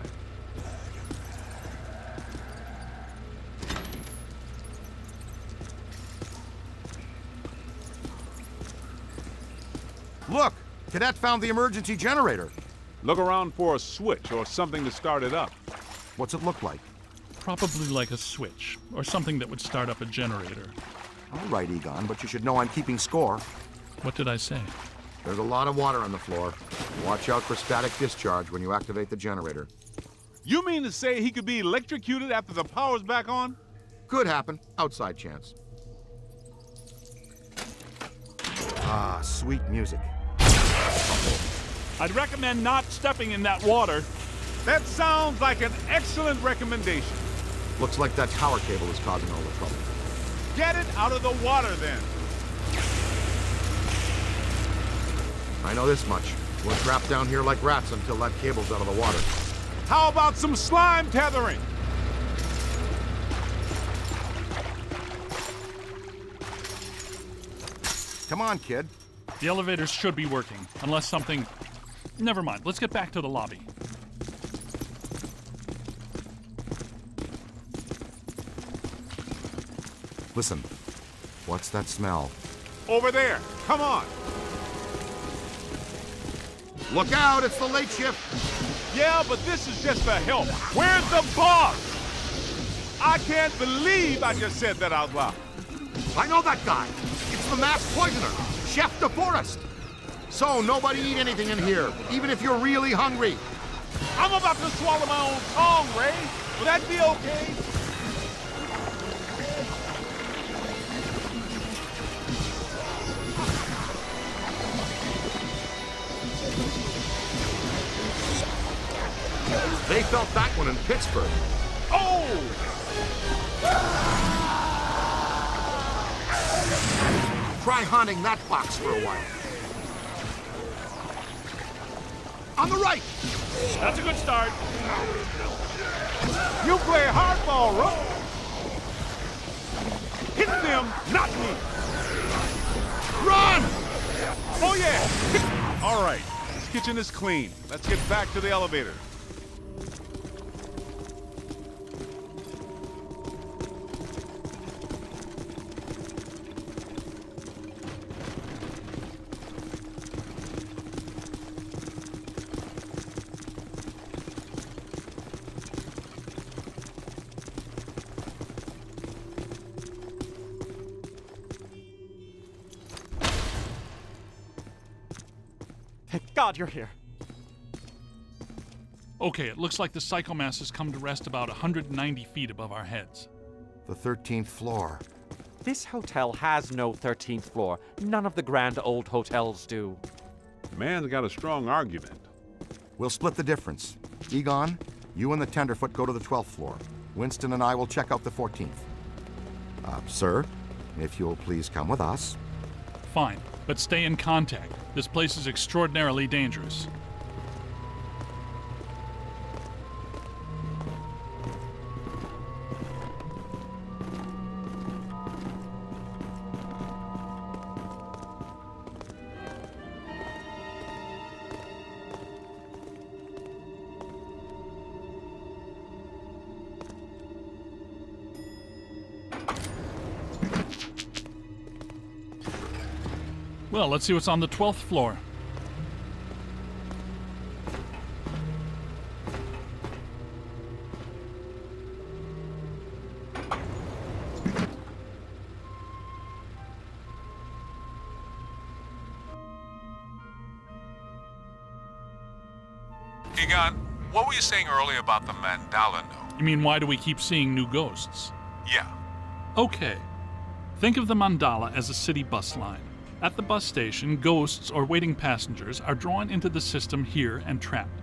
Look! Cadet found the emergency generator. Look around for a switch or something to start it up. What's it look like? Probably like a switch, or something that would start up a generator. All right, Egon, but you should know I'm keeping score. What did I say? There's a lot of water on the floor. Watch out for static discharge when you activate the generator. You mean to say he could be electrocuted after the power's back on? Could happen. Outside chance. Ah, sweet music. I'd recommend not stepping in that water. That sounds like an excellent recommendation. Looks like that power cable is causing all the trouble. Get it out of the water, then. I know this much. We're trapped down here like rats until that cable's out of the water. How about some slime tethering? Come on, kid. The elevators should be working, unless something... Never mind, let's get back to the lobby. Listen, what's that smell? Over there, come on. Look out, it's the late shift. Yeah, but this is just for help. Where's the boss? I can't believe I just said that out loud. I know that guy. It's the masked poisoner, Chef DeForest. So nobody eat anything in here, even if you're really hungry. I'm about to swallow my own tongue, Ray. Will that be okay? They felt that one in Pittsburgh. Oh! Try haunting that box for a while. On the right! That's a good start. You play hardball, Rook. Hit them, not me. Run! Oh, yeah. All right, this kitchen is clean. Let's get back to the elevator. Thank God you're here. Okay, it looks like the psychomass has come to rest about 190 feet above our heads. The 13th floor. This hotel has no 13th floor. None of the grand old hotels do. The man's got a strong argument. We'll split the difference. Egon, you and the Tenderfoot go to the 12th floor. Winston and I will check out the 14th. Sir, if you'll please come with us. Fine, but stay in contact. This place is extraordinarily dangerous. Well, let's see what's on the 12th floor. Egon, what were you saying earlier about the mandala node? You mean, why do we keep seeing new ghosts? Yeah. Okay. Think of the mandala as a city bus line. At the bus station, ghosts or waiting passengers are drawn into the system here and trapped.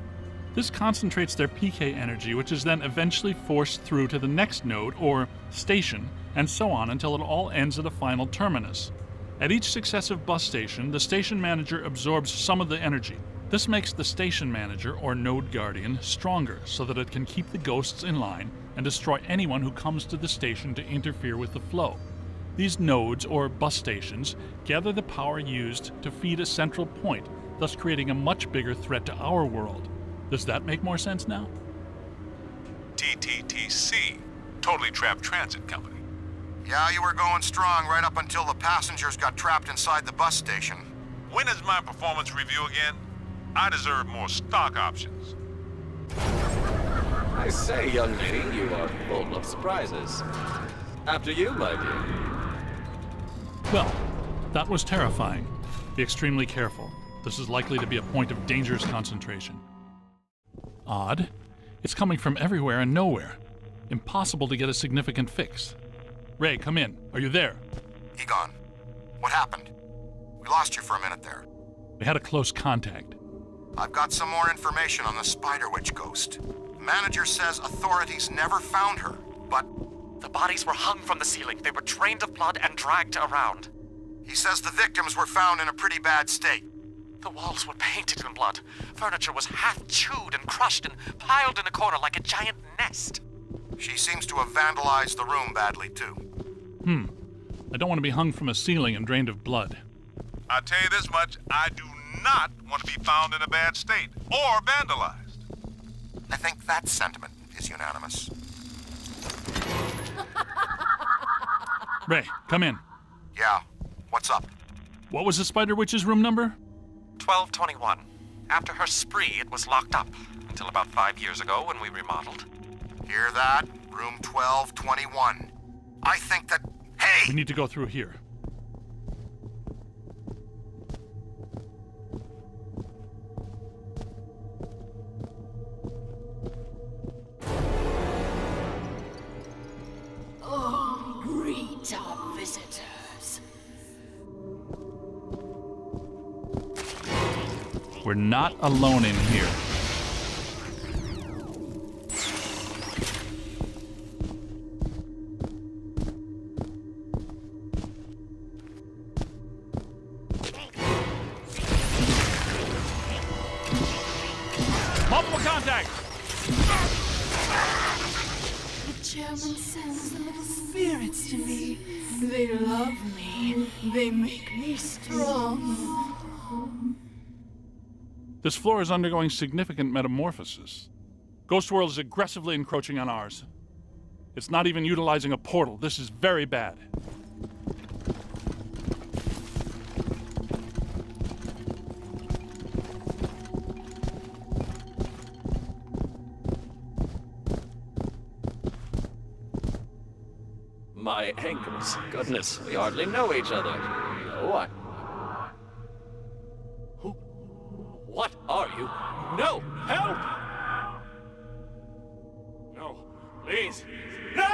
This concentrates their PK energy, which is then eventually forced through to the next node or station, and so on until it all ends at a final terminus. At each successive bus station, the station manager absorbs some of the energy. This makes the station manager or node guardian stronger so that it can keep the ghosts in line and destroy anyone who comes to the station to interfere with the flow. These nodes, or bus stations, gather the power used to feed a central point, thus creating a much bigger threat to our world. Does that make more sense now? TTTC, Totally Trapped Transit Company. Yeah, you were going strong right up until the passengers got trapped inside the bus station. When is my performance review again? I deserve more stock options. I say, young lady, you are full of surprises. After you, my dear. Well, that was terrifying. Be extremely careful. This is likely to be a point of dangerous concentration. Odd. It's coming from everywhere and nowhere. Impossible to get a significant fix. Ray, come in. Are you there? Egon, what happened? We lost you for a minute there. We had a close contact. I've got some more information on the Spider Witch ghost. The manager says authorities never found her, but... The bodies were hung from the ceiling. They were drained of blood and dragged around. He says the victims were found in a pretty bad state. The walls were painted in blood. Furniture was half chewed and crushed and piled in a corner like a giant nest. She seems to have vandalized the room badly, too. I don't want to be hung from a ceiling and drained of blood. I'll tell you this much, I do not want to be found in a bad state or vandalized. I think that sentiment is unanimous. Ray, come in. Yeah, what's up? What was the Spider Witch's room number? 1221. After her spree, it was locked up until about 5 years ago when we remodeled. Hear that? Room 1221. I think that... Hey! We need to go through here. Oh, greet our visitors. We're not alone in here. Multiple contact! The chairman sends the little spirits to me. They love me. They make me strong. This floor is undergoing significant metamorphosis. Ghost World is aggressively encroaching on ours. It's not even utilizing a portal. This is very bad. My ankles. Goodness, we hardly know each other. What? What are you? No! Help! No, please. No!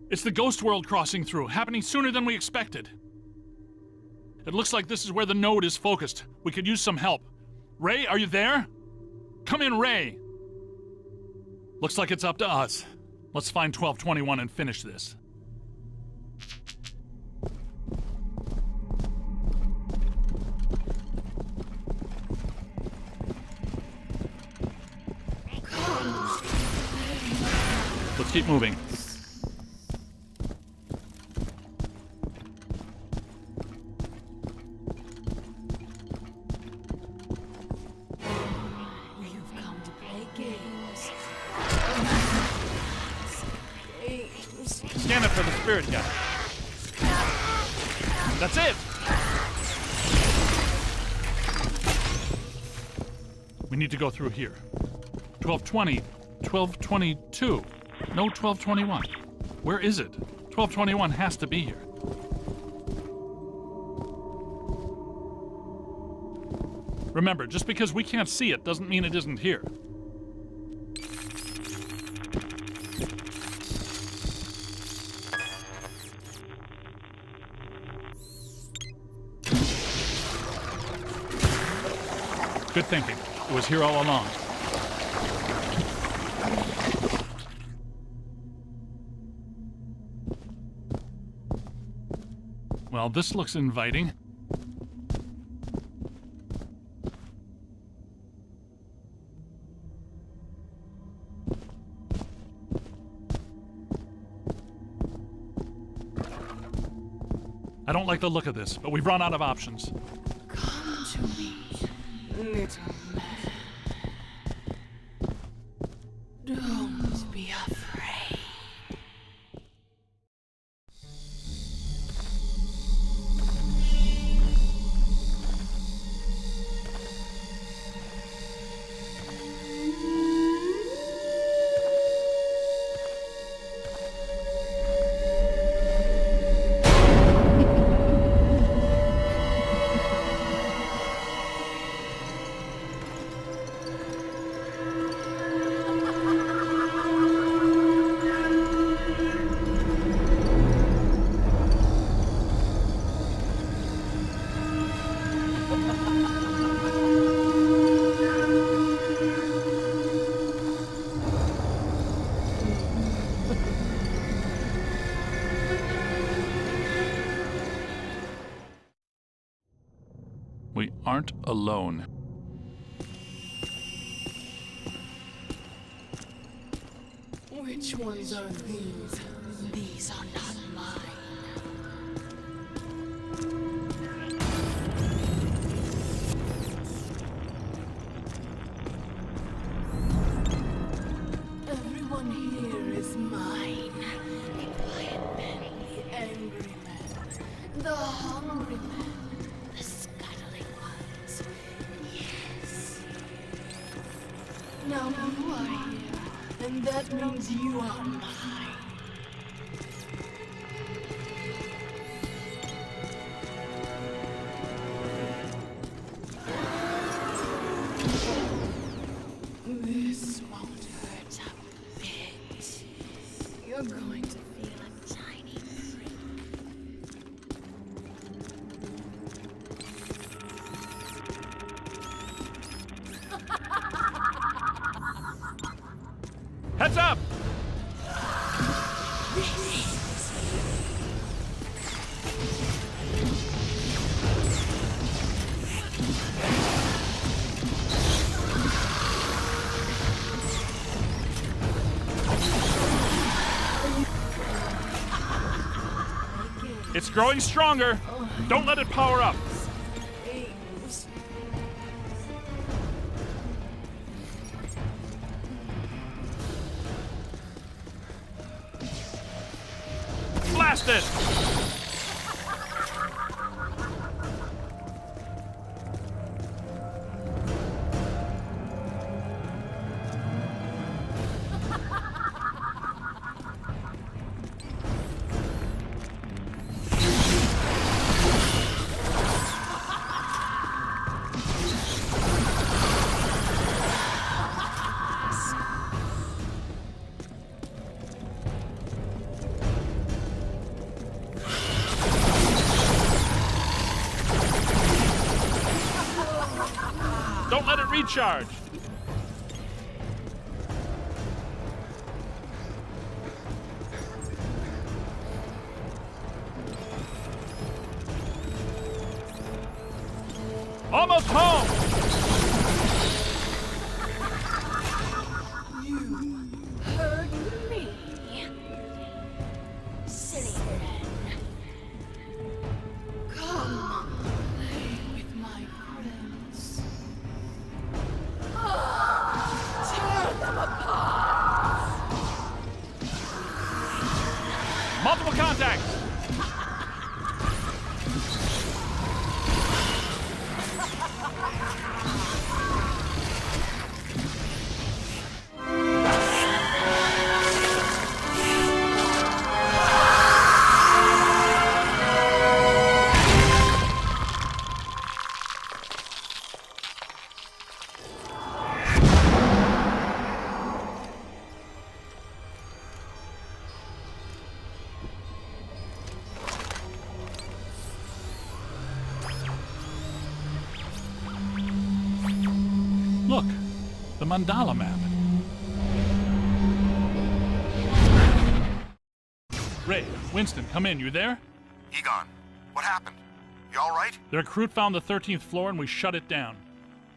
It's the Ghost World crossing through, happening sooner than we expected. It looks like this is where the node is focused. We could use some help. Ray, are you there? Come in, Ray! Looks like it's up to us. Let's find 1221 and finish this. Let's keep moving. Scan it for the spirit guy. That's it! We need to go through here. 1220, 1222. No 1221. Where is it? 1221 has to be here. Remember, just because we can't see it doesn't mean it isn't here. Good thinking. It was here all along. Well, this looks inviting. I don't like the look of this, but we've run out of options. Come to me, little man. We aren't alone. Which ones are these? These are not mine. Everyone here is mine. The quiet men, the angry men, the hungry men, the scuttling ones. Yes. Now you are here, and that means you are mine. This won't hurt a bit. You're going to feel a tiny prick. Heads up! It's growing stronger. Don't let it power up. Blast it! Don't let it recharge. Almost home. You heard me. Silly friend. Come, play with my friends. Tear them apart. Multiple contacts. Look, the mandala map. Ray, Winston, come in. You there? Egon, what happened? You all right? The recruit found the 13th floor and we shut it down.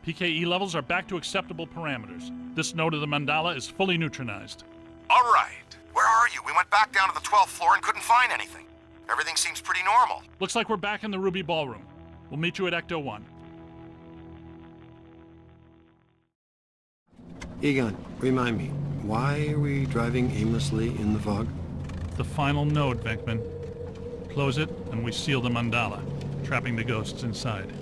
PKE levels are back to acceptable parameters. This node of the mandala is fully neutronized. All right. Where are you? We went back down to the 12th floor and couldn't find anything. Everything seems pretty normal. Looks like we're back in the Ruby Ballroom. We'll meet you at Ecto 1. Egon, remind me, why are we driving aimlessly in the fog? The final node, Venkman. Close it, and we seal the mandala, trapping the ghosts inside.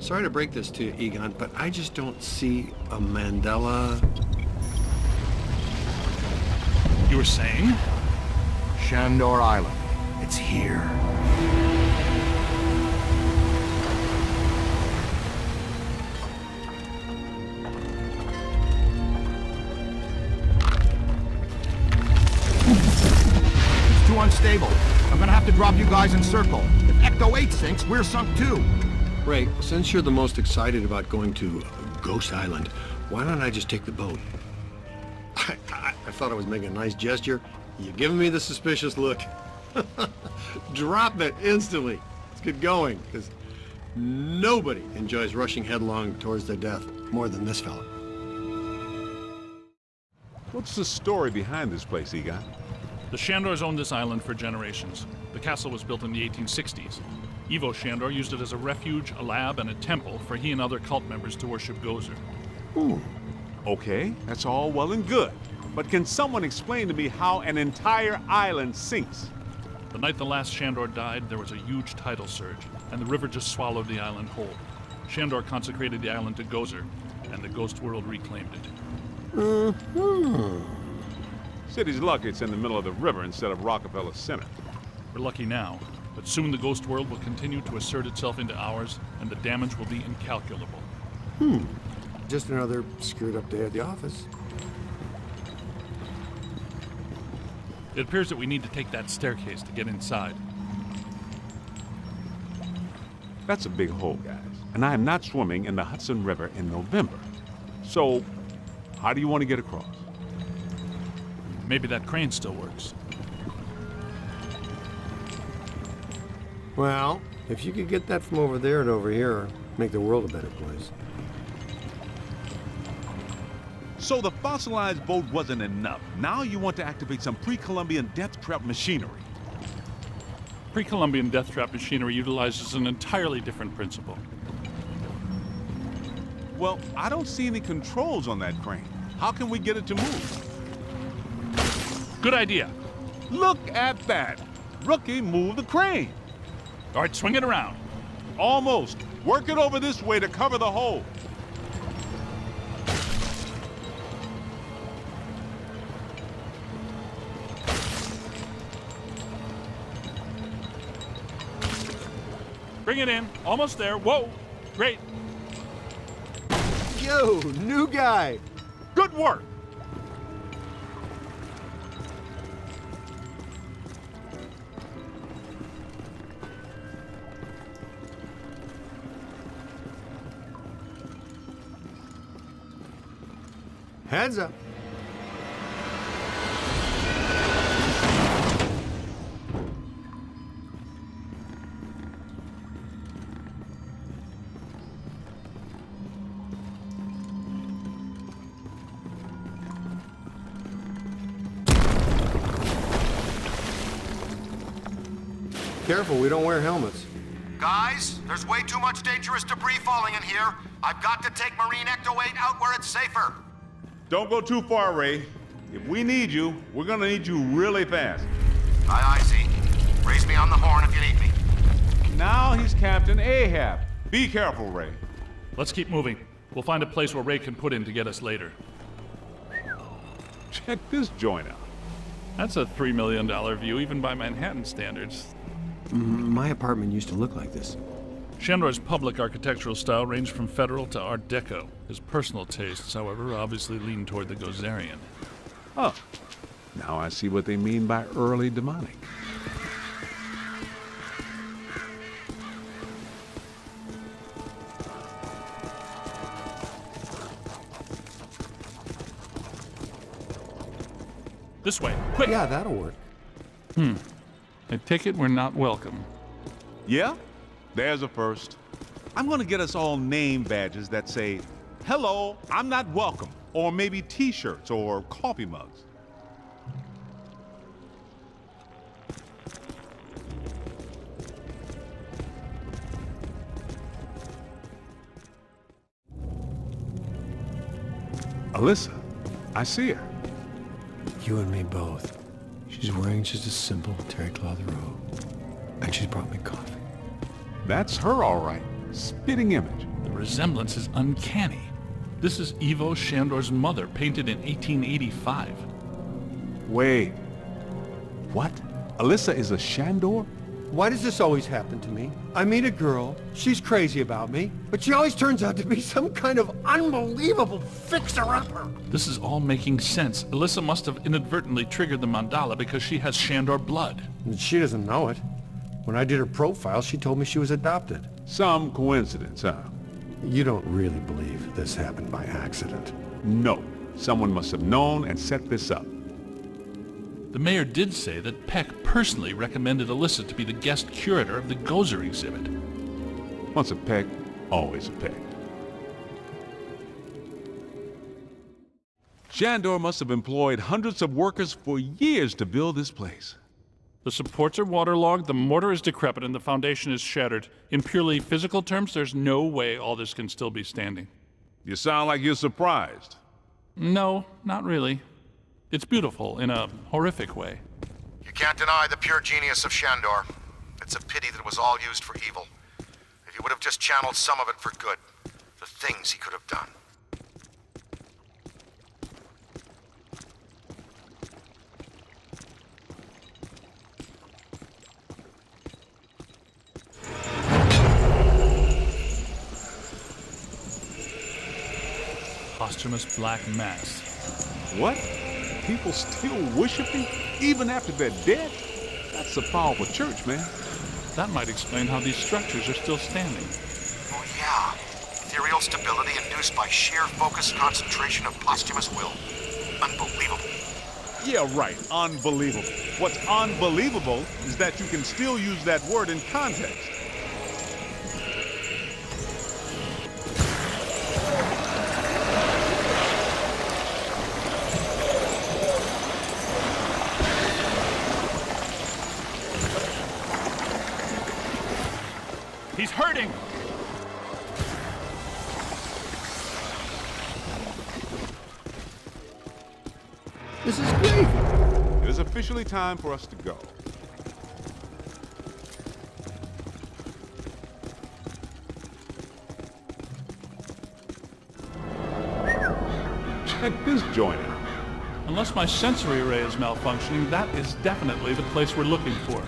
Sorry to break this to you, Egon, but I just don't see a mandala. You were saying? Shandor Island. It's here. It's too unstable. I'm gonna have to drop you guys in circle. If Ecto 8 sinks, we're sunk too. Ray, since you're the most excited about going to Ghost Island, why don't I just take the boat? I thought I was making a nice gesture. You're giving me the suspicious look. Drop it instantly. Let's get going, because Nobody enjoys rushing headlong towards their death more than this fella. What's the story behind this place, Egon? The Shandors owned this island for generations. The castle was built in the 1860s. Ivo Shandor used it as a refuge, a lab, and a temple for he and other cult members to worship Gozer. Okay, that's all well and good. But can someone explain to me how an entire island sinks? The night the last Shandor died, there was a huge tidal surge, and the river just swallowed the island whole. Shandor consecrated the island to Gozer, and the ghost world reclaimed it. City's lucky it's in the middle of the river instead of Rockefeller Center. We're lucky now, but soon the ghost world will continue to assert itself into ours, and the damage will be incalculable. Just another screwed up day at the office. It appears that we need to take that staircase to get inside. That's a big hole, guys. And I am not swimming in the Hudson River in November. So, how do you want to get across? Maybe that crane still works. Well, if you could get that from over there to over here, make the world a better place. So the fossilized boat wasn't enough. Now you want to activate some pre-Columbian death trap machinery. Pre-Columbian death trap machinery utilizes an entirely different principle. Well, I don't see any controls on that crane. How can we get it to move? Good idea. Look at that. Rookie moved the crane. All right, swing it around. Almost. Work it over this way to cover the hole. Bring it in. Almost there. Whoa. Great. Yo, new guy. Good work. Heads up. Careful, we don't wear helmets. Guys, there's way too much dangerous debris falling in here. I've got to take Marine Ecto-8 out where it's safer. Don't go too far, Ray. If we need you, we're gonna need you really fast. Aye, aye, Z. Raise me on the horn if you need me. Now he's Captain Ahab. Be careful, Ray. Let's keep moving. We'll find a place where Ray can put in to get us later. Check this joint out. That's a $3 million view, even by Manhattan standards. My apartment used to look like this. Shandor's public architectural style ranged from Federal to Art Deco. His personal tastes, however, obviously lean toward the Gozerian. Oh, now I see what they mean by early demonic. This way, quick! Yeah, that'll work. I take it we're not welcome. Yeah? There's a first. I'm gonna get us all name badges that say, "Hello, I'm not welcome," or maybe t-shirts or coffee mugs. Alyssa, I see her. You and me both. She's wearing just a simple terry cloth robe. And she's brought me coffee. That's her, all right. Spitting image. The resemblance is uncanny. This is Ivo Shandor's mother, painted in 1885. Wait. What? Alyssa is a Shandor? Why does this always happen to me? I meet a girl, she's crazy about me, but she always turns out to be some kind of unbelievable fixer-upper. This is all making sense. Alyssa must have inadvertently triggered the mandala because she has Shandor blood. She doesn't know it. When I did her profile, she told me she was adopted. Some coincidence, huh? You don't really believe this happened by accident? No. Someone must have known and set this up. The mayor did say that Peck personally recommended Alyssa to be the guest curator of the Gozer exhibit. Once a peck, always a peck. Shandor must have employed hundreds of workers for years to build this place. The supports are waterlogged, the mortar is decrepit, and the foundation is shattered. In purely physical terms, there's no way all this can still be standing. You sound like you're surprised. No, not really. It's beautiful in a horrific way. You can't deny the pure genius of Shandor. It's a pity that it was all used for evil. If he would have just channeled some of it for good, the things he could have done. Posthumous black mass. What? People still worshiping even after they're dead? That's a powerful church, man. That might explain how these structures are still standing. Oh yeah, ethereal stability induced by sheer focused concentration of posthumous will. Unbelievable. Yeah, right. Unbelievable. What's unbelievable is that you can still use that word in context. He's hurting! This is great! It is officially time for us to go. Check this joint out. Unless my sensory array is malfunctioning, that is definitely the place we're looking for.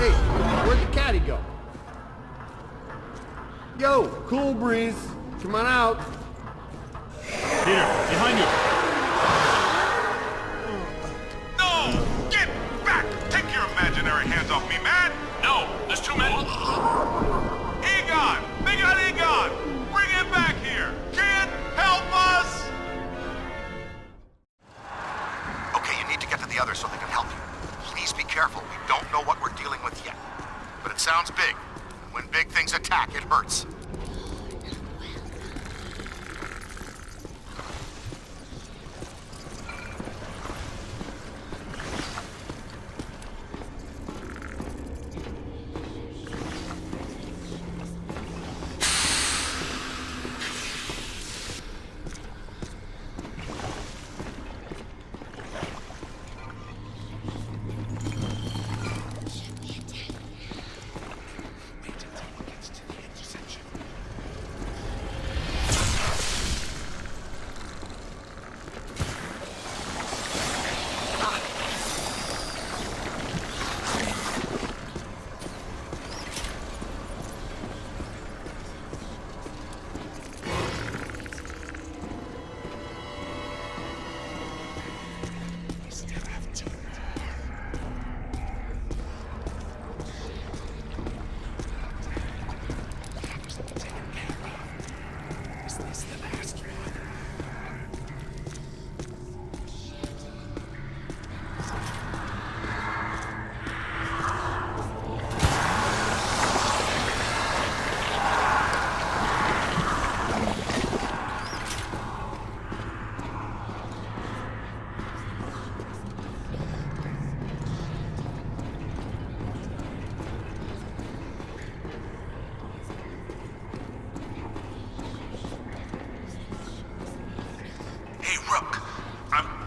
Hey, where'd the caddy go? Yo, cool breeze. Come on out. Peter, behind you. No! Get back! Take your imaginary hands off me, man! No, there's too many. Egon! They got Egon! Bring him back here! Kid, help us! Okay, you need to get to the others so they can help you. Please be careful. We don't know what we're dealing with yet. But it sounds big. When big things attack, it hurts.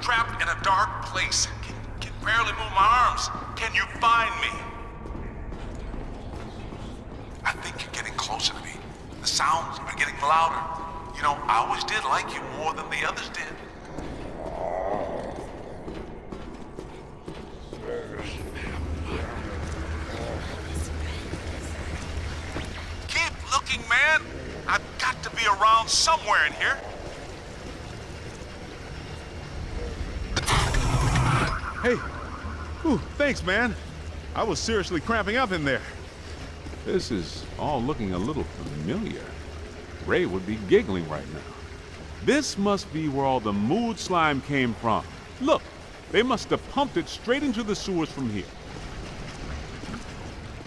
trapped in a dark place. Can barely move my arms. Can you find me? I think you're getting closer to me. The sounds are getting louder. You know, I always did like you more than the others did. Keep looking, man. I've got to be around somewhere in here. Hey, ooh, thanks, man. I was seriously cramping up in there. This is all looking a little familiar. Ray would be giggling right now. This must be where all the mood slime came from. Look, They must have pumped it straight into the sewers from here.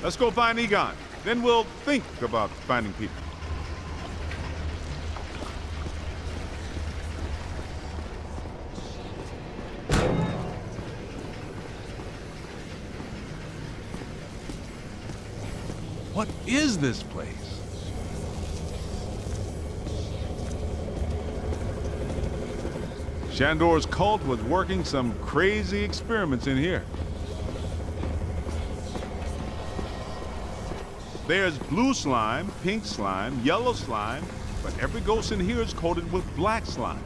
Let's go find Egon. Then we'll think about finding Peter. What is this place? Shandor's cult was working some crazy experiments in here. There's blue slime, pink slime, yellow slime, but every ghost in here is coated with black slime.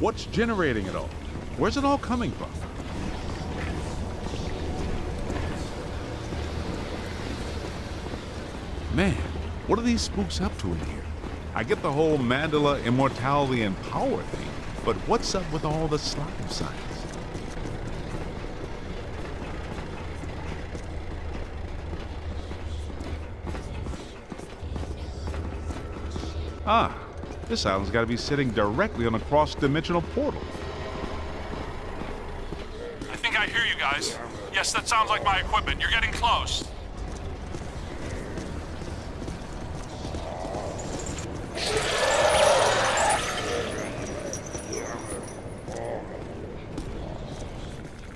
What's generating it all? Where's it all coming from? Man, what are these spooks up to in here? I get the whole mandala, immortality, and power thing, but what's up with all the slime science? Ah, this island's got to be sitting directly on a cross-dimensional portal. I think I hear you guys. Yes, that sounds like my equipment. You're getting close.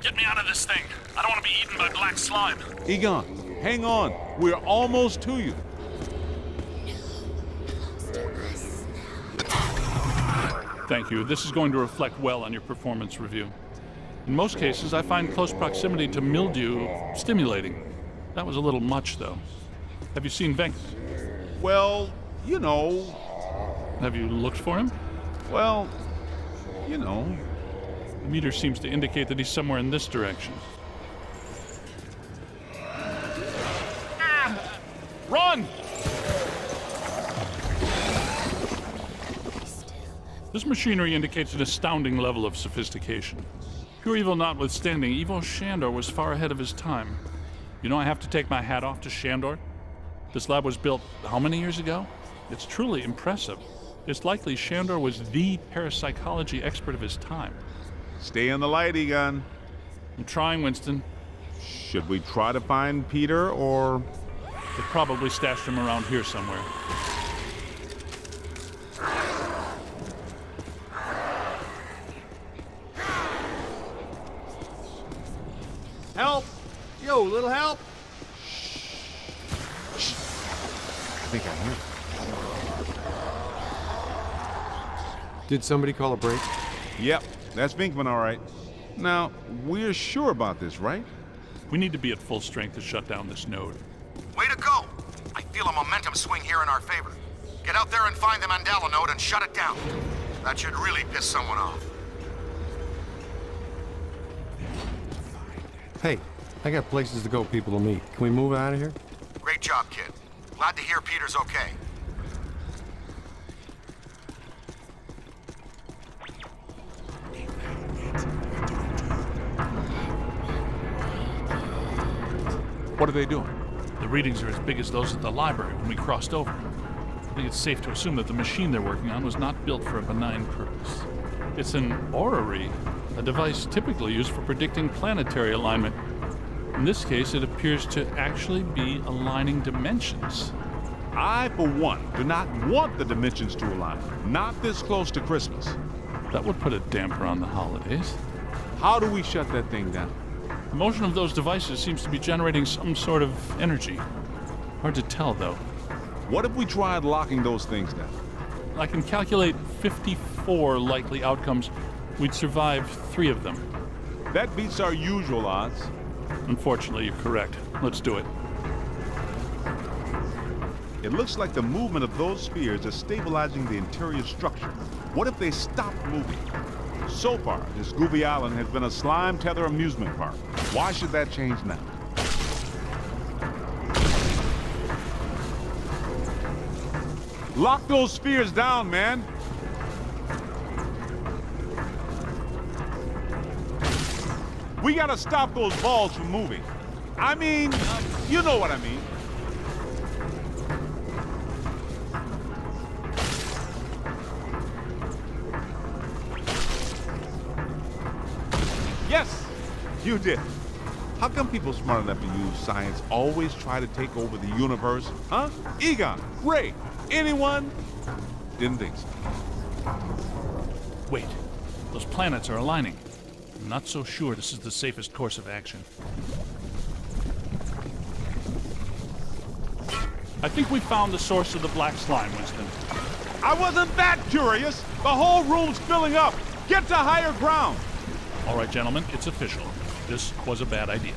Get me out of this thing. I don't want to be eaten by black slime. Egon, hang on. We're almost to you. Thank you. This is going to reflect well on your performance review. In most cases, I find close proximity to mildew stimulating. That was a little much, though. Have you seen Venkman? Well, you know. Have you looked for him? Well, you know. The meter seems to indicate that he's somewhere in this direction. Run! This machinery indicates an astounding level of sophistication. Pure evil notwithstanding, Evil Shandor was far ahead of his time. You know, I have to take my hat off to Shandor. This lab was built how many years ago? It's truly impressive. It's likely Shandor was the parapsychology expert of his time. Stay in the light, Egon. I'm trying, Winston. Should we try to find Peter, or...? They probably stashed him around here somewhere. Help! Yo, little help! I think I hear it. Did somebody call a break? Yep, that's Venkman, all right. Now, we're sure about this, right? We need to be at full strength to shut down this node. Way to go! I feel a momentum swing here in our favor. Get out there and find the Mandela node and shut it down. That should really piss someone off. Hey, I got places to go, people to meet. Can we move out of here? Great job, kid. Glad to hear Peter's okay. What are they doing? The readings are as big as those at the library when we crossed over. I think it's safe to assume that the machine they're working on was not built for a benign purpose. It's an orrery, a device typically used for predicting planetary alignment. In this case, it appears to actually be aligning dimensions. I, for one, do not want the dimensions to align. Not this close to Christmas. That would put a damper on the holidays. How do we shut that thing down? The motion of those devices seems to be generating some sort of energy. Hard to tell, though. What if we tried locking those things down? I can calculate 54 likely outcomes. We'd survive 3 of them. That beats our usual odds. Unfortunately, you're correct. Let's do it. It looks like the movement of those spheres is stabilizing the interior structure. What if they stopped moving? So far, this Goofy Island has been a slime tether amusement park. Why should that change now? Lock those spheres down, man! We gotta stop those balls from moving. I mean, you know what I mean. Yes, you did. How come people smart enough to use science always try to take over the universe? Huh? Egon, Ray, anyone? Didn't think so. Wait, those planets are aligning. I'm not so sure this is the safest course of action. I think we found the source of the black slime, Winston. I wasn't that curious. The whole room's filling up. Get to higher ground. All right, gentlemen, it's official. This was a bad idea.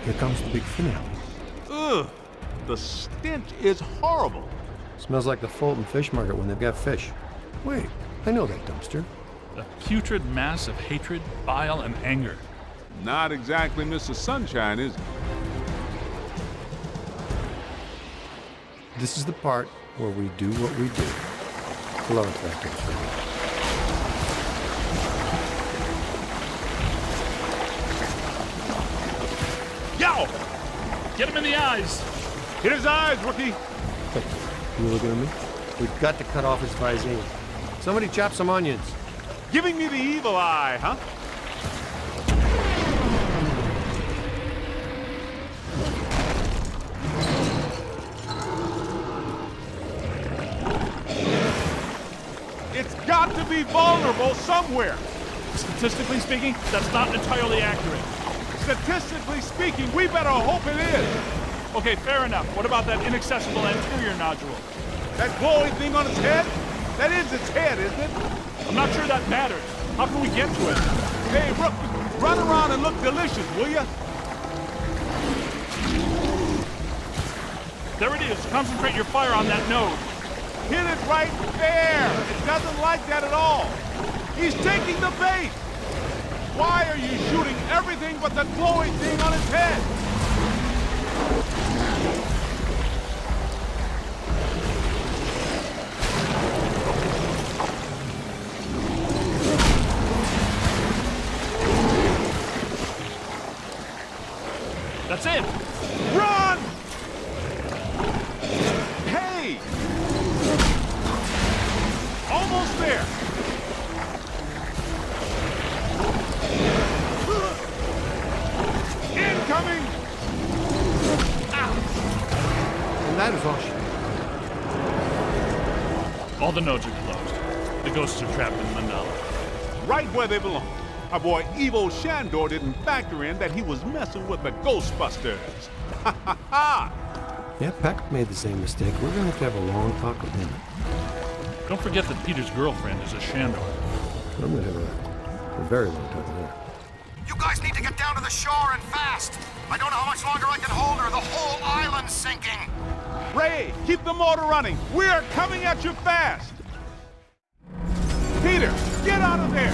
Here comes the big finale. Ugh, the stench is horrible. Smells like the Fulton Fish Market when they've got fish. Wait, I know that dumpster. A putrid mass of hatred, bile, and anger. Not exactly Mr. Sunshine, is it? This is the part where we do what we do. Blow into that dumpster. Yo! Get him in the eyes! Hit his eyes, rookie! Hey, you looking at me? We've got to cut off his visine. Somebody chop some onions. Giving me the evil eye, huh? It's got to be vulnerable somewhere. Statistically speaking, that's not entirely accurate. Statistically speaking, we better hope it is. Okay, fair enough. What about that inaccessible anterior nodule? That glowing thing on its head? That is its head, isn't it? I'm not sure that matters. How can we get to it? Hey, rookie, run around and look delicious, will ya? There it is. Concentrate your fire on that node. Hit it right there. It doesn't like that at all. He's taking the bait. Why are you shooting everything but the glowing thing on its head? That's it! Run! Hey! Almost there! Incoming! And that is all she... All the nodes are closed. The ghosts are trapped in the mandala. Right where they belong. Our boy Evo Shandor didn't factor in that he was messing with the Ghostbusters. Ha ha ha! Yeah, Peck made the same mistake. We're going to have a long talk with him. Don't forget that Peter's girlfriend is a Shandor. I'm going to have a very long talk with her. You guys need to get down to the shore and fast. I don't know how much longer I can hold her. The whole island's sinking. Ray, keep the motor running. We are coming at you fast. Peter, get out of there.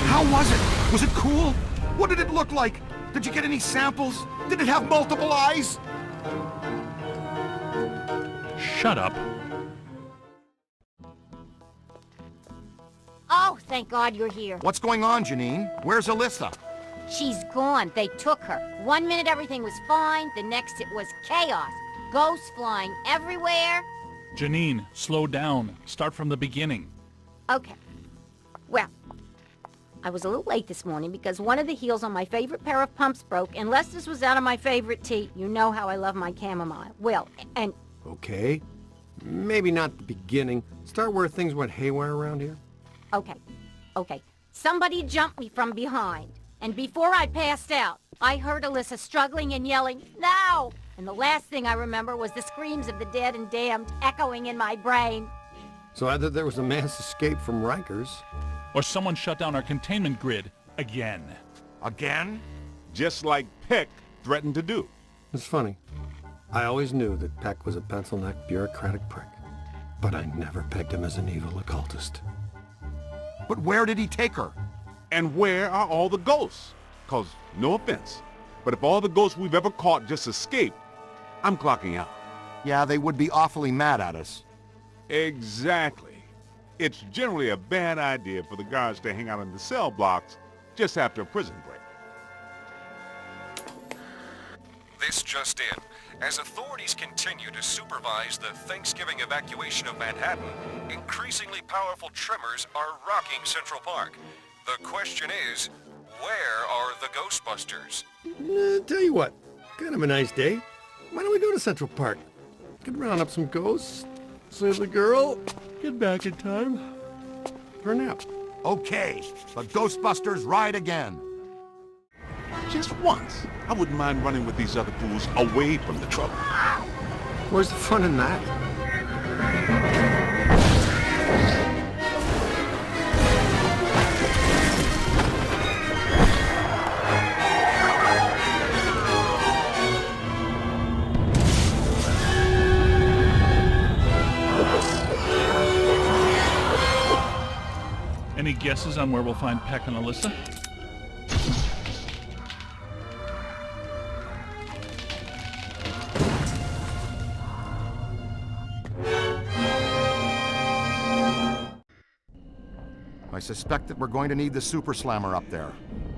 How was it? Was it cool? What did it look like? Did you get any samples? Did it have multiple eyes? Shut up. Oh, thank God you're here. What's going on, Janine? Where's Alyssa? She's gone. They took her. 1 minute everything was fine, the next it was chaos. Ghosts flying everywhere. Janine, slow down. Start from the beginning. Okay. Well, I was a little late this morning because one of the heels on my favorite pair of pumps broke, and Lester's was out of my favorite tea. You know how I love my chamomile. Well, and... Okay. Maybe not the beginning. Start where things went haywire around here. Okay. Somebody jumped me from behind. And before I passed out, I heard Alyssa struggling and yelling, "Now! And the last thing I remember was the screams of the dead and damned echoing in my brain. So either there was a mass escape from Rikers, or someone shut down our containment grid again. Again? Just like Peck threatened to do. It's funny. I always knew that Peck was a pencil-necked, bureaucratic prick. But I never pegged him as an evil occultist. But where did he take her? And where are all the ghosts? 'Cause, no offense, but if all the ghosts we've ever caught just escaped, I'm clocking out. Yeah, they would be awfully mad at us. Exactly. It's generally a bad idea for the guards to hang out in the cell blocks just after a prison break. This just in. As authorities continue to supervise the Thanksgiving evacuation of Manhattan, increasingly powerful tremors are rocking Central Park. The question is, where are the Ghostbusters? Tell you what, kind of a nice day. Why don't we go to Central Park? Could round up some ghosts, save the girl, get back in time for a nap. Okay, the Ghostbusters ride again. Just once, I wouldn't mind running with these other fools away from the trouble. Where's the fun in that? Any guesses on where we'll find Peck and Alyssa? I suspect that we're going to need the Super Slammer up there.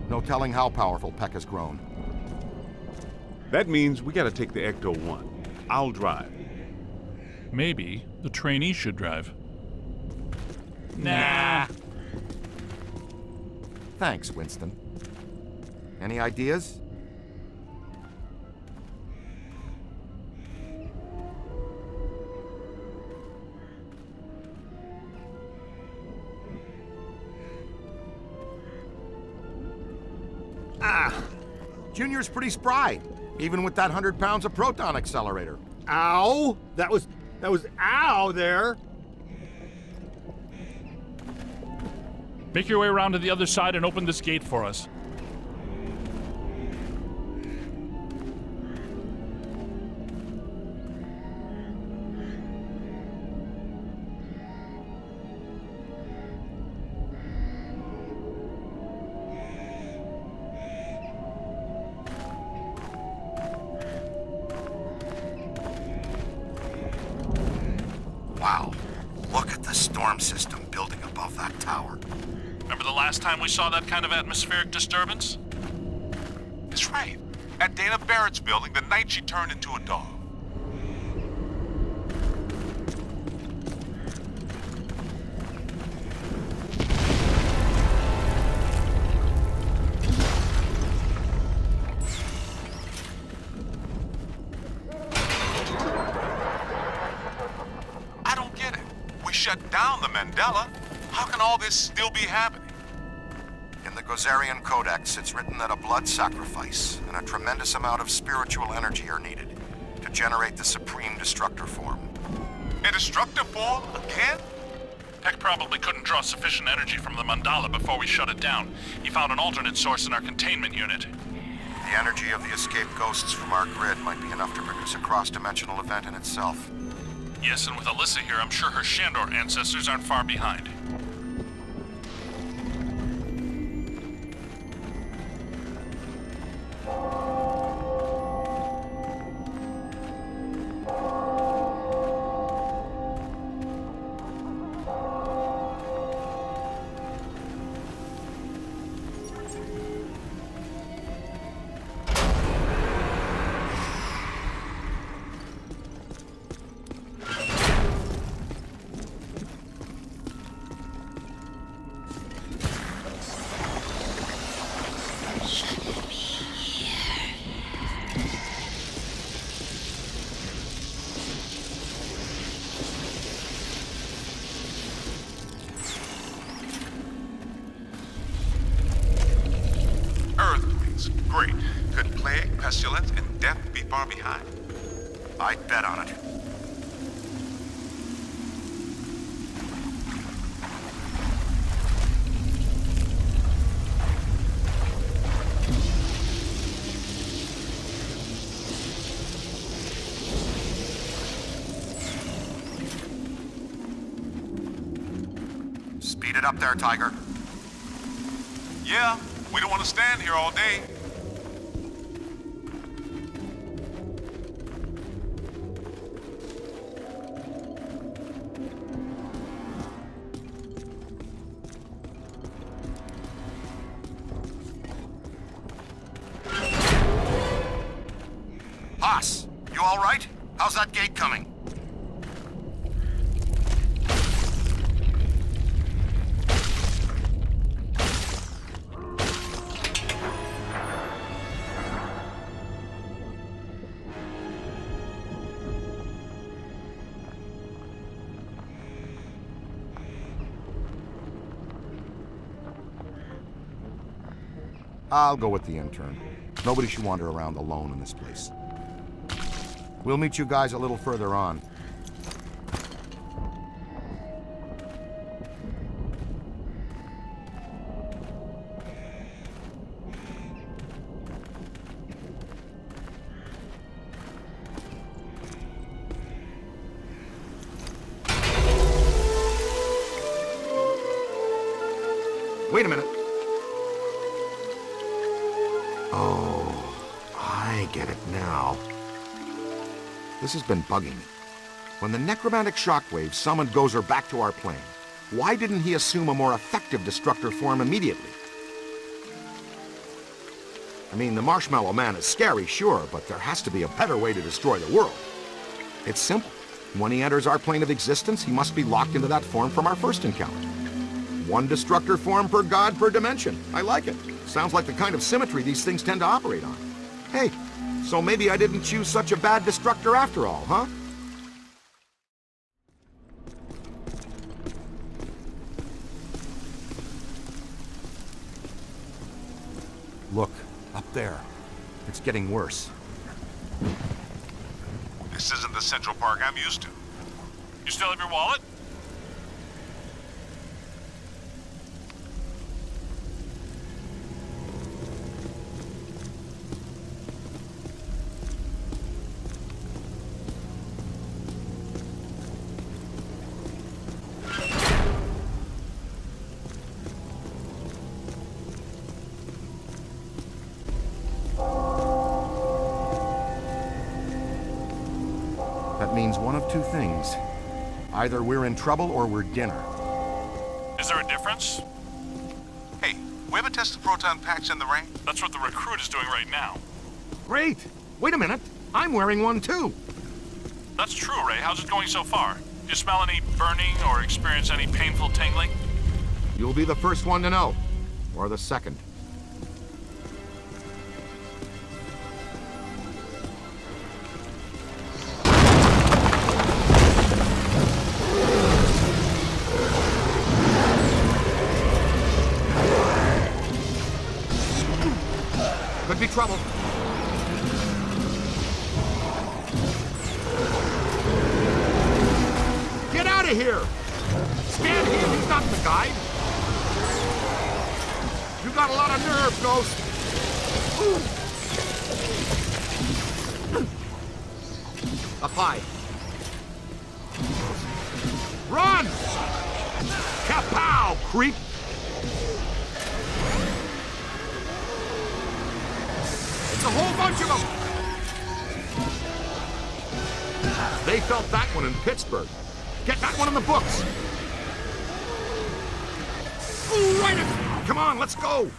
No telling how powerful Peck has grown. That means we gotta take the Ecto-1. I'll drive. Maybe the trainee should drive. Nah. Thanks, Winston. Any ideas? Junior's pretty spry, even with that 100 pounds of proton accelerator. Ow! That was ow there! Make your way around to the other side and open this gate for us. Wow, look at the storm system building above that tower. Remember the last time we saw that kind of atmospheric disturbance? That's right. At Dana Barrett's building the night she turned into a dog. I don't get it. We shut down the Mandela. How can all this still be happening? In the Gozerian Codex, it's written that a blood sacrifice and a tremendous amount of spiritual energy are needed to generate the Supreme Destructor form. A destructor form? Again? Peck probably couldn't draw sufficient energy from the mandala before we shut it down. He found an alternate source in our containment unit. The energy of the escaped ghosts from our grid might be enough to produce a cross-dimensional event in itself. Yes, and with Alyssa here, I'm sure her Shandor ancestors aren't far behind. Earthquakes. Great. Could plague, pestilence, and death be far behind? I'd bet on it. Speed it up there, Tiger. Yeah, we don't want to stand here all day. Haas, you all right? How's that gate coming? I'll go with the intern. Nobody should wander around alone in this place. We'll meet you guys a little further on. Wait a minute. Oh, I get it now. This has been bugging me. When the necromantic shockwave summoned Gozer back to our plane, why didn't he assume a more effective destructor form immediately? I mean, the Marshmallow Man is scary, sure, but there has to be a better way to destroy the world. It's simple. When he enters our plane of existence, he must be locked into that form from our first encounter. One destructor form per god per dimension. I like it. Sounds like the kind of symmetry these things tend to operate on. Hey, so maybe I didn't choose such a bad destructor after all, huh? Look, up there. It's getting worse. This isn't the Central Park I'm used to. You still have your wallet? That means one of two things. Either we're in trouble or we're dinner. Is there a difference? Hey, we haven't tested proton packs in the rain? That's what the recruit is doing right now. Great! Wait a minute. I'm wearing one too. That's true, Ray. How's it going so far? Do you smell any burning or experience any painful tingling? You'll be the first one to know. Or the second. Could be trouble. Get out of here! Stand here, he's not the guide. You got a lot of nerve, Ghost. Up high. Run! Kapow, creep! It's a whole bunch of them! They felt that one in Pittsburgh. Get that one in the books! Ooh, right it! Come on, let's go!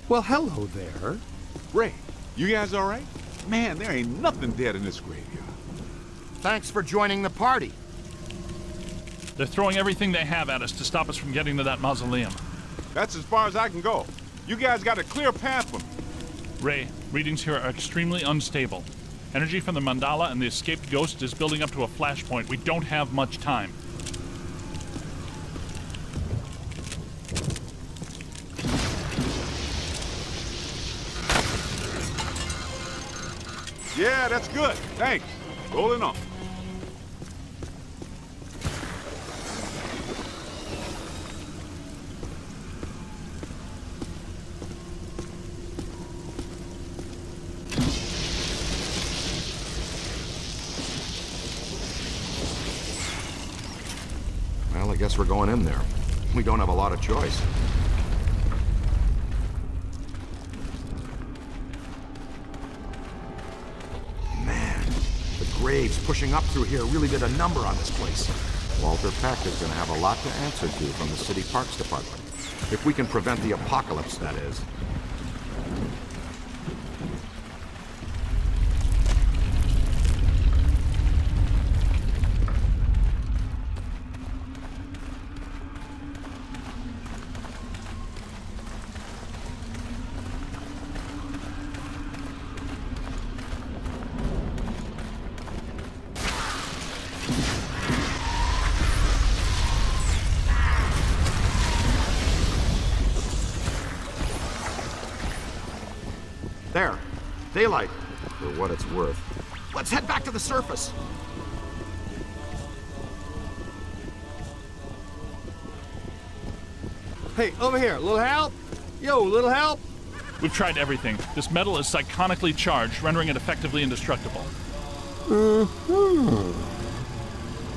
Well, hello there. Ray, you guys all right? Man, there ain't nothing dead in this graveyard. Thanks for joining the party. They're throwing everything they have at us to stop us from getting to that mausoleum. That's as far as I can go. You guys got a clear path for me. Ray, readings here are extremely unstable. Energy from the mandala and the escaped ghost is building up to a flashpoint. We don't have much time. Yeah, that's good. Thanks. Rolling on. Well, I guess we're going in there. We don't have a lot of choice. Graves pushing up through here really did a number on this place. Walter Peck is going to have a lot to answer to from the City Parks Department. If we can prevent the apocalypse, that is. There. Daylight. For what it's worth. Let's head back to the surface. Hey, over here. Little help? Yo, little help? We've tried everything. This metal is psychonically charged, rendering it effectively indestructible.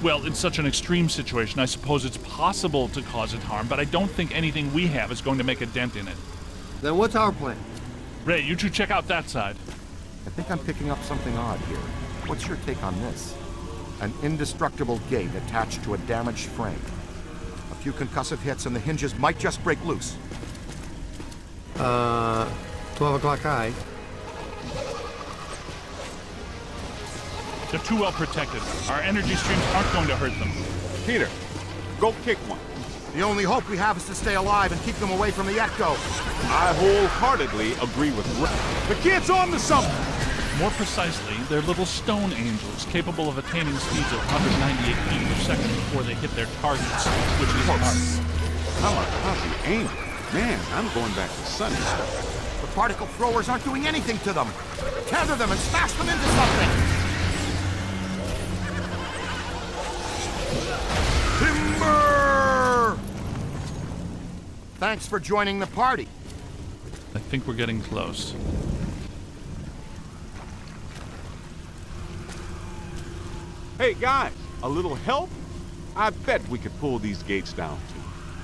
Well, in such an extreme situation, I suppose it's possible to cause it harm, but I don't think anything we have is going to make a dent in it. Then what's our plan? Ray, you two check out that side. I think I'm picking up something odd here. What's your take on this? An indestructible gate attached to a damaged frame. A few concussive hits and the hinges might just break loose. 12 o'clock high. They're too well protected. Our energy streams aren't going to hurt them. Peter, go kick one. The only hope we have is to stay alive and keep them away from the echo. I wholeheartedly agree with Ray. The kid's on to something! More precisely, they're little stone angels capable of attaining speeds of 198 feet per second before they hit their targets, which is us. I'm a puppy angel. Man, I'm going back to Sunny. The particle throwers aren't doing anything to them. Tether them and smash them into something! Timber! Thanks for joining the party. I think we're getting close. Hey, guys, a little help? I bet we could pull these gates down, too.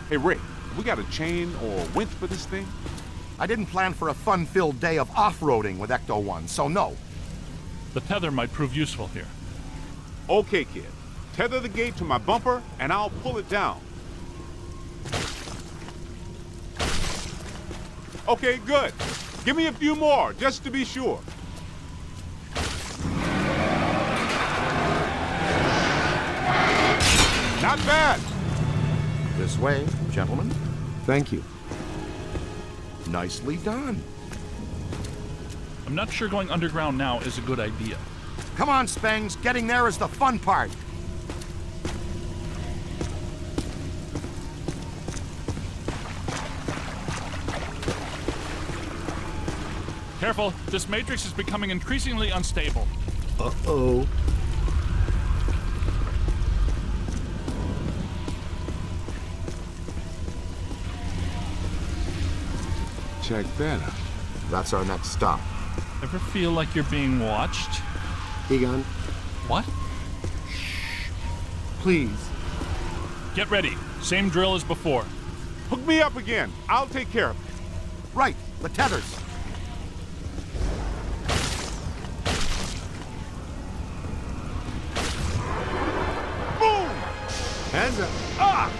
Hey, Rick, we got a chain or a winch for this thing? I didn't plan for a fun-filled day of off-roading with Ecto-1, so no. The tether might prove useful here. Okay, kid. Tether the gate to my bumper, and I'll pull it down. Okay, good. Give me a few more, just to be sure. Not bad. This way, gentlemen. Thank you. Nicely done. I'm not sure going underground now is a good idea. Come on, Spangs. Getting there is the fun part. Careful, this matrix is becoming increasingly unstable. Uh-oh. Check that out. That's our next stop. Ever feel like you're being watched? Egon. What? Please. Get ready. Same drill as before. Hook me up again. I'll take care of it. Right, the tethers. Boom! Hands up. Ah!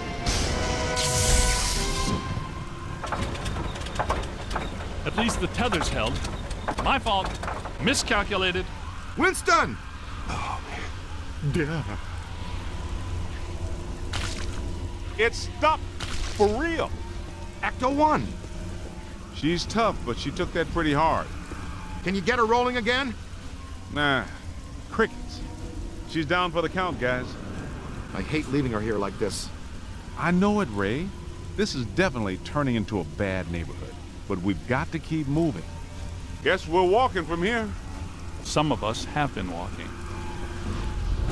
At least the tether's held. My fault. Miscalculated. Winston! Oh, man. Duh. It stopped for real. Ecto-1. She's tough, but she took that pretty hard. Can you get her rolling again? Nah, crickets. She's down for the count, guys. I hate leaving her here like this. I know it, Ray. This is definitely turning into a bad neighborhood, but we've got to keep moving. Guess we're walking from here. Some of us have been walking.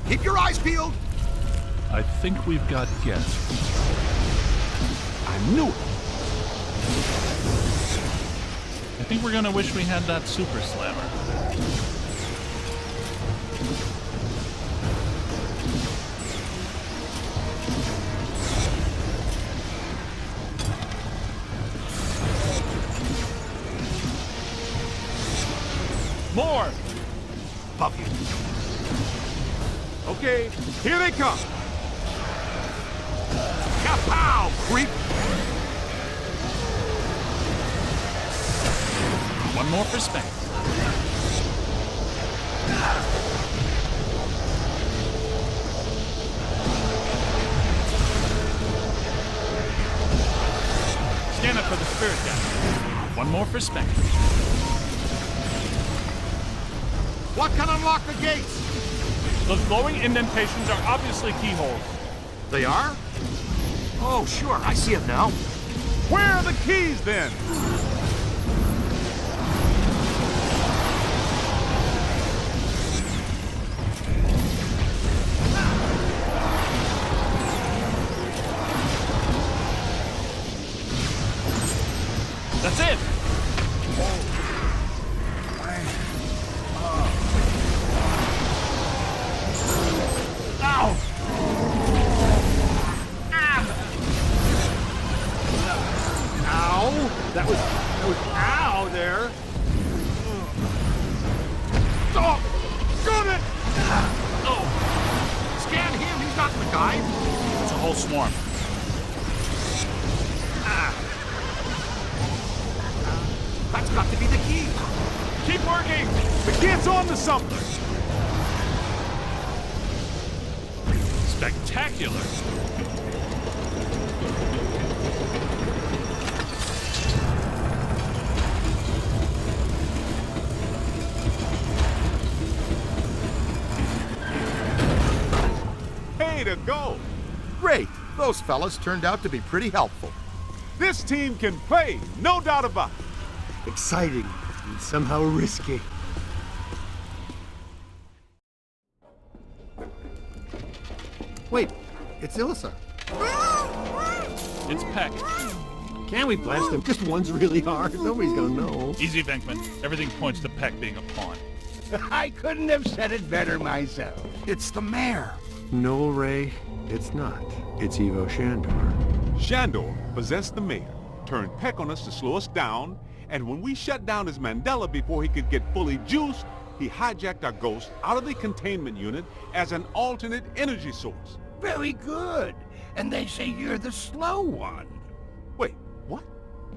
Keep your eyes peeled! I think we've got guests. I knew it! I think we're gonna wish we had that super slammer. More! Above you. Okay, here they come. Kapow, creep! One more for Spank. Stand up for the spirit guy. One more for Spank. What can unlock the gates? Those glowing indentations are obviously keyholes. They are? Oh, sure, I see it now. Where are the keys, then? That's it! Ow! Ow! That was ow there. Oh! Got it! Oh! Scan him, he's not the guy. It's a whole swarm. That's got to be the key. Keep working! The kid's on to something! Spectacular! Way to go! Great. Those fellas turned out to be pretty helpful. This team can play, no doubt about it. Exciting and somehow risky. Wait, it's Ilsa. It's Peck. Can't we blast him just once really hard? Nobody's gonna know. Easy, Venkman. Everything points to Peck being a pawn. I couldn't have said it better myself. It's the mayor. No, Ray, it's not. It's Ivo Shandor. Shandor possessed the mayor, turned Peck on us to slow us down, and when we shut down his Mandela before he could get fully juiced, he hijacked our ghost out of the containment unit as an alternate energy source. Very good. And they say you're the slow one. Wait, what?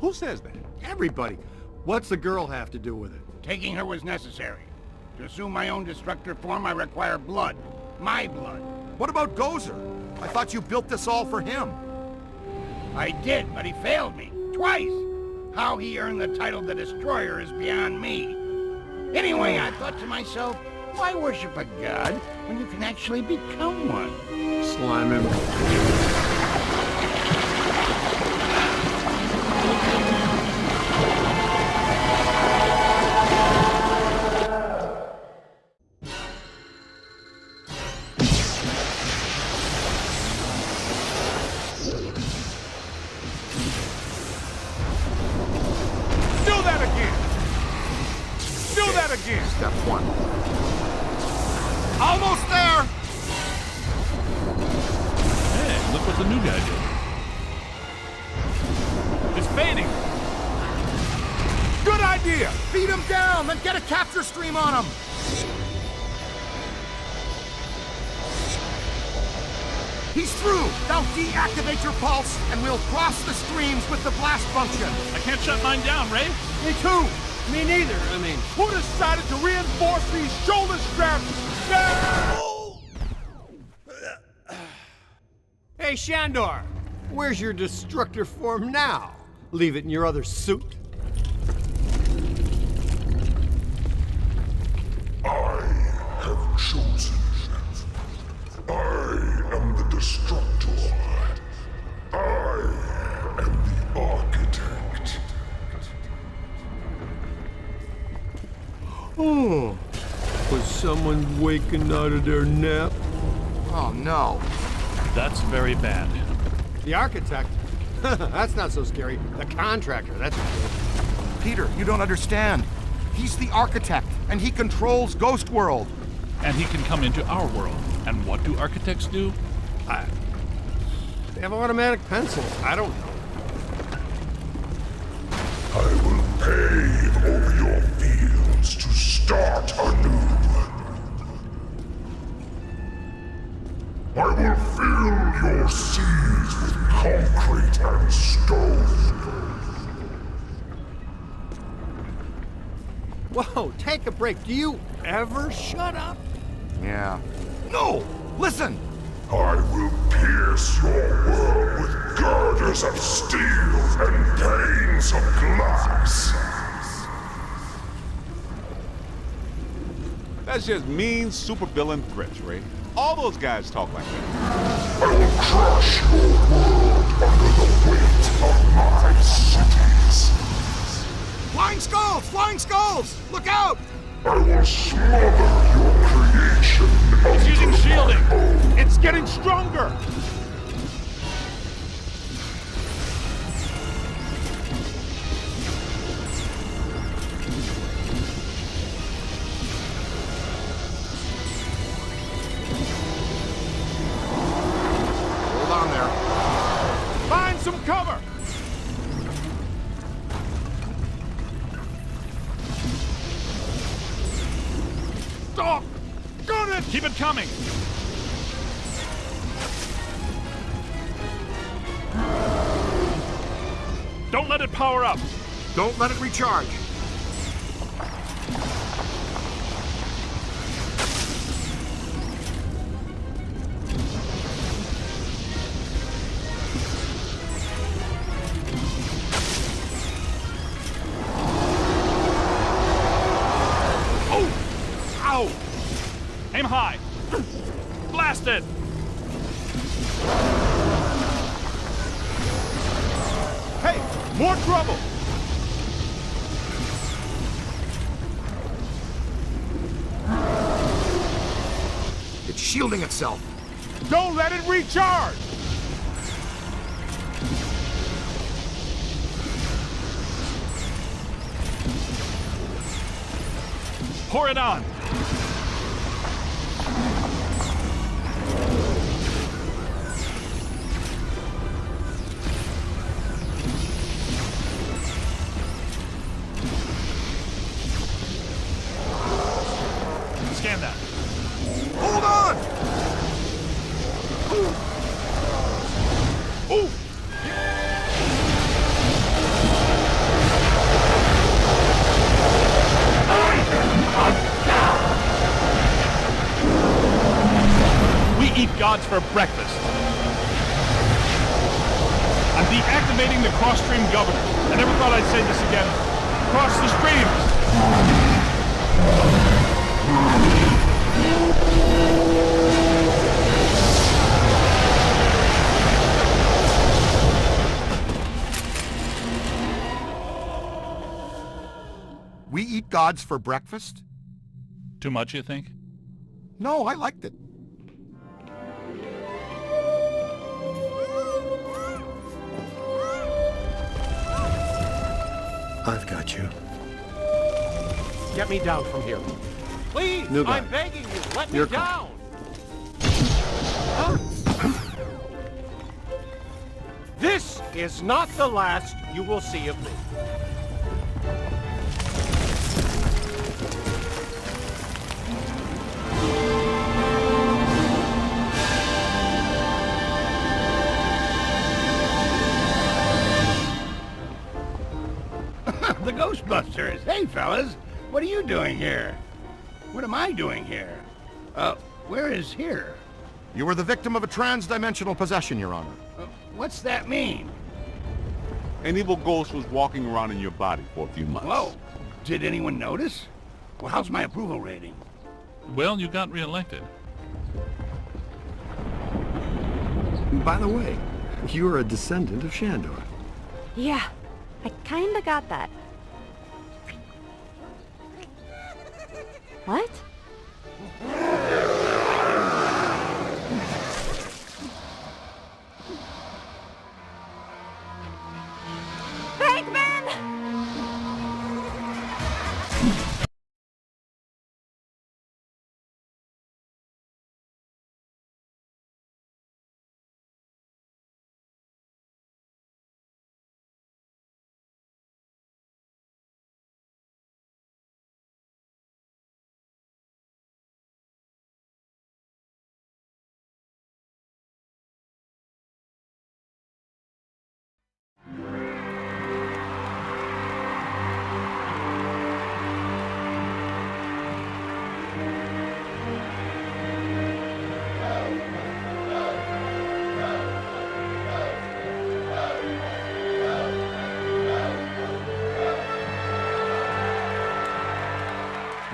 Who says that? Everybody. What's the girl have to do with it? Taking her was necessary. To assume my own destructor form, I require blood. My blood. What about Gozer? I thought you built this all for him. I did, but he failed me. Twice. How he earned the title the Destroyer is beyond me. Anyway, I thought to myself, why worship a god when you can actually become one? Slime him. Again. Step one. Almost there! Hey, look what the new guy did. It's fading. Good idea! Beat him down, then get a capture stream on him! He's through! Now deactivate your pulse, and we'll cross the streams with the blast function! I can't shut mine down, Ray. Me too! Me neither. I mean, who decided to reinforce these shoulder straps? Hey, Shandor, where's your destructor form now? Leave it in your other suit. I someone's waking out of their nap. Oh, no. That's very bad. The architect? That's not so scary. The contractor, that's scary. Peter, you don't understand. He's the architect, and he controls Ghost World. And he can come into our world. And what do architects do? They have automatic pencils. I don't know. I will pave over your fields to start anew. I will fill your seas with concrete and stone. Whoa, take a break. Do you ever shut up? Yeah. No! Listen! I will pierce your world with girders of steel and panes of glass. That's just mean supervillain threats, Ray. All those guys talk like that. I will crush your world under the weight of my cities. Flying skulls! Flying skulls! Look out! I will smother your creation. He's using shielding! It's getting stronger! Hold on there. Find some cover! Stop! Got it! Keep it coming! Don't let it power up! Don't let it recharge. Ow! Aim high! Blast it! Hey! More trouble! It's shielding itself. Don't let it recharge! Pour it on! Scan that. Hold on! Ooh! We eat gods for breakfast. I'm deactivating the cross-stream governor. I never thought I'd say this again. Cross the streams! We eat gods for breakfast? Too much, you think? No, I liked it. I've got you. Get me down from here. Please, New guy. I'm begging you, let me You're down. This is not the last you will see of me. The Ghostbusters! Hey, fellas! What are you doing here? What am I doing here? Where is here? You were the victim of a trans-dimensional possession, Your Honor. What's that mean? An evil ghost was walking around in your body for a few months. Whoa! Did anyone notice? Well, how's my approval rating? Well, you got reelected. By the way, you're a descendant of Shandor. Yeah, I kinda got that. What?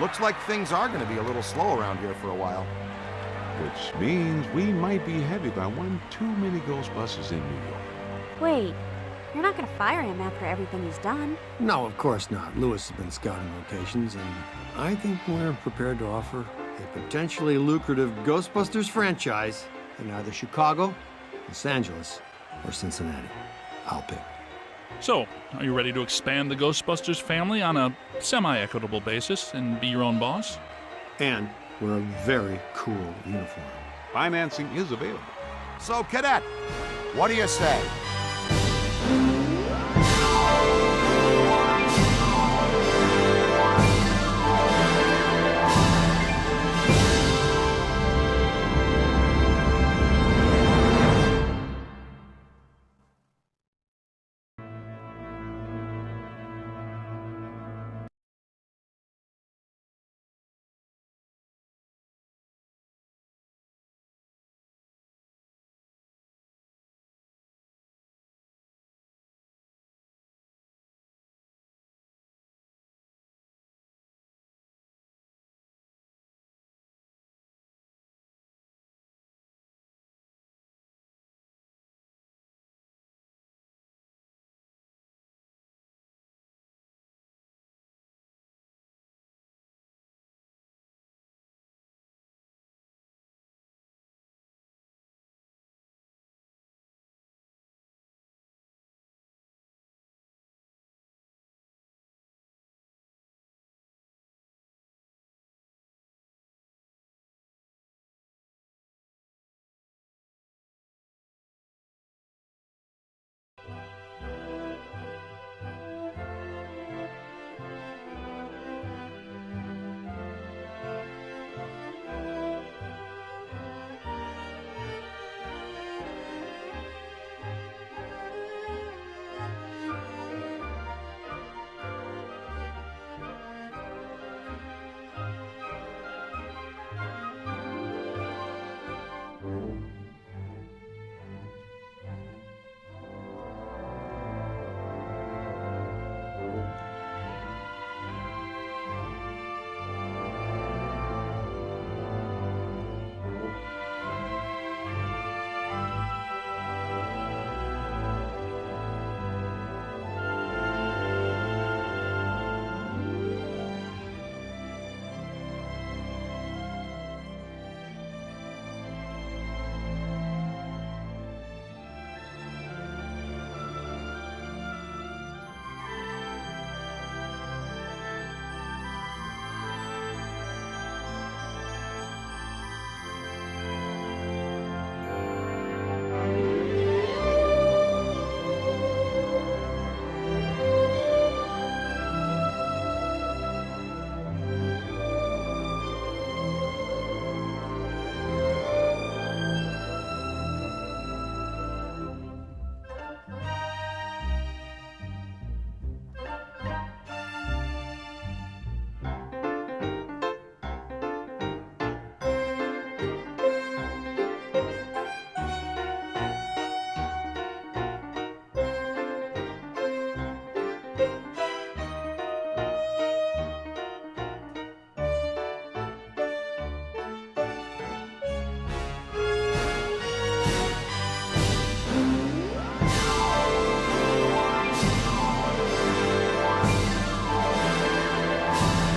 Looks like things are going to be a little slow around here for a while. Which means we might be headed by one too many Ghostbusters in New York. Wait, you're not gonna fire him after everything he's done? No, of course not. Lewis has been scouting locations, and I think we're prepared to offer a potentially lucrative Ghostbusters franchise in either Chicago, Los Angeles, or Cincinnati. I'll pick. So, are you ready to expand the Ghostbusters family on a semi-equitable basis and be your own boss? And we're a very cool uniform. Financing is available. So, Cadet, what do you say?